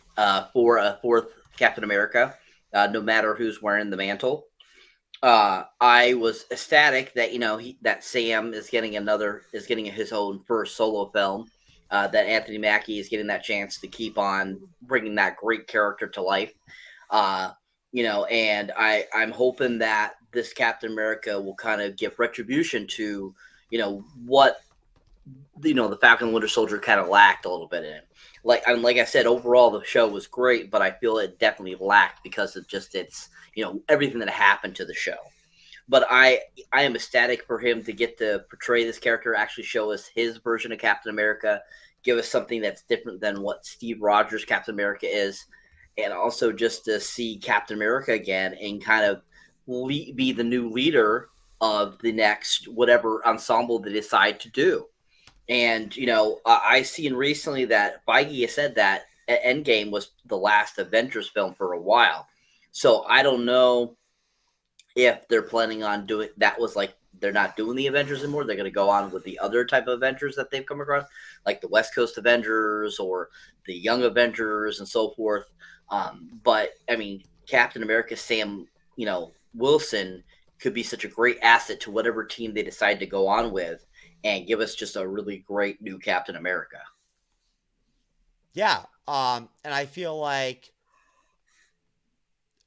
for a fourth Captain America, no matter who's wearing the mantle. I was ecstatic that that Sam is getting his own first solo film. That Anthony Mackie is getting that chance to keep on bringing that great character to life. And I'm hoping that this Captain America will kind of give retribution to what the Falcon and Winter Soldier kind of lacked a little bit in. Like I said, overall the show was great, but I feel it definitely lacked because of just its everything that happened to the show. But I am ecstatic for him to get to portray this character, actually show us his version of Captain America, give us something that's different than what Steve Rogers' Captain America is, and also just to see Captain America again and kind of be the new leader of the next whatever ensemble they decide to do. And, I seen recently that Feige has said that Endgame was the last Avengers film for a while. So I don't know if they're planning on doing that. Was like they're not doing the Avengers anymore. They're going to go on with the other type of Avengers that they've come across, like the West Coast Avengers or the Young Avengers and so forth. But I mean, Captain America, Sam, Wilson could be such a great asset to whatever team they decide to go on with and give us just a really great new Captain America. Yeah. And I feel like,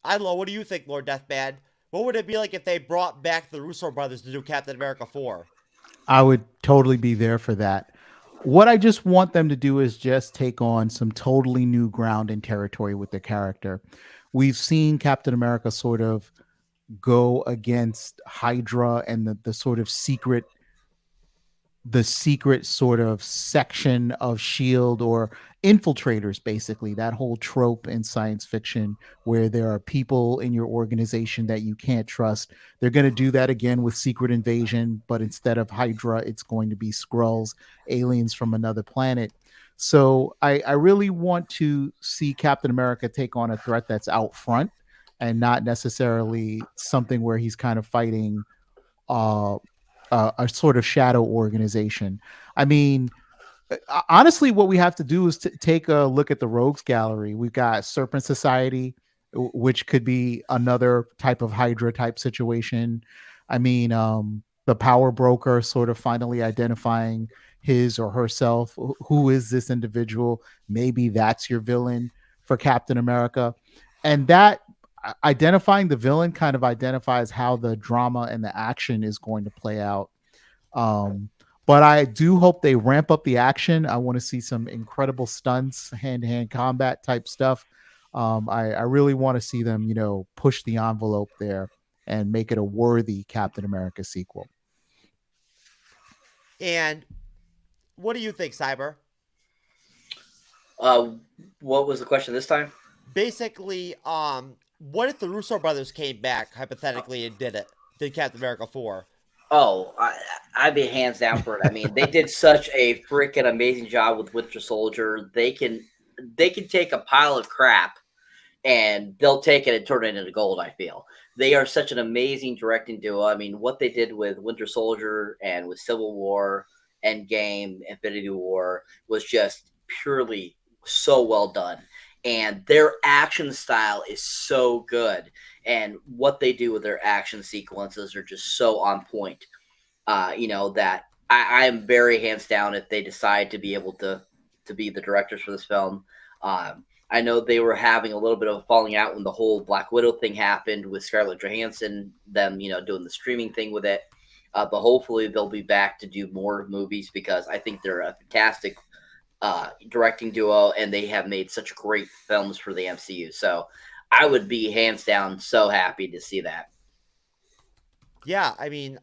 I don't know, what do you think, Lord Deathman? What would it be like if they brought back the Russo brothers to do Captain America 4? I would totally be there for that. What I just want them to do is just take on some totally new ground and territory with the character. We've seen Captain America sort of go against Hydra and the sort of secret sort of section of SHIELD, or infiltrators, basically, that whole trope in science fiction where there are people in your organization that you can't trust. They're going to do that again with Secret Invasion, but instead of Hydra, it's going to be Skrulls, aliens from another planet. So I really want to see Captain America take on a threat that's out front and not necessarily something where he's kind of fighting a sort of shadow organization. I mean, honestly, what we have to do is take a look at the rogues gallery. We've got Serpent Society, which could be another type of Hydra type situation. I mean, the power broker sort of finally identifying his or herself. Who is this individual? Maybe that's your villain for Captain America. And that identifying the villain kind of identifies how the drama and the action is going to play out. But I do hope they ramp up the action. I want to see some incredible stunts, hand-to-hand combat type stuff. I really want to see them, push the envelope there and make it a worthy Captain America sequel. And what do you think, Cyber? What was the question this time? Basically, what if the Russo brothers came back, hypothetically, and did Captain America 4? Oh, I'd be hands down for it. I mean, they did such a freaking amazing job with Winter Soldier. They can take a pile of crap and they'll take it and turn it into gold, I feel. They are such an amazing directing duo. I mean, what they did with Winter Soldier and with Civil War, Endgame, Infinity War was just purely so well done. and their action style is so good, and what they do with their action sequences are just so on point. That I am very hands down if they decide to be able to be the directors for this film. I know they were having a little bit of a falling out when the whole Black Widow thing happened with Scarlett Johansson, them, doing the streaming thing with it. But hopefully they'll be back to do more movies, because I think they're a fantastic directing duo, and they have made such great films for the MCU. So I would be hands down so happy to see that. Yeah, I mean,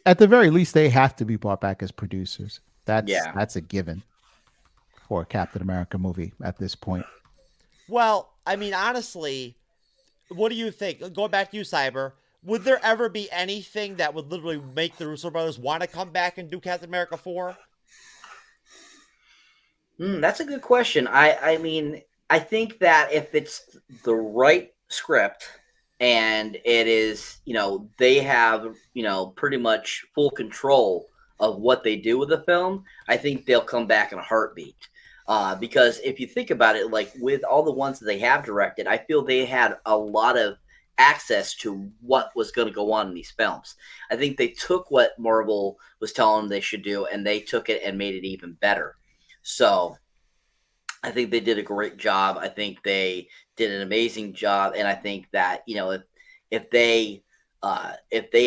at the very least, they have to be brought back as producers. That's a given for a Captain America movie at this point. Well, I mean, honestly, what do you think? Going back to you, Cyber, would there ever be anything that would literally make the Russo brothers want to come back and do Captain America 4? That's a good question. I mean, I think that if it's the right script and it is, they have, pretty much full control of what they do with the film, I think they'll come back in a heartbeat. Because if you think about it, like with all the ones that they have directed, I feel they had a lot of access to what was going to go on in these films. I think they took what Marvel was telling them they should do, and they took it and made it even better. So I think they did a great job. I think they did an amazing job. And I think that, if they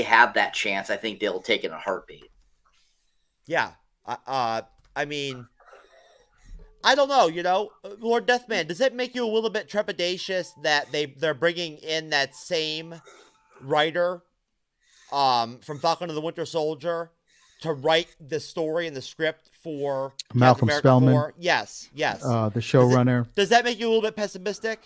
have that chance, I think they'll take it in a heartbeat. Yeah. I mean, I don't know, Lord Deathman, does it make you a little bit trepidatious that they're bringing in that same writer from Falcon and the Winter Soldier to write the story and the script for Malcolm Spellman? 4? Yes. The showrunner. Does that make you a little bit pessimistic?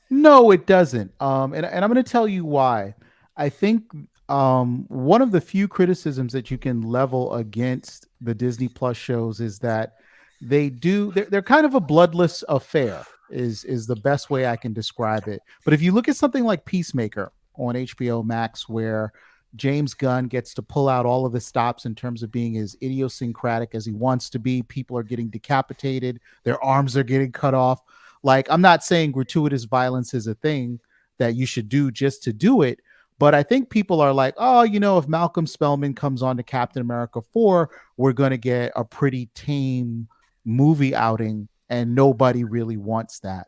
No, it doesn't. And I'm going to tell you why. I think one of the few criticisms that you can level against the Disney Plus shows is that they're kind of a bloodless affair is the best way I can describe it. But if you look at something like Peacemaker on HBO Max, where James Gunn gets to pull out all of the stops in terms of being as idiosyncratic as he wants to be, people are getting decapitated, their arms are getting cut off. Like, I'm not saying gratuitous violence is a thing that you should do just to do it, but I think people are like, oh, if Malcolm Spellman comes on to Captain America 4, we're going to get a pretty tame movie outing, and nobody really wants that.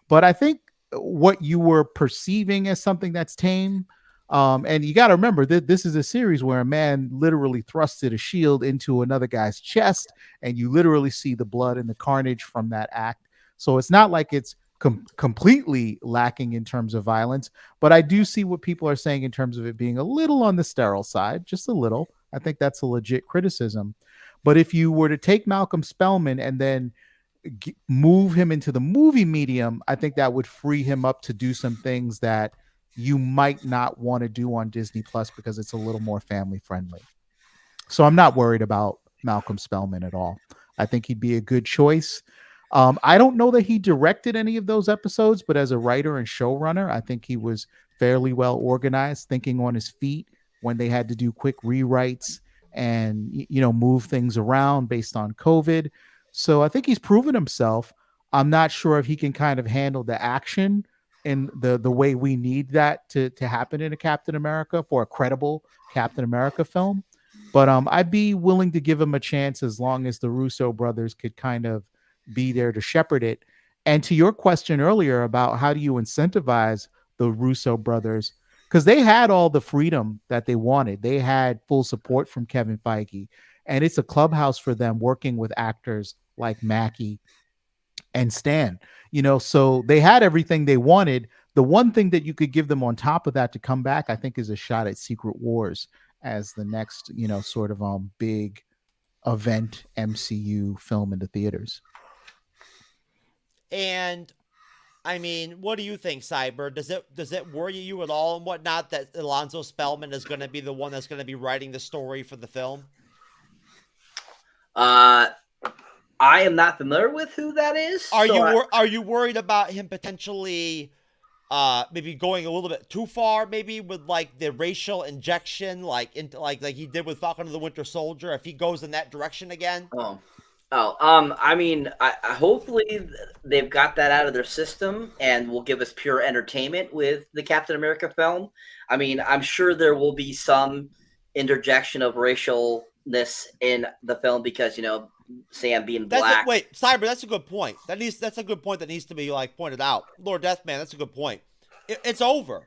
But I think what you were perceiving as something that's tame, and you got to remember that this is a series where a man literally thrusted a shield into another guy's chest, and you literally see the blood and the carnage from that act. So it's not like it's completely lacking in terms of violence, but I do see what people are saying in terms of it being a little on the sterile side, just a little. I think that's a legit criticism. But if you were to take Malcolm Spellman and then move him into the movie medium, I think that would free him up to do some things that you might not want to do on Disney Plus because it's a little more family friendly. So I'm not worried about Malcolm Spellman at all. I think he'd be a good choice. I don't know that he directed any of those episodes, but as a writer and showrunner, I think he was fairly well organized, thinking on his feet when they had to do quick rewrites and, move things around based on COVID. So I think he's proven himself. I'm not sure if he can kind of handle the action in the way we need that to happen in a Captain America, for a credible Captain America film. But I'd be willing to give him a chance as long as the Russo brothers could kind of be there to shepherd it. And to your question earlier about how do you incentivize the Russo brothers, because they had all the freedom that they wanted. They had full support from Kevin Feige, and it's a clubhouse for them working with actors like Mackie and Stan, so they had everything they wanted. The one thing that you could give them on top of that to come back, I think, is a shot at Secret Wars as the next, sort of big event MCU film in the theaters. And I mean, what do you think, Cyber? Does it worry you at all and whatnot that Alonzo Spellman is going to be the one that's going to be writing the story for the film? I am not familiar with who that is. Are you worried about him potentially maybe going a little bit too far, maybe with like the racial injection, like he did with Falcon and the Winter Soldier? If he goes in that direction again? I mean, I hopefully they've got that out of their system and will give us pure entertainment with the Captain America film. I mean, I'm sure there will be some interjection of racialness in the film because Sam being black. Wait, Cyber, that's a good point. That's a good point that needs to be like pointed out. Lord Deathman, that's a good point. It's over.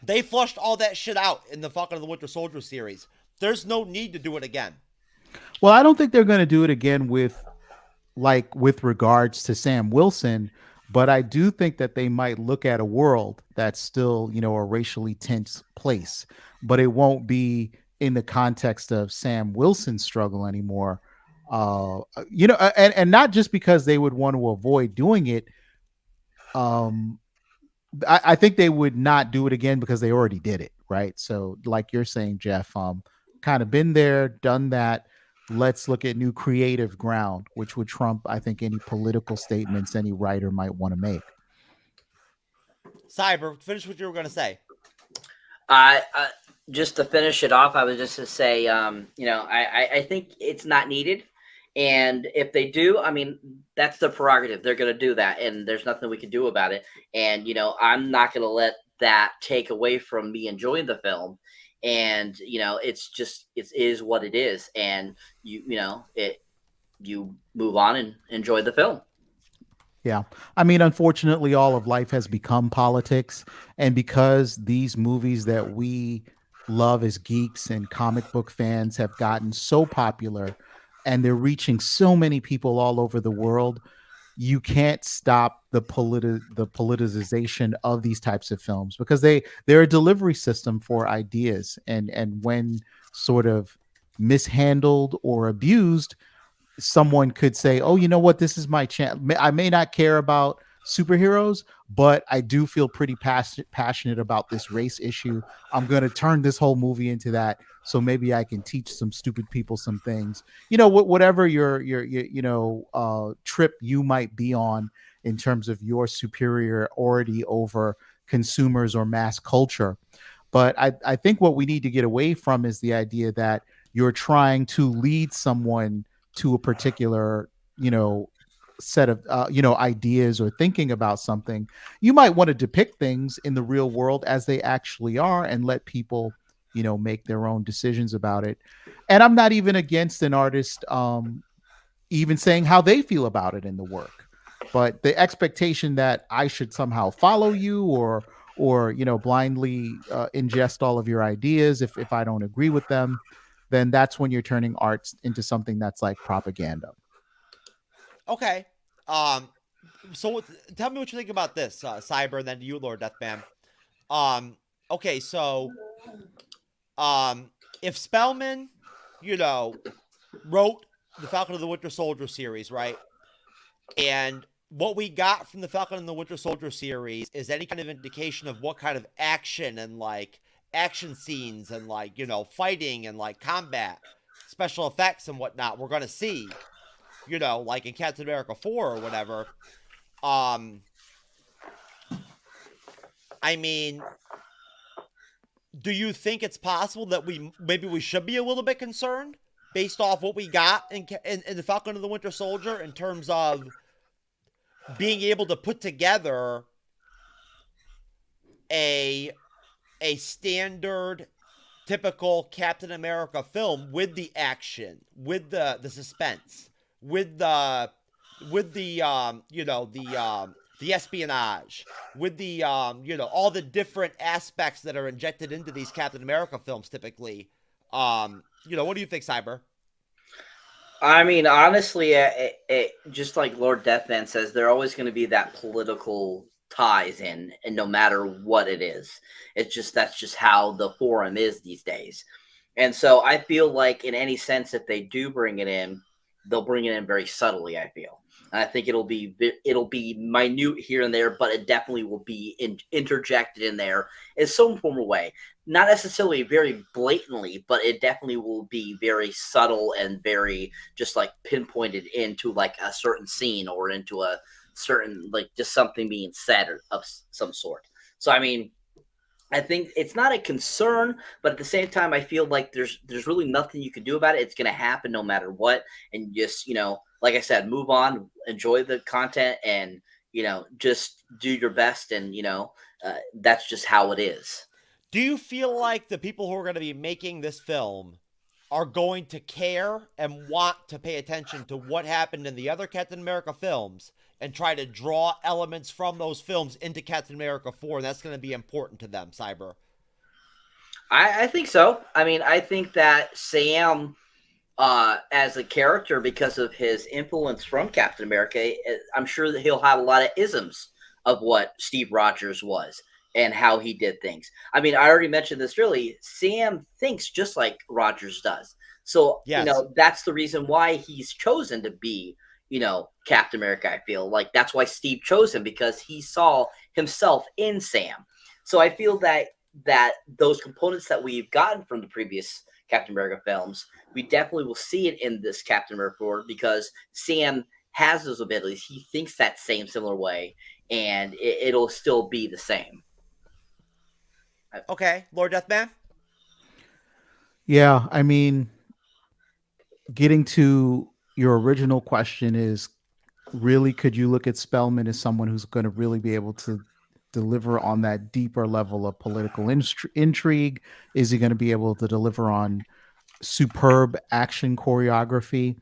They flushed all that shit out in the Falcon and the Winter Soldier series. There's no need to do it again. Well, I don't think they're going to do it again with regards to Sam Wilson, but I do think that they might look at a world that's still, a racially tense place, but it won't be in the context of Sam Wilson's struggle anymore. And not just because they would want to avoid doing it. I think they would not do it again because they already did it, right? So, like you're saying, Jeff, kind of been there, done that. Let's look at new creative ground, which would trump, I think, any political statements any writer might want to make. Cyber, finish what you were going to say. Just to finish it off, I was just to say, I think it's not needed. And if they do, I mean, that's their prerogative. They're going to do that, and there's nothing we can do about it. And, I'm not going to let that take away from me enjoying the film. And it is what it is, and you move on and enjoy the film. Yeah, I mean, unfortunately, all of life has become politics, and because these movies that we love as geeks and comic book fans have gotten so popular, and they're reaching so many people all over the world, you can't stop the politicization of these types of films because they're a delivery system for ideas, and when sort of mishandled or abused, someone could say, oh, you know what, this is my chance. I may not care about superheroes, but I do feel pretty passionate about this race issue. I'm going to turn this whole movie into that, so maybe I can teach some stupid people some things. Whatever your trip you might be on in terms of your superiority over consumers or mass culture. But I think what we need to get away from is the idea that you're trying to lead someone to a particular, set of ideas or thinking about something. You might want to depict things in the real world as they actually are and let people make their own decisions about it. And I'm not even against an artist even saying how they feel about it in the work, but the expectation that I should somehow follow you or blindly ingest all of your ideas if I don't agree with them, then that's when you're turning art into something that's like propaganda. Okay. So tell me what you think about this, Cyber, and then you, Lord Deathman. Okay, so if Spellman, wrote the Falcon and the Winter Soldier series, right? And what we got from the Falcon and the Winter Soldier series is any kind of indication of what kind of action and action scenes and fighting and combat, special effects and whatnot we're gonna see, like in Captain America 4 or whatever. I mean, do you think it's possible that we should be a little bit concerned based off what we got in the Falcon and the Winter Soldier in terms of being able to put together a standard, typical Captain America film with the action, with the suspense, with the espionage, with the all the different aspects that are injected into these Captain America films typically. What do you think, Cyber? I mean, honestly, just like Lord Deathman says, there are always going to be that political ties in, and no matter what it is, that's just how the forum is these days. And so I feel like in any sense, if they do bring it in, they'll bring it in very subtly, I feel. And I think it'll be minute here and there, but it definitely will be interjected in there in some form of way. Not necessarily very blatantly, but it definitely will be very subtle and very just pinpointed into a certain scene or into a certain just something being said of some sort. So I mean, I think it's not a concern, but at the same time, I feel like there's really nothing you can do about it. It's going to happen no matter what, and just like I said, move on, enjoy the content, and just do your best, and that's just how it is. Do you feel like the people who are going to be making this film are going to care and want to pay attention to what happened in the other Captain America films and try to draw elements from those films into Captain America 4, and that's going to be important to them, Cyber? I think so. I mean, I think that Sam, as a character, because of his influence from Captain America, I'm sure that he'll have a lot of isms of what Steve Rogers was and how he did things. I mean, I already mentioned this earlier. Sam thinks just like Rogers does. So, yes. That's the reason why he's chosen to be, Captain America. I feel like that's why Steve chose him, because he saw himself in Sam. So I feel that those components that we've gotten from the previous Captain America films, we definitely will see it in this Captain America 4, because Sam has those abilities. He thinks that same similar way, and it'll still be the same. Okay, Lord Deathman? Yeah, I mean, getting to your original question is, really, could you look at Spellman as someone who's going to really be able to deliver on that deeper level of political intrigue? Is he going to be able to deliver on superb action choreography?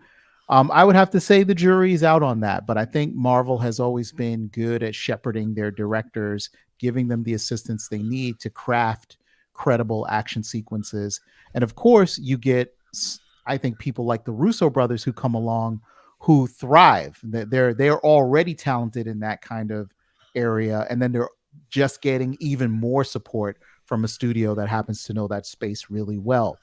I would have to say the jury's out on that, but I think Marvel has always been good at shepherding their directors, giving them the assistance they need to craft credible action sequences. And of course, you get, I think, people like the Russo brothers who come along who thrive. They're already talented in that kind of area, and then they're just getting even more support from a studio that happens to know that space really well.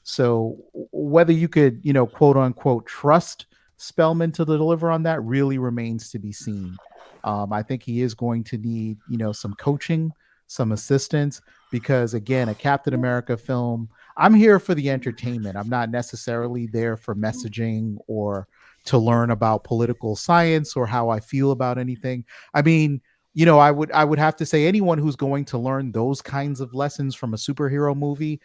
So whether you could, quote unquote, trust Spellman to deliver on that really remains to be seen. I think he is going to need, some coaching, some assistance, because again, a Captain America film, I'm here for the entertainment. I'm not necessarily there for messaging or to learn about political science or how I feel about anything. I mean, I would have to say anyone who's going to learn those kinds of lessons from a superhero movie,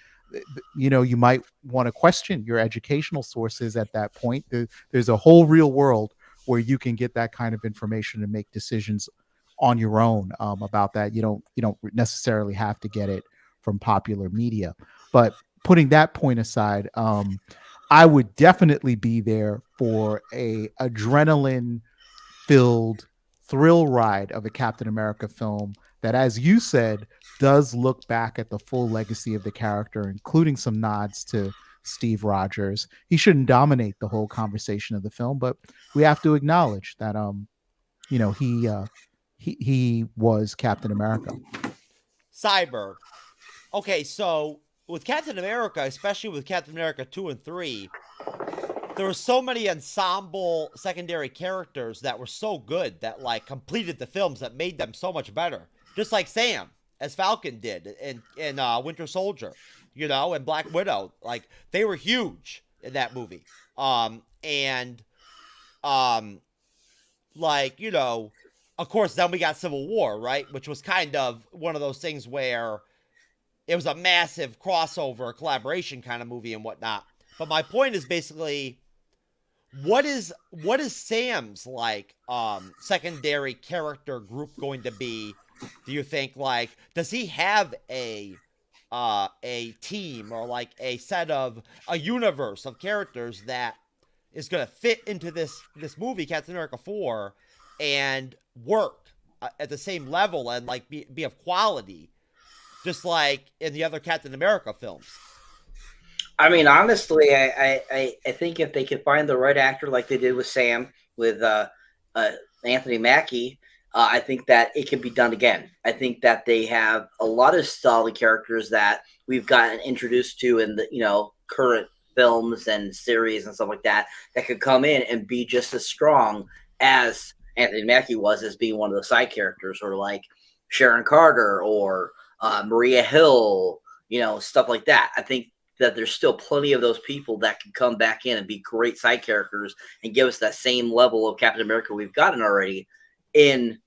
you might want to question your educational sources at that point. There's a whole real world where you can get that kind of information and make decisions on your own about that. You don't necessarily have to get it from popular media. But putting that point aside, I would definitely be there for a adrenaline-filled thrill ride of a Captain America film that, as you said, does look back at the full legacy of the character, including some nods to Steve Rogers. He shouldn't dominate the whole conversation of the film, but we have to acknowledge that he was Captain America. Cyber. Okay, so with Captain America, especially with Captain America 2 and 3, there were so many ensemble secondary characters that were so good that completed the films, that made them so much better. Just like Sam, as Falcon did in Winter Soldier, and Black Widow. They were huge in that movie. Of course, then we got Civil War, right? Which was kind of one of those things where it was a massive crossover collaboration kind of movie and whatnot. But my point is basically, what is Sam's secondary character group going to be? Do you think does he have a team or a set of a universe of characters that is going to fit into this movie, Captain America 4, and work at the same level and be of quality, just like in the other Captain America films? I mean, honestly, I think if they could find the right actor like they did with Sam, with Anthony Mackie, I think that it can be done again. I think that they have a lot of solid characters that we've gotten introduced to in the current films and series and stuff like that could come in and be just as strong as Anthony Mackie was as being one of the side characters, or like Sharon Carter or Maria Hill, stuff like that. I think that there's still plenty of those people that can come back in and be great side characters and give us that same level of Captain America we've gotten already in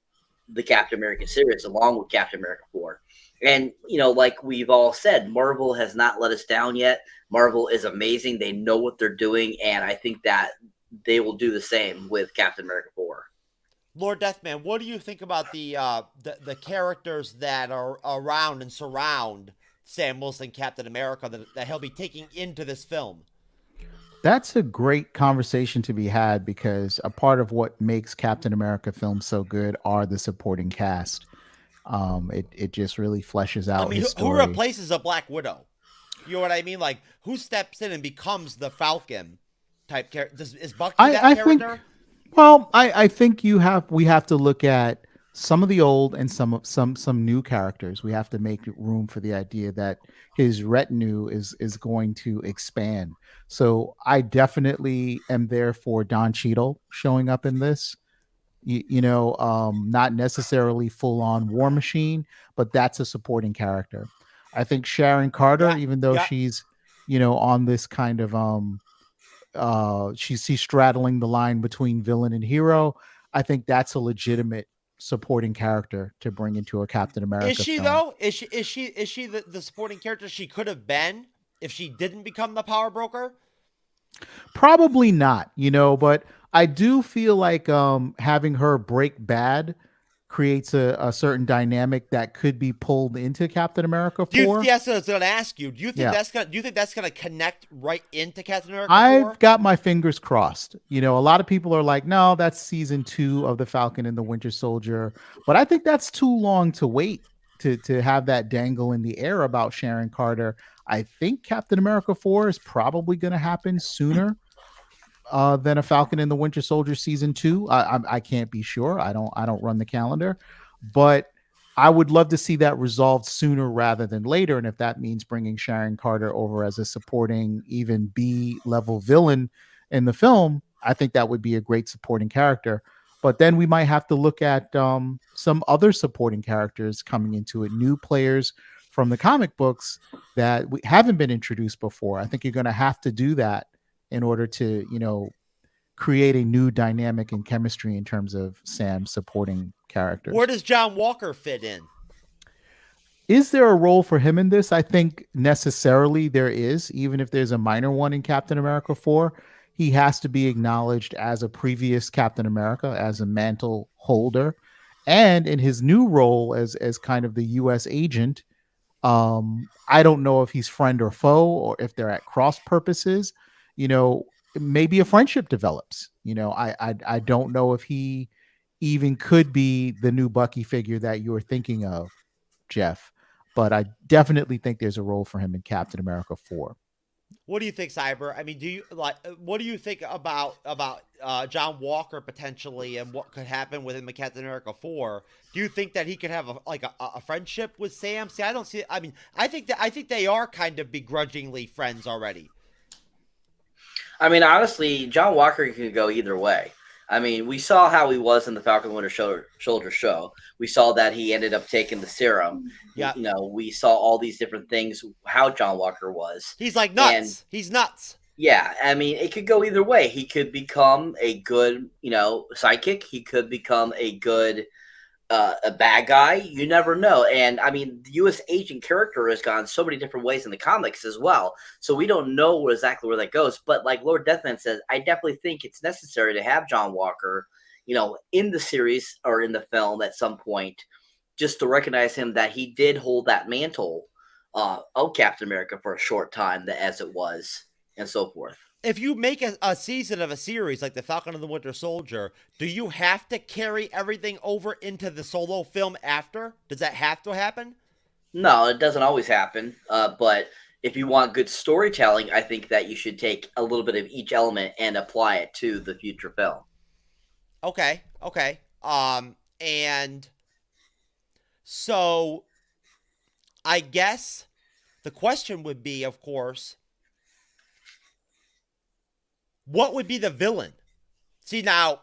the Captain America series, along with Captain America 4. And, like we've all said, Marvel has not let us down yet. Marvel is amazing. They know what they're doing. And I think that they will do the same with Captain America 4. Lord Deathman, what do you think about the characters that are around and surround Sam Wilson, Captain America, that he'll be taking into this film? That's a great conversation to be had, because a part of what makes Captain America films so good are the supporting cast. It just really fleshes out his who story. replaces a Black Widow? You know what I mean? Like, who steps in and becomes the Falcon type character? Is Bucky that character? I think we have to look at some of the old and some new characters. We have to make room for the idea that his retinue is going to expand. So I definitely am there for Don Cheadle showing up in this. Not necessarily full on War Machine, but that's a supporting character. I think Sharon Carter, even though she's, on this kind of she's straddling the line between villain and hero. I think that's a legitimate supporting character to bring into a Captain America. Is she film. though? Is she the supporting character she could have been if she didn't become the power broker? Probably not, but I do feel like having her break bad creates a certain dynamic that could be pulled into Captain America 4. Yes, I was going to ask you. Do you think that's going to connect right into Captain America 4? I've got my fingers crossed. A lot of people are like, no, that's season 2 of the Falcon and the Winter Soldier, but I think that's too long to wait to have that dangle in the air about Sharon Carter. I think Captain America 4 is probably going to happen sooner than a Falcon and the Winter Soldier season 2. I can't be sure. I don't run the calendar, but I would love to see that resolved sooner rather than later. And if that means bringing Sharon Carter over as a supporting, even B level villain in the film, I think that would be a great supporting character. But then we might have to look at some other supporting characters coming into it, new players from the comic books that we haven't been introduced before. I think you're going to have to do that in order to, create a new dynamic and chemistry in terms of Sam's supporting characters. Where does John Walker fit in? Is there a role for him in this? I think necessarily there is, even if there's a minor one in Captain America 4. He has to be acknowledged as a previous Captain America, as a mantle holder. And in his new role as kind of the U.S. agent, I don't know if he's friend or foe, or if they're at cross purposes. Maybe a friendship develops. I don't know if he even could be the new Bucky figure that you were thinking of, Jeff. But I definitely think there's a role for him in Captain America 4. What do you think, Cyber? I mean, what do you think about John Walker potentially and what could happen with him in Captain America 4? Do you think that he could have a friendship with Sam? See, I don't see. I mean, I think they are kind of begrudgingly friends already. I mean, honestly, John Walker could go either way. I mean, we saw how he was in the Falcon Winter Soldier show. We saw that he ended up taking the serum. Yeah. We saw all these different things, how John Walker was. He's like nuts. He's nuts. Yeah. I mean, it could go either way. He could become a good, sidekick. He could become a good, a bad guy. You never know. And I mean, the U.S. agent character has gone so many different ways in the comics as well. So we don't know exactly where that goes. But like Lord Deathman says, I definitely think it's necessary to have John Walker, in the series or in the film at some point, just to recognize him that he did hold that mantle of Captain America for a short time, as it was, and so forth. If you make a season of a series like the Falcon and the Winter Soldier, do you have to carry everything over into the solo film after? Does that have to happen? No, it doesn't always happen. But if you want good storytelling, I think that you should take a little bit of each element and apply it to the future film. Okay. And so I guess the question would be, of course, what would be the villain? See, now,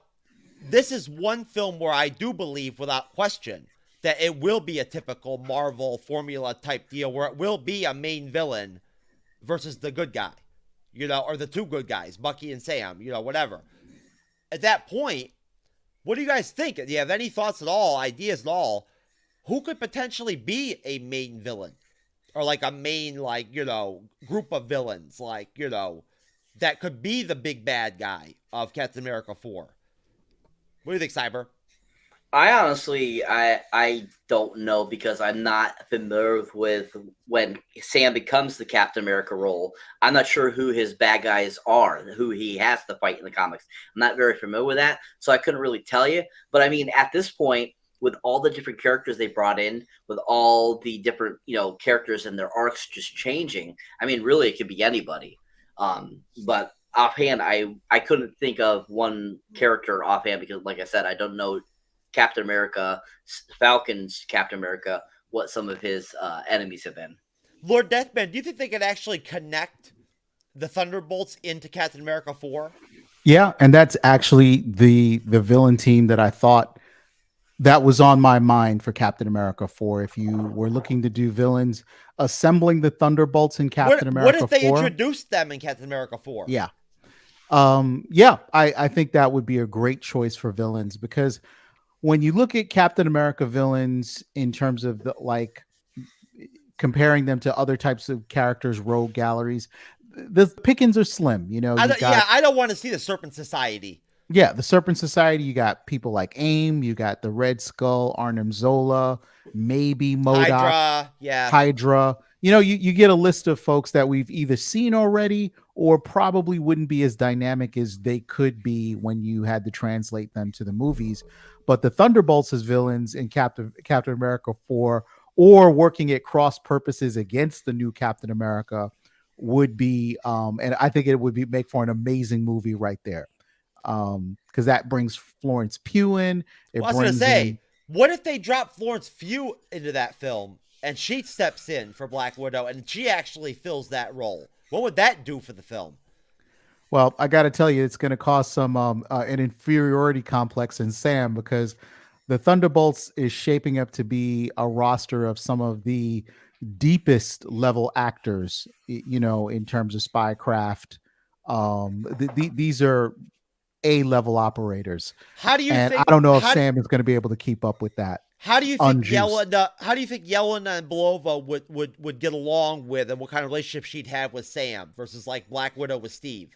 this is one film where I do believe, without question, that it will be a typical Marvel formula type deal where it will be a main villain versus the good guy, or the two good guys, Bucky and Sam, whatever. At that point, what do you guys think? Do you have any thoughts at all, ideas at all, who could potentially be a main villain? Or like a main, like, group of villains, like, that could be the big bad guy of Captain America 4. What do you think, Cyber? I honestly, I don't know because I'm not familiar with when Sam becomes the Captain America role. I'm not sure who his bad guys are, who he has to fight in the comics. I'm not very familiar with that, so I couldn't really tell you. But I mean, at this point, with all the different characters they brought in, with all the different characters and their arcs just changing, I mean, really, it could be anybody. But offhand, I couldn't think of one character offhand because, like I said, I don't know Captain America, Falcon's Captain America, what some of his enemies have been. Lord Deathman, do you think they could actually connect the Thunderbolts into Captain America 4? Yeah, and that's actually the villain team that I thought that was on my mind for Captain America 4. If you were looking to do villains, assembling the Thunderbolts in Captain America 4. What if they introduced them in Captain America 4? Yeah. I think that would be a great choice for villains, because when you look at Captain America villains in terms of comparing them to other types of characters, rogue galleries, the pickings are slim. I don't want to see the Serpent Society. Yeah, the Serpent Society. You got people like AIM. You got the Red Skull, Arnim Zola, maybe MODOK, Hydra. You get a list of folks that we've either seen already or probably wouldn't be as dynamic as they could be when you had to translate them to the movies. But the Thunderbolts as villains in Captain America 4, or working at cross purposes against the new Captain America, would be, and I think it would make for an amazing movie right there. Because that brings Florence Pugh in. I was going to say, what if they drop Florence Pugh into that film and she steps in for Black Widow and she actually fills that role? What would that do for the film? Well, I got to tell you, it's going to cause some an inferiority complex in Sam, because the Thunderbolts is shaping up to be a roster of some of the deepest level actors, in terms of spycraft. These are A-level operators. How do you think? I don't know if Sam is going to be able to keep up with that. How do you think Yelena and Belova would get along with, and what kind of relationship she'd have with Sam versus like Black Widow with Steve?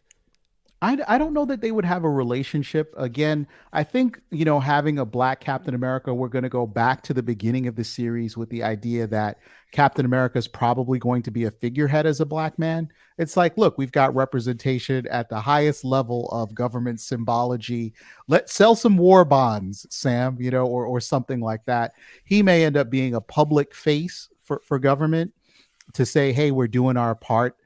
I don't know that they would have a relationship. Again, I think, having a Black Captain America, we're going to go back to the beginning of the series with the idea that Captain America is probably going to be a figurehead as a Black man. It's like, look, we've got representation at the highest level of government symbology. Let's sell some war bonds, Sam, or something like that. He may end up being a public face for government to say, hey, we're doing our part.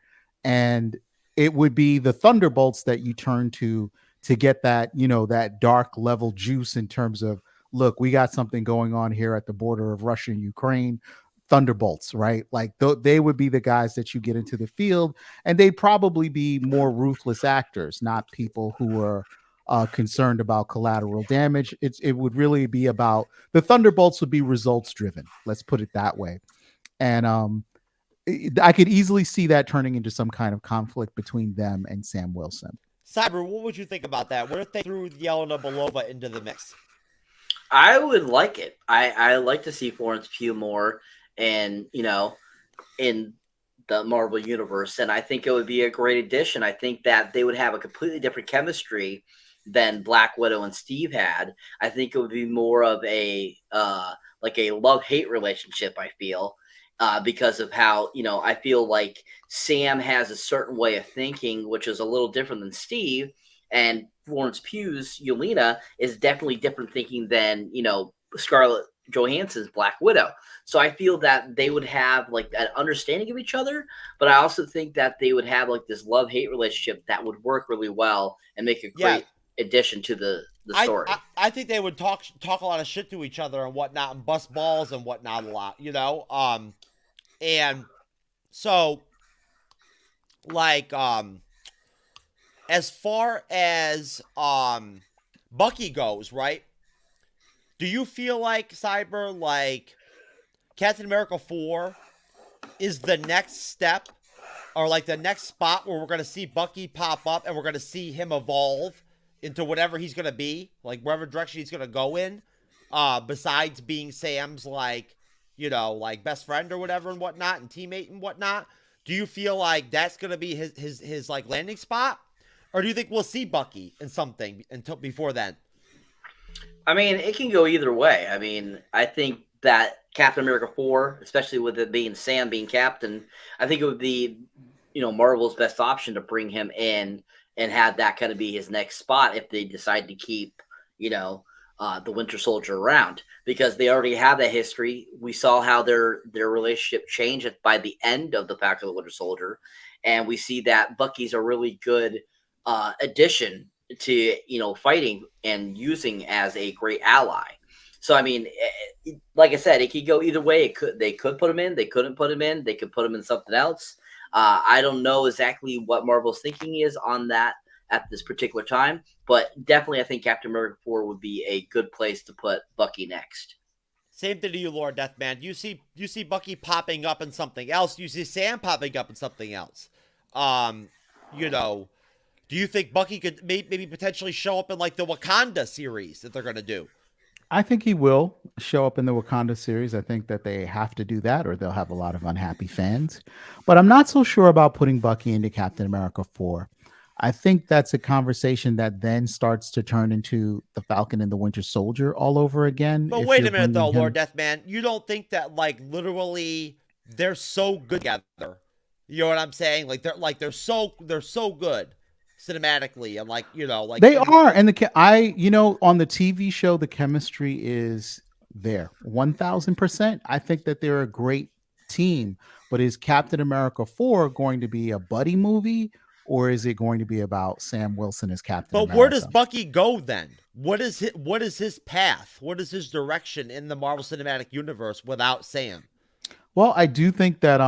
And it would be the Thunderbolts that you turn to get that, that dark level juice in terms of, look, we got something going on here at the border of Russia and Ukraine. Thunderbolts, right? Like they would be the guys that you get into the field, and they'd probably be more ruthless actors, not people who are concerned about collateral damage. It would really be about, the Thunderbolts would be results driven. Let's put it that way. And I could easily see that turning into some kind of conflict between them and Sam Wilson. Cyber, what would you think about that? What if they threw Yelena Belova into the mix? I would like it. I like to see Florence Pugh more, and in the Marvel universe, and I think it would be a great addition. I think that they would have a completely different chemistry than Black Widow and Steve had. I think it would be more of a like a love-hate relationship, I feel. Because of how, I feel like Sam has a certain way of thinking, which is a little different than Steve, and Florence Pugh's Yelena is definitely different thinking than, Scarlett Johansson's Black Widow. So I feel that they would have like an understanding of each other, but I also think that they would have like this love-hate relationship that would work really well and make a great addition to the story. I think they would talk a lot of shit to each other and whatnot, and bust balls and whatnot a lot, and so, like, as far as Bucky goes, right? Do you feel like, Cyber, like Captain America 4 is the next step, or like the next spot where we're going to see Bucky pop up and we're going to see him evolve into whatever he's going to be, like whatever direction he's going to go in? besides being Sam's like, like best friend or whatever and whatnot and teammate and whatnot. Do you feel like that's going to be his like landing spot? Or do you think we'll see Bucky in something until before then? I mean, it can go either way. I mean, I think that Captain America 4, especially with it being Sam being captain, I think it would be, Marvel's best option to bring him in and have that kind of be his next spot if they decide to keep, the Winter Soldier around, because they already have that history. We saw how their relationship changed by the end of the Falcon of the Winter Soldier, and we see that Bucky's a really good addition to fighting and using as a great ally. So I mean, like I said, it could go either way. They could put him in, they couldn't put him in, they could put him in something else. I don't know exactly what Marvel's thinking is on that at this particular time, but definitely I think Captain America 4 would be a good place to put Bucky next. Same thing to you, Lord Deathman. You see Bucky popping up in something else. You see Sam popping up in something else. Do you think Bucky could maybe potentially show up in like the Wakanda series that they're going to do? I think he will show up in the Wakanda series. I think that they have to do that or they'll have a lot of unhappy fans. But I'm not so sure about putting Bucky into Captain America 4. I think that's a conversation that then starts to turn into the Falcon and the Winter Soldier all over again. But wait a minute though, Lord Deathman. You don't think that like literally they're so good together? You know what I'm saying? They're so good cinematically and like they are. And on the TV show, the chemistry is there 1000%. I think that they're a great team. But is Captain America 4 going to be a buddy movie? Or is it going to be about Sam Wilson as Captain America? But where does Bucky go then? What is his path? What is his direction in the Marvel Cinematic Universe without Sam? Well, I do think that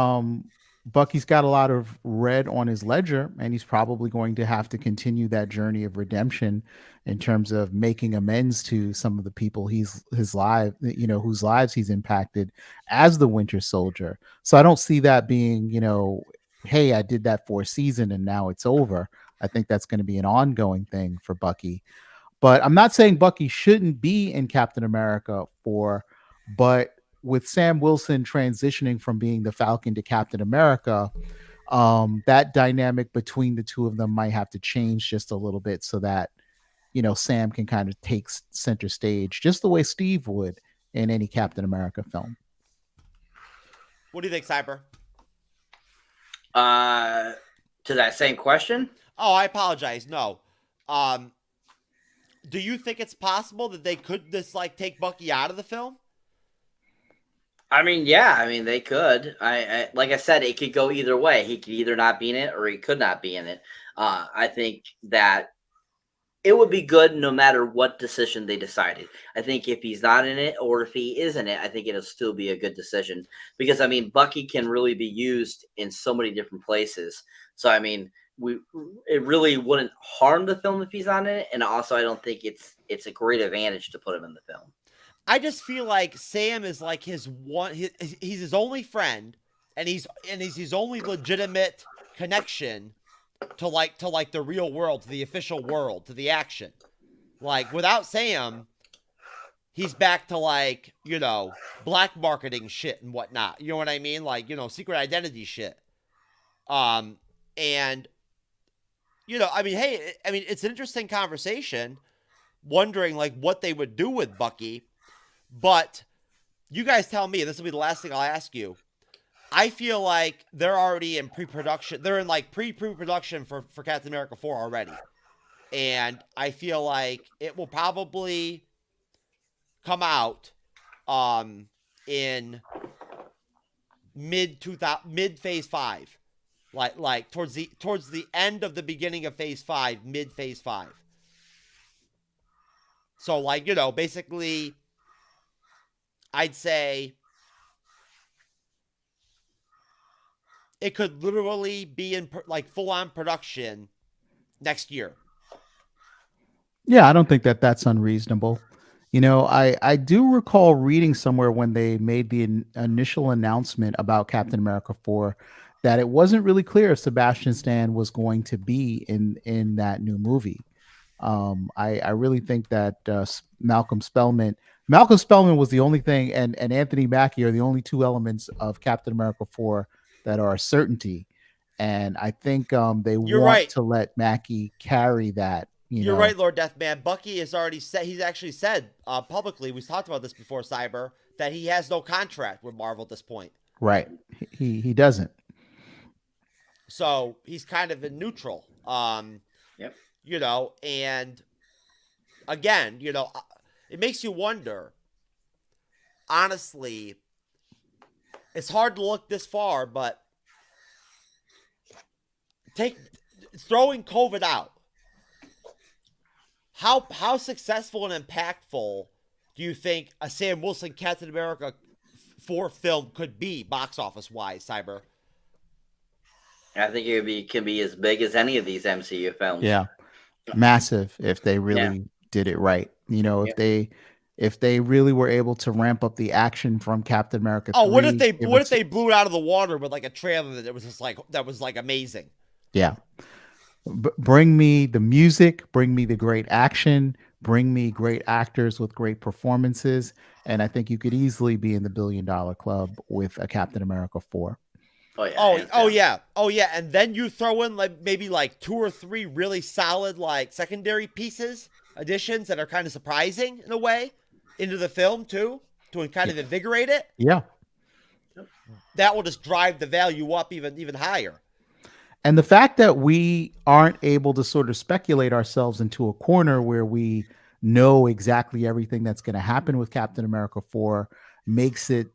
Bucky's got a lot of red on his ledger, and he's probably going to have to continue that journey of redemption in terms of making amends to some of the people whose lives he's impacted as the Winter Soldier. So I don't see that being, hey, I did that for a season and now it's over. I think that's going to be an ongoing thing for Bucky. But I'm not saying Bucky shouldn't be in Captain America 4, but with Sam Wilson transitioning from being the Falcon to Captain America, that dynamic between the two of them might have to change just a little bit so that, Sam can kind of take center stage just the way Steve would in any Captain America film. What do you think, Cyber? To that same question? Oh, I apologize. No. Do you think it's possible that they could just take Bucky out of the film? I mean, yeah. I mean, they could. I like I said, it could go either way. He could either not be in it or he could not be in it. I think that it would be good no matter what decision they decided. I think if he's not in it or if he is in it, I think it'll still be a good decision. Because, I mean, Bucky can really be used in so many different places. So, I mean, it really wouldn't harm the film if he's not in it. And also, I don't think it's a great advantage to put him in the film. I just feel like Sam is like he's his only friend, and he's his only legitimate connection to the real world, to the official world, to the action. Like without Sam, he's back to black marketing shit and whatnot. You know what I mean? Secret identity shit. And I mean, hey, I mean, it's an interesting conversation, wondering what they would do with Bucky. But you guys tell me, this will be the last thing I'll ask you. I feel like they're already in pre-production. They're in pre-production for Captain America 4 already. And I feel like it will probably come out in mid phase 5. Like towards the end of the beginning of phase 5, mid phase 5. So basically I'd say it could literally be in full-on production next year. Yeah, I don't think that that's unreasonable. I do recall reading somewhere when they made the initial announcement about Captain America 4 that it wasn't really clear if Sebastian Stan was going to be in that new movie. I really think that Malcolm Spellman Malcolm Spellman was the only thing, and Anthony Mackie are the only two elements of Captain America 4 that are a certainty. And I think they You're want right. to let Mackie carry that. You're right, Lord Deathman. Bucky has already said, he's actually said publicly, we've talked about this before, Cyber, that he has no contract with Marvel at this point. Right. He doesn't. So he's kind of in neutral. Yep. You know, and again, you know, it makes you wonder, honestly, it's hard to look this far, but throwing COVID out, how successful and impactful do you think a Sam Wilson Captain America 4 film could be box office wise, Cyber? I think it can be as big as any of these MCU films. Yeah. Massive if they really did it right. You know, if they really were able to ramp up the action from Captain America 3. Oh, what if they blew it out of the water with like a trailer that was just like amazing? Yeah. Bring me the music, bring me the great action, bring me great actors with great performances, and I think you could easily be in the $1 billion club with a Captain America 4. Oh yeah. And then you throw in like maybe like 2 or 3 really solid like secondary additions that are kind of surprising in a way into the film too, to kind of invigorate it. Yeah. That will just drive the value up even higher. And the fact that we aren't able to sort of speculate ourselves into a corner where we know exactly everything that's going to happen with Captain America 4 makes it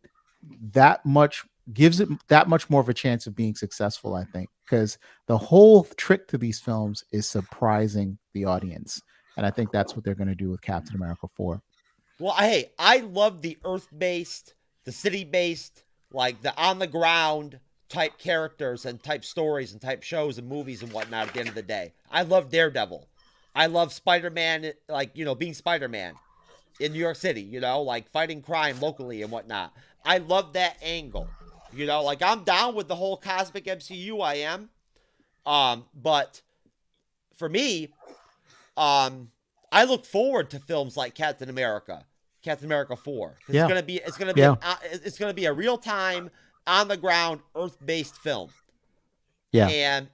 gives it that much more of a chance of being successful, I think, because the whole trick to these films is surprising the audience. And I think that's what they're going to do with Captain America 4. Well, hey, I love the Earth-based, the city-based, like the on-the-ground type characters and type stories and type shows and movies and whatnot at the end of the day. I love Daredevil. I love Spider-Man, like, you know, being Spider-Man in New York City, you know, like fighting crime locally and whatnot. I love that angle. You know, like I'm down with the whole cosmic MCU, I am. But for me, I look forward to films like Captain America 4. Yeah. It's gonna be a real time, on the ground, Earth-based film. Yeah. And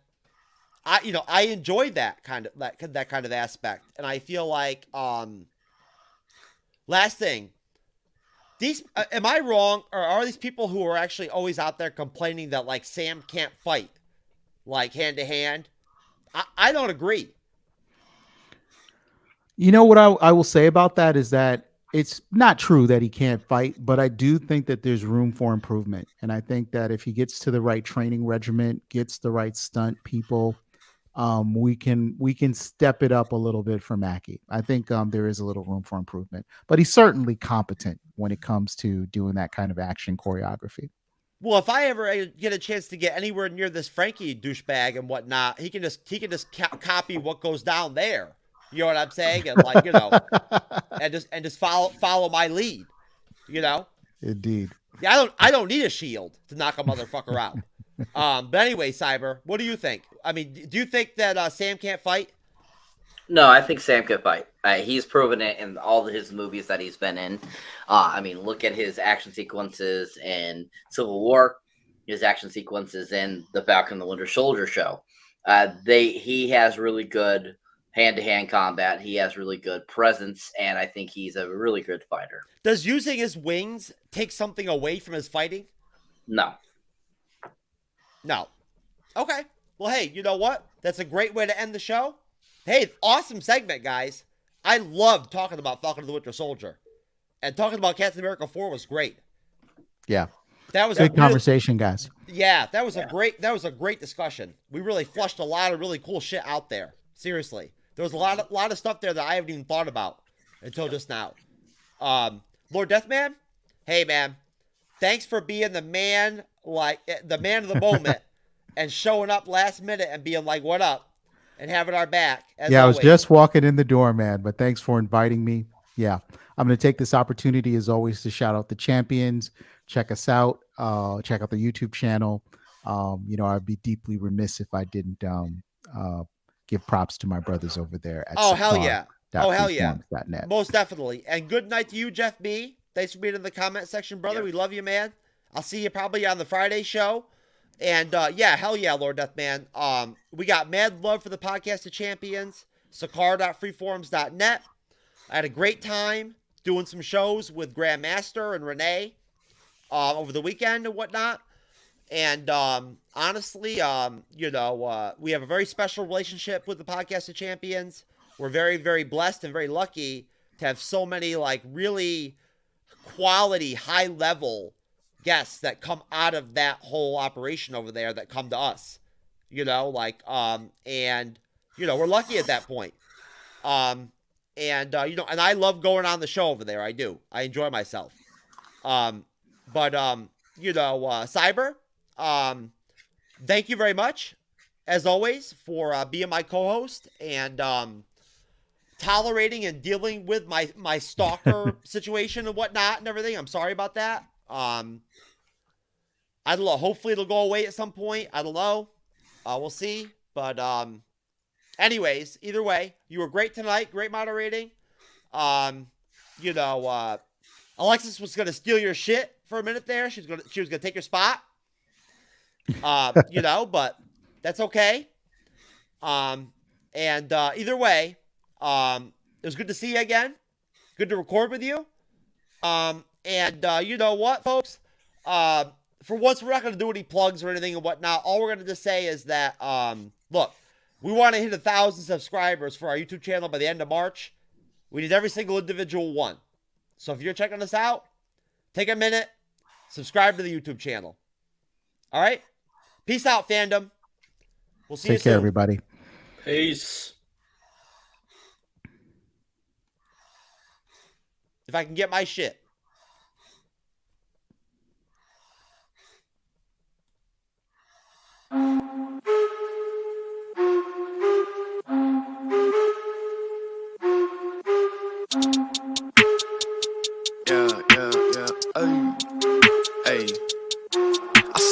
I enjoy that kind of aspect. And I feel like last thing, am I wrong, or are these people who are actually always out there complaining that like Sam can't fight like hand to hand? I don't agree. You know what I will say about that is that it's not true that he can't fight, but I do think that there's room for improvement. And I think that if he gets to the right training regimen, gets the right stunt people, we can step it up a little bit for Mackie. I think there is a little room for improvement, but he's certainly competent when it comes to doing that kind of action choreography. Well, if I ever get a chance to get anywhere near this Frankie douchebag and whatnot, he can just copy what goes down there. You know what I'm saying? And like, you know, and just follow my lead. You know? Indeed. Yeah, I don't need a shield to knock a motherfucker out. But anyway, Cyber, what do you think? I mean, do you think that Sam can't fight? No, I think Sam could fight. He's proven it in all of his movies that he's been in. I mean, look at his action sequences in Civil War, his action sequences in the Falcon and the Winter Soldier show. He has really good hand-to-hand combat. He has really good presence, and I think he's a really good fighter. Does using his wings take something away from his fighting? No. Okay. Well, hey, you know what? That's a great way to end the show. Hey, awesome segment, guys. I loved talking about Falcon and the Winter Soldier. And talking about Captain America 4 was great. Yeah. That was a good conversation, guys. Yeah, that was a great discussion. We really flushed a lot of really cool shit out there. Seriously. There was a lot of stuff there that I haven't even thought about until just now. Lord Deathman, hey man, thanks for being the man of the moment and showing up last minute and being like, "What up?" and having our back. I was just walking in the door, man. But thanks for inviting me. Yeah, I'm going to take this opportunity as always to shout out the champions. Check us out. Check out the YouTube channel. I'd be deeply remiss if I didn't give props to my brothers over there at hell yeah. Oh, hell yeah. freeforms.net. Most definitely. And good night to you, Jeff B. Thanks for being in the comment section, brother. We love you, man. I'll see you probably on the Friday show. And yeah, hell yeah, Lord Deathman. We got mad love for the Podcast of Champions, sakar.freeforums.net. I had a great time doing some shows with Grandmaster and Renee over the weekend and whatnot. And honestly, you know, we have a very special relationship with the Podcast of Champions. We're very, very blessed and very lucky to have so many like really quality, high level guests that come out of that whole operation over there that come to us, you know, like, and, you know, we're lucky at that point. And, you know, and I love going on the show over there. I do. I enjoy myself. But, you know, Cyber, thank you very much, as always, for being my co-host and tolerating and dealing with my stalker situation and whatnot and everything. I'm sorry about that. I don't know. Hopefully it'll go away at some point. I don't know. We'll see. But anyways, either way, you were great tonight. Great moderating. You know, Alexis was gonna steal your shit for a minute there. She was gonna take your spot. You know, but that's okay. And either way, it was good to see you again. Good to record with you. And you know what, folks? For once, we're not going to do any plugs or anything and whatnot. All we're going to just say is that, look, we want to hit 1,000 subscribers for our YouTube channel by the end of March. We need every single individual one. So if you're checking us out, take a minute, subscribe to the YouTube channel. All right? Peace out, fandom. We'll see you soon. Take care, everybody. Peace. If I can get my shit.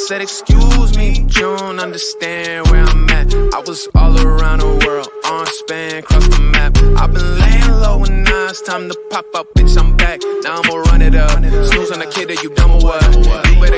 Said, excuse me, but you don't understand where I'm at. I was all around the world, on span, cross the map. I've been laying low and now it's time to pop up, bitch, I'm back. Now I'ma run it up. Snooze on the kid that you dumb or what? You better